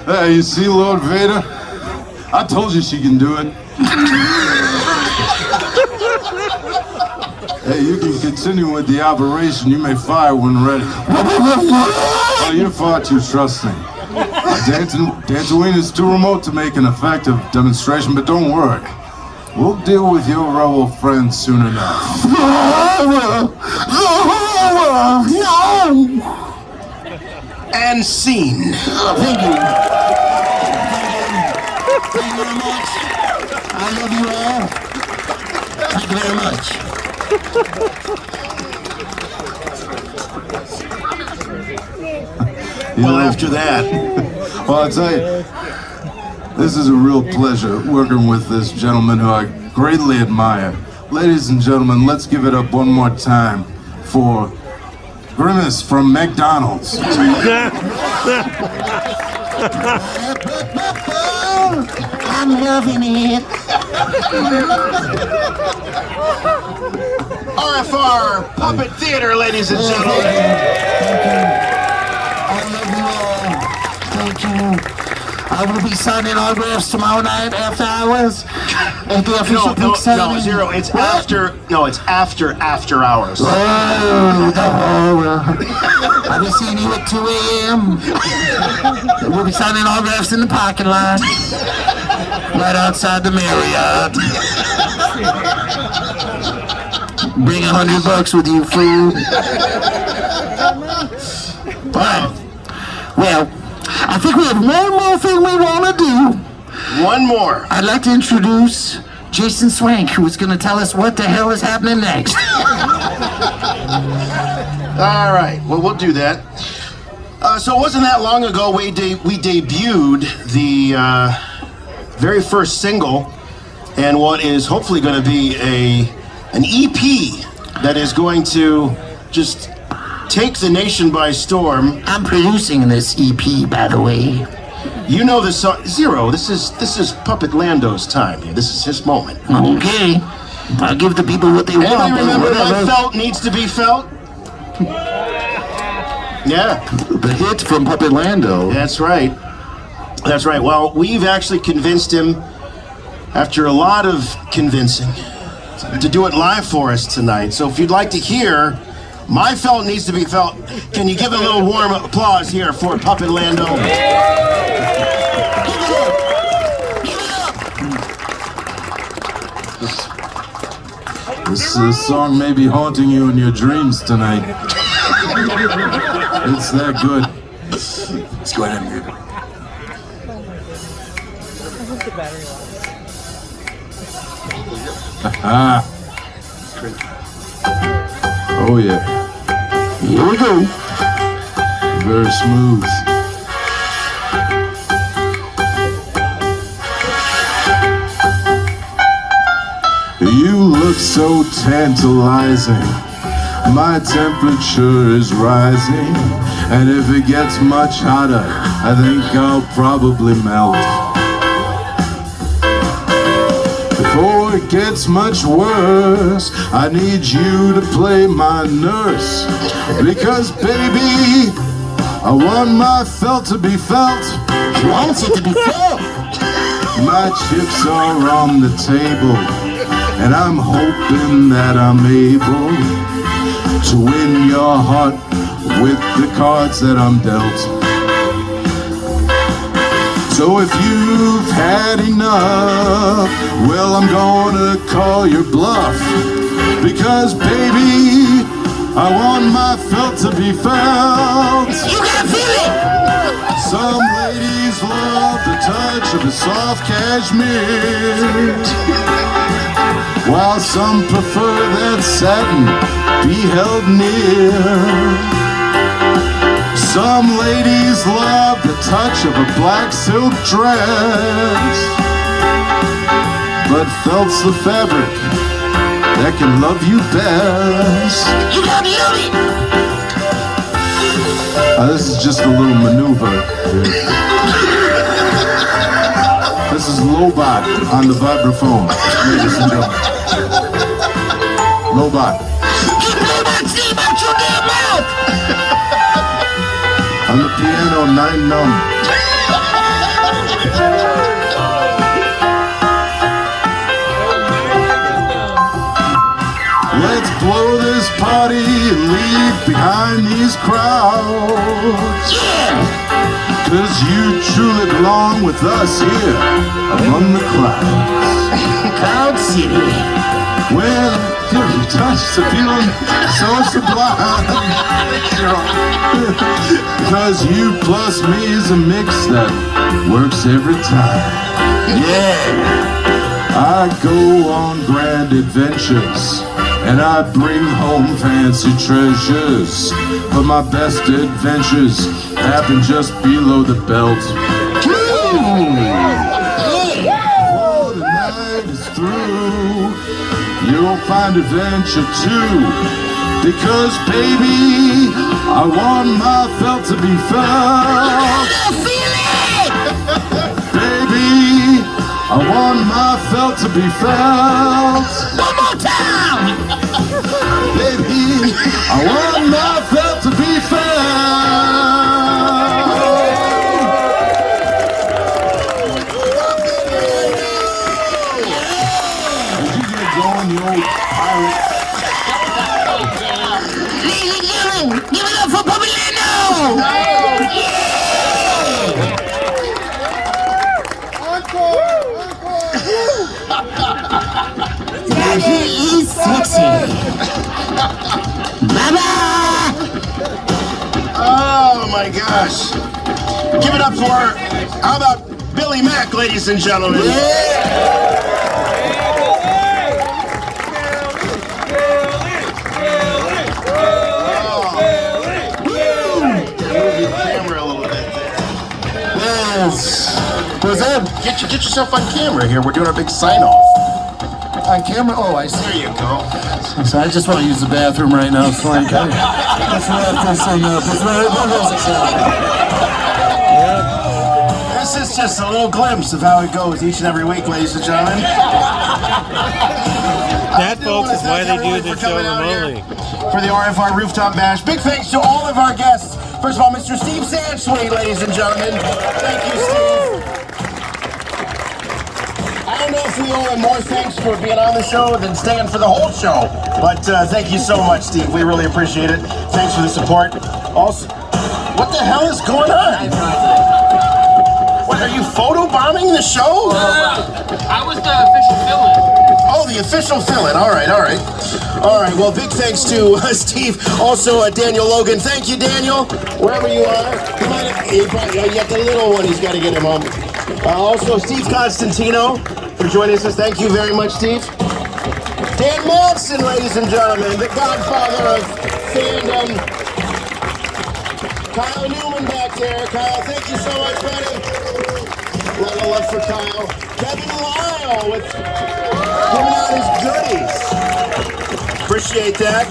Hey, you see Lord Vader? I told you she can do it. Hey, you can continue with the operation. You may fire when ready. Oh, you're far too trusting. Dantooine is too remote to make an effective demonstration, but don't worry. We'll deal with your rebel friends soon enough. No! And scene. Thank you. Thank you very much. I love you all. Thank you very much. Well, after that. Well, I'll tell you, this is a real pleasure working with this gentleman who I greatly admire. Ladies and gentlemen, let's give it up one more time for Grimace from McDonald's. I'm loving it. RFR Puppet Theater, ladies and gentlemen. Thank you. I will be signing autographs tomorrow night after hours at the official book signing. No, Zero. It's after. No, it's after hours. Oh, the horror! I'll be seeing you at 2 a.m. We'll be signing autographs in the parking lot, right outside the Marriott. Bring $100 with you, fool. Well, I think we have one more thing we want to do. One more. I'd like to introduce Jason Swank, who is going to tell us what the hell is happening next. All right. Well, we'll do that. So it wasn't that long ago we debuted the very first single, and what is hopefully going to be an EP that is going to just take the nation by storm. I'm producing this EP, by the way. You know this song, Zero. This is Puppet Lando's time here. This is his moment. Okay, I'll give the people what they want. Anybody remember My Felt Needs to Be Felt? Yeah, the hit from Puppet Lando. That's right. That's right. Well, we've actually convinced him, after a lot of convincing, to do it live for us tonight. So if you'd like to hear My Felt Needs to Be Felt, can you give it a little warm applause here for Puppet Lando? This song may be haunting you in your dreams tonight. It's that good. Let's go ahead and move it. Ah. Oh yeah. Here we go. very smooth. You look so tantalizing. My temperature is rising, and if it gets much hotter, I think I'll probably melt. Before it gets much worse, I need you to play my nurse. Because baby, I want my felt to be felt. You want it to be felt. My chips are on the table, and I'm hoping that I'm able to win your heart with the cards that I'm dealt. So if you've had enough, well, I'm gonna call your bluff. Because baby, I want my felt to be felt. You gotta feel it! Some ladies love the touch of a soft cashmere, while some prefer that satin be held near. Some ladies love the touch of a black silk dress, but felt's the fabric that can love you best. You gotta use it! This is just a little maneuver. This is Lobot on the vibraphone, ladies and gentlemen. Lobot. Keep Lobot's name out your damn mouth! On the piano, 9 numb. Let's blow this party and leave behind these crowds. Yeah! 'Cause you truly belong with us here among the clouds. Cloud City. When you touch the feeling so sublime. Because you plus me is a mix that works every time. Yeah! I go on grand adventures, and I bring home fancy treasures. But my best adventures happen just below the belt. Before the night is through, you'll find adventure too. Because baby, I want my felt to be felt. Baby, I want my felt to be felt. One more time! Baby, I want my felt to be felt. As you get going, you old pirate. Ladies and gentlemen, give it up for Popolino! Yeah! He is sexy. Bye-bye! Oh my gosh. Give it up for, how about Billy Mack, ladies and gentlemen? What's that? Get yourself on camera here. We're doing our big sign-off. On camera? Oh, I see. There you go. So I just want to use the bathroom right now. It's like, This is just a little glimpse of how it goes each and every week, ladies and gentlemen. That, folks, is why they do the show remotely. For the RFR Rooftop Bash. Big thanks to all of our guests. First of all, Mr. Steve Sansweet, ladies and gentlemen. Thank you, Steve. I don't know if we owe him more thanks for being on the show than staying for the whole show. But thank you so much, Steve. We really appreciate it. Thanks for the support. Also, what the hell is going on? What, are you photobombing the show? I was the official fill-in. Oh, the official fill-in. All right, all right. All right, well, big thanks to Steve. Also, Daniel Logan. Thank you, Daniel, wherever you are. He might have, you got the little one. He's got to get him home. Also, Steve Constantino for joining us. Thank you very much, Steve. Dan Monson, ladies and gentlemen, the godfather of fandom. Kyle Newman back there. Kyle, thank you so much, buddy. A lot of love for Kyle. Kevin Lyle with giving out his goodies. Appreciate that.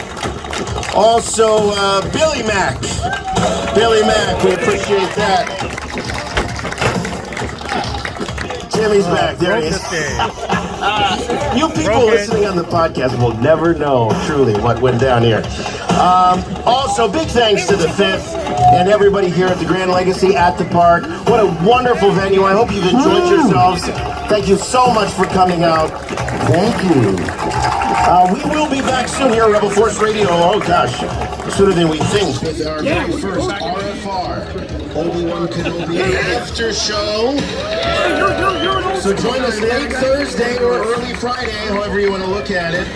Also, Billy Mack. Billy Mack, we appreciate that. Jimmy's back. There he is. You people listening on the podcast will never know truly what went down here. Also, big thanks to the Fifth and everybody here at the Grand Legacy at the park. What a wonderful venue. I hope you've enjoyed yourselves. Thank you so much for coming out. Thank you. We will be back soon here at Rebel Force Radio. Oh gosh, sooner than we think. With our very first RFR, Obi-Wan Kenobi after show. So join us late Thursday or early Friday, however you want to look at it.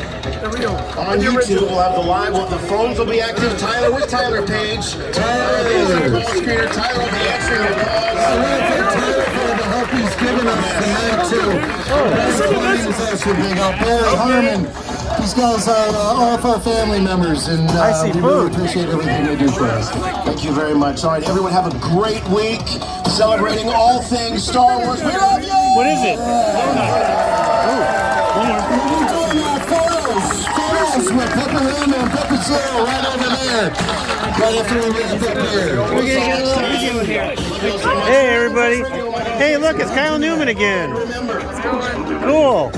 On YouTube, we'll have the live. The phones will be active. Tyler, where's Tyler Page? Tyler is our call screener. Tyler will be answering the calls. I want to thank Tyler for the help he's given us tonight, too. Big help. Barry Harmon. These guys are all of our family members, and we really appreciate everything they do for us. Thank you very much. All right, everyone have a great week, celebrating all things Star Wars. We love you! What is it? Photos with Pepper Lima and Pepper Zero right over there. Right after we get the beer. We're gonna get a little video here. Hey, everybody. Hey, look, it's Kyle Newman again. Cool.